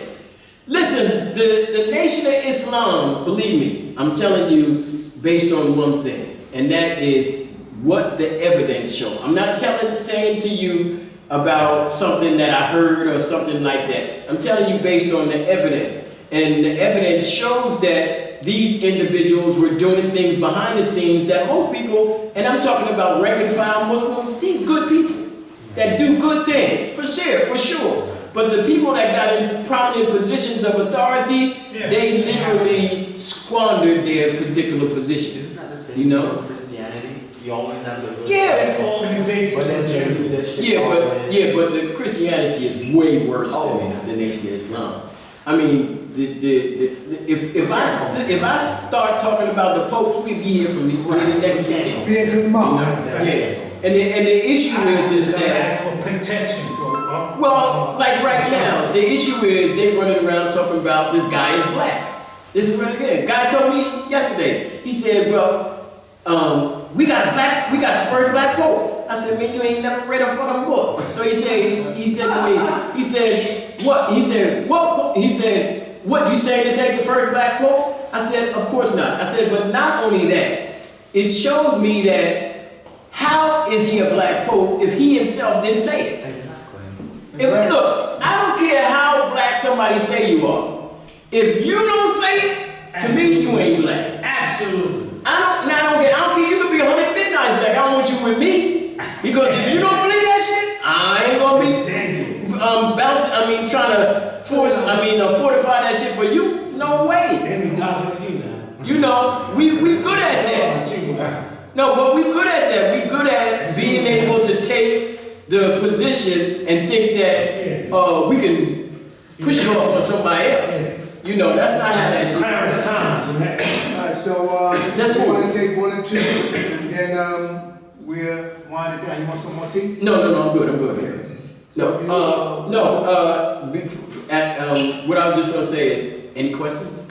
Listen, the Nation of Islam, believe me, I'm telling you based on one thing, and that is what the evidence shows. I'm not saying to you about something that I heard or something like that. I'm telling you based on the evidence. And the evidence shows that these individuals were doing things behind the scenes that most people, and I'm talking about rank and file Muslims, these good people that do good things, for sure. But the people that got in prominent positions of authority, they literally squandered their particular positions. Isn't that the same for Christianity? You always have the good. Yeah. It's organization. But then your leadership. But the Christianity is way worse Oh, than yeah. the Nation of Islam. I mean, if I start talking about the popes, we'd be here from the next weekend. Be into tomorrow. Yeah. And the issue is that, ask for protection for. well, like right now, the issue is they running around talking about this guy is black. This is what again. Guy told me yesterday. He said, well, we got the first black pope. I said, man, you ain't never read a fucking book. So he said to me, he said, what? He said, what? He said, what? You saying this ain't the first black pope? I said, of course not. I said, but not only that, it shows me that how is he a black pope if he himself didn't say it? Exactly. Look, I don't care how black somebody say you are. If you don't say it, to me, you ain't black. Absolutely. I don't care. You could be 100 midnight black. I don't want you with me. Because if you don't believe that shit, I ain't gonna be trying to fortify that shit for you. No way. Then we talking to you now. You know, we good at that. No, but we good at that. We good at being able to take the position and think that we can push it off on somebody else. You know, that's not how that shit. Clarence Thomas, man. All right, so Let's we move. want to take one or two, and we'll wind it down. You want some more tea? No, I'm good. What I was just gonna say is, any questions?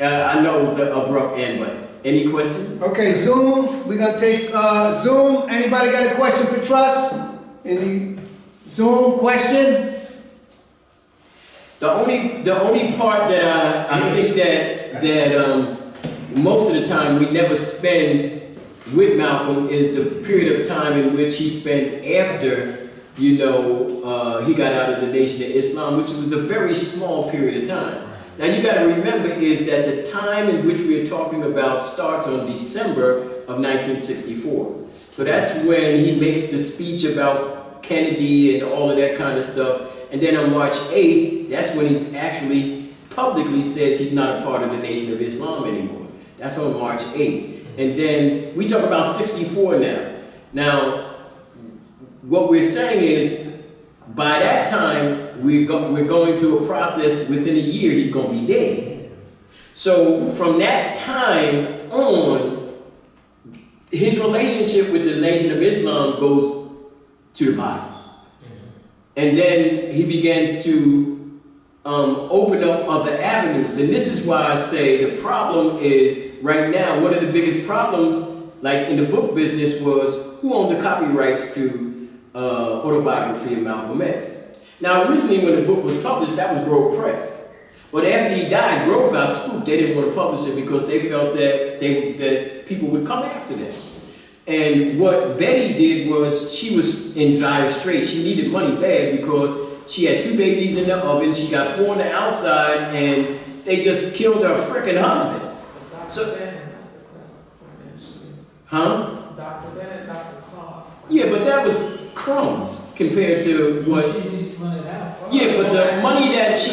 I know it's an abrupt end, but any questions? Okay, Zoom. We're gonna take Zoom. Anybody got a question for Trust? Any Zoom question? The only part that I think that most of the time we never spend with Malcolm is the period of time in which he spent after, he got out of the Nation of Islam, which was a very small period of time. Now you got to remember is that the time in which we are talking about starts on December of 1964. So that's when he makes the speech about Kennedy and all of that kind of stuff. And then on March 8th, that's when he's actually publicly says he's not a part of the Nation of Islam anymore. That's on March 8th. And then we talk about 64 now. Now, what we're saying is, by that time, we're going through a process. Within a year, he's going to be dead. So from that time on, his relationship with the Nation of Islam goes to the bottom. And then he begins to open up other avenues. And this is why I say the problem is, right now, one of the biggest problems, like in the book business, was who owned the copyrights to Autobiography of Malcolm X. Now, originally when the book was published, that was Grove Press. But after he died, Grove got spooked. They didn't want to publish it because they felt that people would come after them. And what Betty did was, she was in dire straits. She needed money bad because she had 2 babies in the oven, she got 4 on the outside, and they just killed her frickin' husband. Dr. Bennett, Dr. Clark. Yeah, but that was crumbs compared to what. Yeah, but the money that she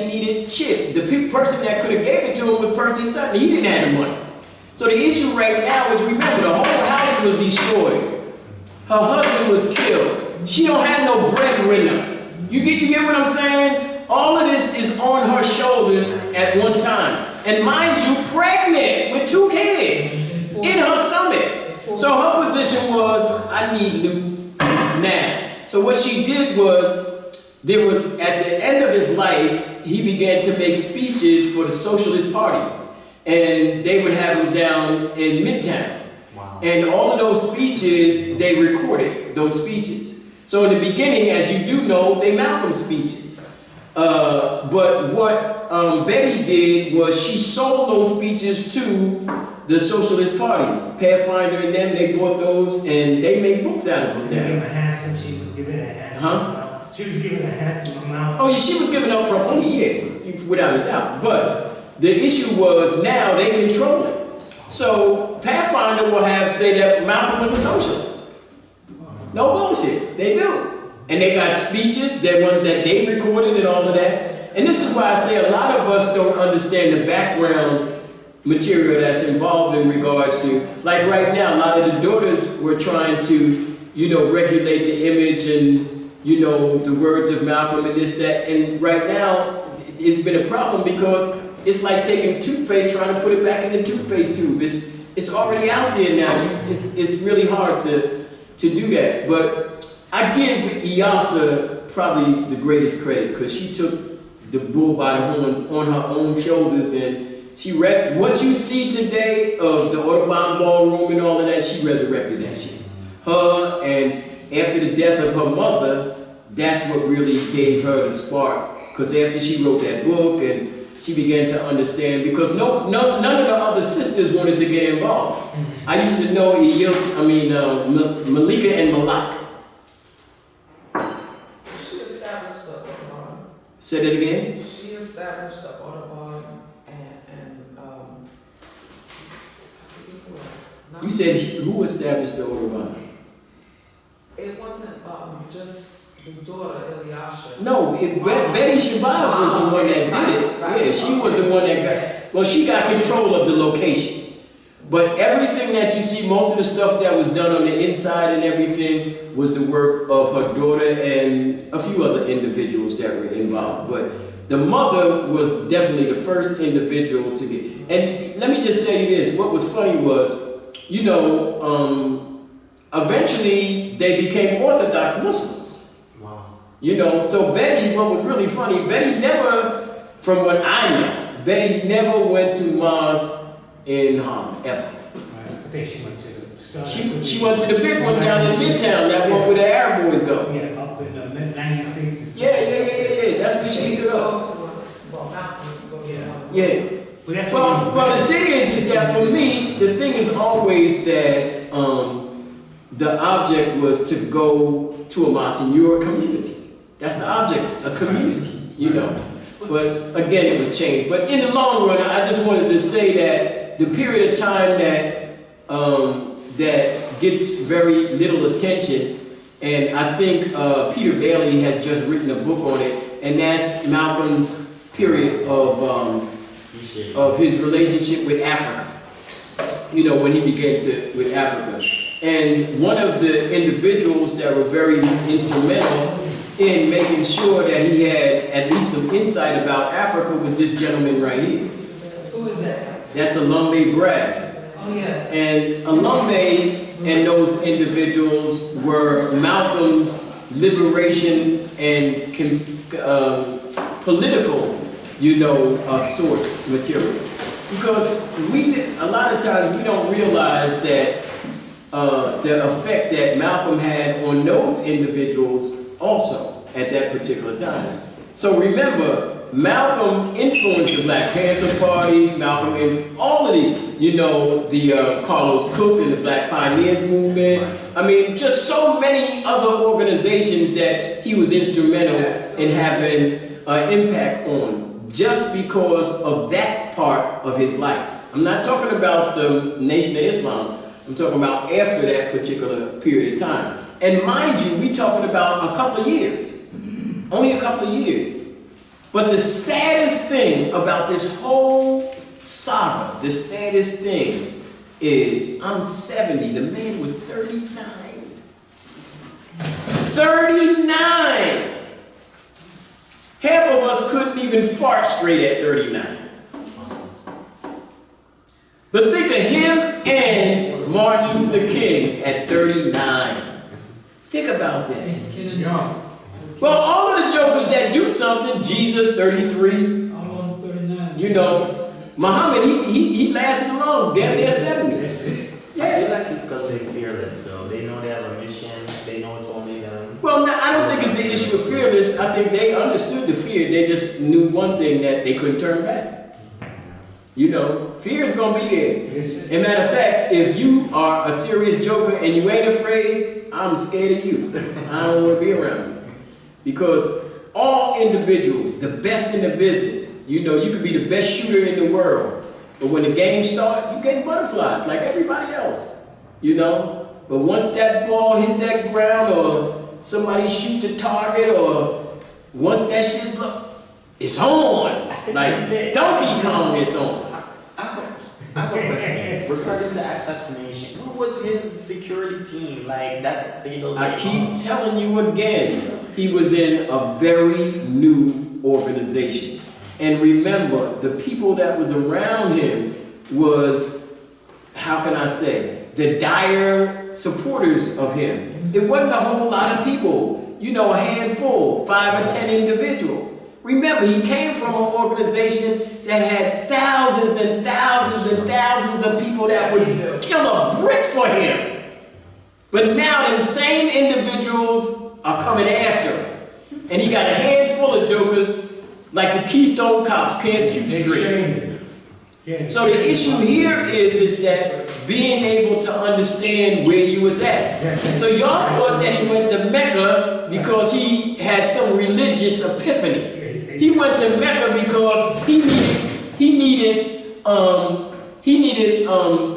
needed, shit, the person that could have gave it to him was Percy Sutton. He didn't have the money. So the issue right now is, remember, the whole house was destroyed. Her husband was killed. She don't have no breadwinner. You get what I'm saying? All of this is on her shoulders at one time. And mind you, pregnant with 2 kids in her stomach. So her position was, I need loot now. So what she did was, there was, at the end of his life, he began to make speeches for the Socialist Party. And they would have him down in Midtown. Wow. And all of those speeches, they recorded those speeches. So in the beginning, as you do know, they Malcolm speeches. But what Betty did was she sold those speeches to the Socialist Party. Pathfinder and them, they bought those and they made books out of them now. She was giving a handsome Huh? amount. She was giving a handsome amount. Oh yeah, she was giving up from only, without a doubt. But the issue was now they control it. So Pathfinder will say that Malcolm was a socialist. No bullshit, they do. And they got speeches, they're ones that they recorded and all of that. And this is why I say a lot of us don't understand the background material that's involved in regard to, like right now, a lot of the daughters were trying to, regulate the image and, the words of Malcolm and this, that, and right now, it's been a problem because it's like taking toothpaste, trying to put it back in the toothpaste tube. It's already out there now. It's really hard to do that. But I give Iyasa probably the greatest credit because she took the bull by the horns on her own shoulders, and she what you see today of the Audubon Ballroom and all of that, she resurrected that shit. Her, and after the death of her mother, that's what really gave her the spark. Because after she wrote that book and she began to understand, because none of the other sisters wanted to get involved. I used to know Malika and Malak. She established the Audubon. Say that again? She established the Audubon and I forget who else. You said who established the Audubon? It wasn't just the daughter, Eliasha. No, Betty Shabazz was the one that did it. Yeah, she was the one that got, well, she got control of the location. But everything that you see, most of the stuff that was done on the inside and everything was the work of her daughter and a few other individuals that were involved. But the mother was definitely the first individual to get, and let me just tell you this, what was funny was, eventually they became Orthodox Muslims. So Betty, what was really funny, Betty never, from what I know, Betty never went to mosque in Harlem, ever. I think she went to the start. She went to the big one down in Midtown, that one where the Arab boys go. Yeah, up in the mid-96. Yeah. That's where she used to go. Well, Malcolm used to go to one. Yeah. But that's Well, the thing is that for me, the thing is always that the object was to go to a mosque in your community. That's the object, a community, But again, it was changed. But in the long run, I just wanted to say that the period of time that gets very little attention, and I think Peter Bailey has just written a book on it, and that's Malcolm's period of his relationship with Africa. When he began with Africa. And one of the individuals that were very instrumental in making sure that he had at least some insight about Africa was this gentleman right here. Who is that? That's Alumbe Bragg. Oh, yes. And Alumbe and those individuals were Malcolm's liberation and political, source material. Because a lot of times we don't realize that the effect that Malcolm had on those individuals also at that particular time. So remember, Malcolm influenced the Black Panther Party, Malcolm influenced all of the Carlos Cook and the Black Pioneers Movement. I mean, just so many other organizations that he was instrumental in having an impact on, just because of that part of his life. I'm not talking about the Nation of Islam. I'm talking about after that particular period of time. And mind you, we're talking about a couple of years. Only a couple of years. But the saddest thing about this whole saga, the saddest thing is I'm 70. The man was 39. 39! Half of us couldn't even fart straight at 39. But think of him and Martin Luther King at 39. Think about that. Well, all of the jokers that do something, Jesus, 33. I'm on 39. Muhammad, he lasted long, damn near 70. That's it. I feel like it's because they're fearless, though. They know they have a mission. They know it's only them. Well, no, I don't think it's the issue of fearless. I think they understood the fear. They just knew one thing, that they couldn't turn back. Fear is going to be there. Yes, As a matter of fact, if you are a serious joker and you ain't afraid, I'm scared of you. I don't want to be around you. Because all individuals, the best in the business, you could be the best shooter in the world, but when the game starts, you get butterflies like everybody else, But once that ball hit that ground, or somebody shoot the target, or once that shit it's on. Like Donkey Kong, it's on. I have a question regarding the assassination. Who was his security team? Like that fatal I day? keep telling you again, he was in a very new organization. And remember, the people that was around him was, how can I say, the dire supporters of him. It wasn't a whole lot of people, you know, a handful, 5 or 10 individuals. Remember, he came from an organization that had thousands and thousands and thousands of people that would kill a brick for him. But now them same individuals are coming after him. And he got a handful of jokers like the Keystone Cops, can't shoot straight. So the issue here is that being able to understand where you was at. So y'all thought that he went to Mecca because he had some religious epiphany. He went to Mecca because he needed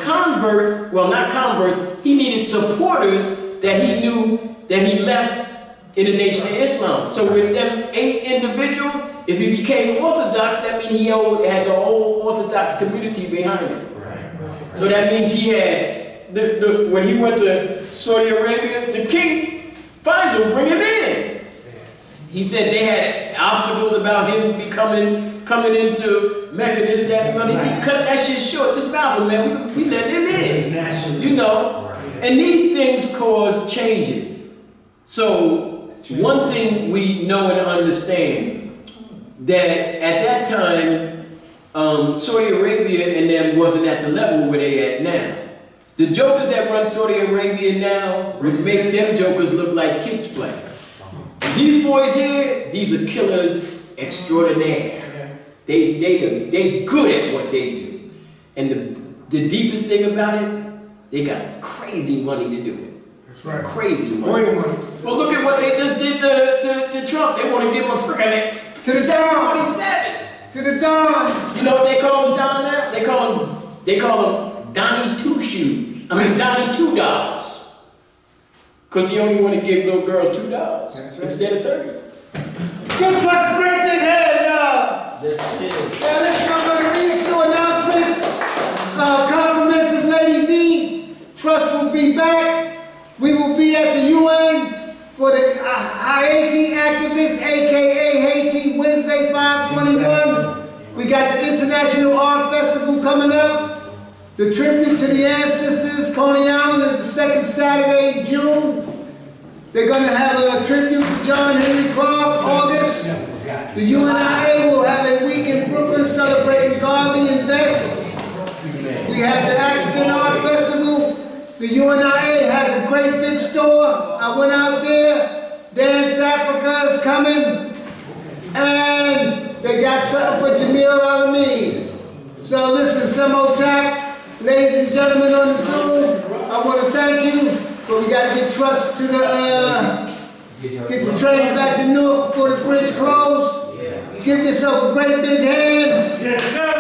converts, well not converts, he needed supporters that he knew that he left in the Nation of Islam. So with them 8 individuals, if he became Orthodox, that means he had the whole Orthodox community behind him. So that means he had, when he went to Saudi Arabia, the king, Faisal, bring him in. He said they had obstacles about him coming into Mecca, this, that, and other. He cut that shit short. This Malcolm, man, we let him in. You know? And these things cause changes. So one thing we know and understand, that at that time, Saudi Arabia and them wasn't at the level where they at now. The jokers that run Saudi Arabia now would make them jokers look like kids play. These boys here, these are killers extraordinaire. They good at what they do. And the deepest thing about it, they got crazy money to do it. That's right. Crazy money. Well, look at what they just did to Trump. They want to give him a freaking To the dawn. 27. To the dawn. You know what they call him down there? They call him Donnie Two Shoes. I mean Donnie $2. Because he only want to give little girls $2 instead of 30. Good plus a great big head, This kid. Yeah, let's go to read a few announcements. Compliments of Lady V. Trust will be back. We will be at the UN for the Haiti activists, aka Haiti Wednesday 5/21. We got the International Art Festival coming up. The tribute to the ancestors, Coney Island, is the second Saturday in June. They're going to have a tribute to John Henry Clark, August. The UNIA will have a week in Brooklyn celebrating Garvey and Vest. We have the African Art Festival. The UNIA has a great big store. I went out there. Dance Africa is coming. And they got something for Jamil Alameen. So listen, some old track. Ladies and gentlemen on the Zoom, I want to thank you, but we got to get Trust to get the train back to Newark before the bridge closed. Give yourself a great big hand. Yes, sir.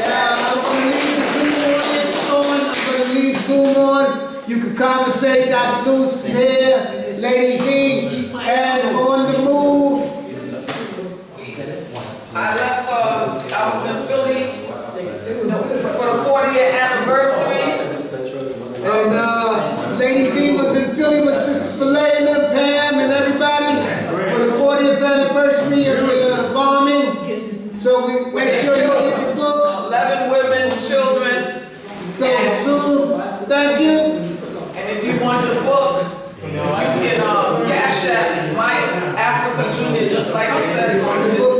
I'm going to leave the Zoom audience on. I'm going to leave Zoom on. You can conversate. Dr. Lewis is here. Lady D. And on the move. I was in Philly for the 40th anniversary. And Lady B was in Philly with Sister Filet and them, Pam and everybody for the 40th anniversary of the bombing. So we make sure you get the book. 11 women, children. So Zoom, thank you. And if you want the book, you can cash out Mike Africa Jr. just like it says on the book.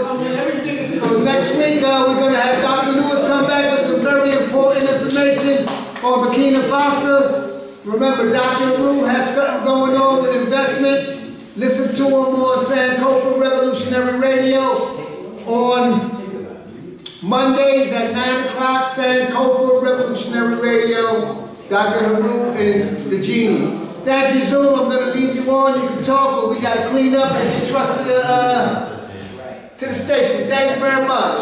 So next week we're going to have Dr. Lewis come back with some very important information on Burkina Faso. Remember, Dr. Aru has something going on with investment. Listen to him on Sankofa Revolutionary Radio on Mondays at 9 o'clock, Sankofa Revolutionary Radio, Dr. Haru and the Genie. Thank you, Zoom. I'm going to leave you on. You can talk, but we got to clean up and get Trust to the station. Thank you very much.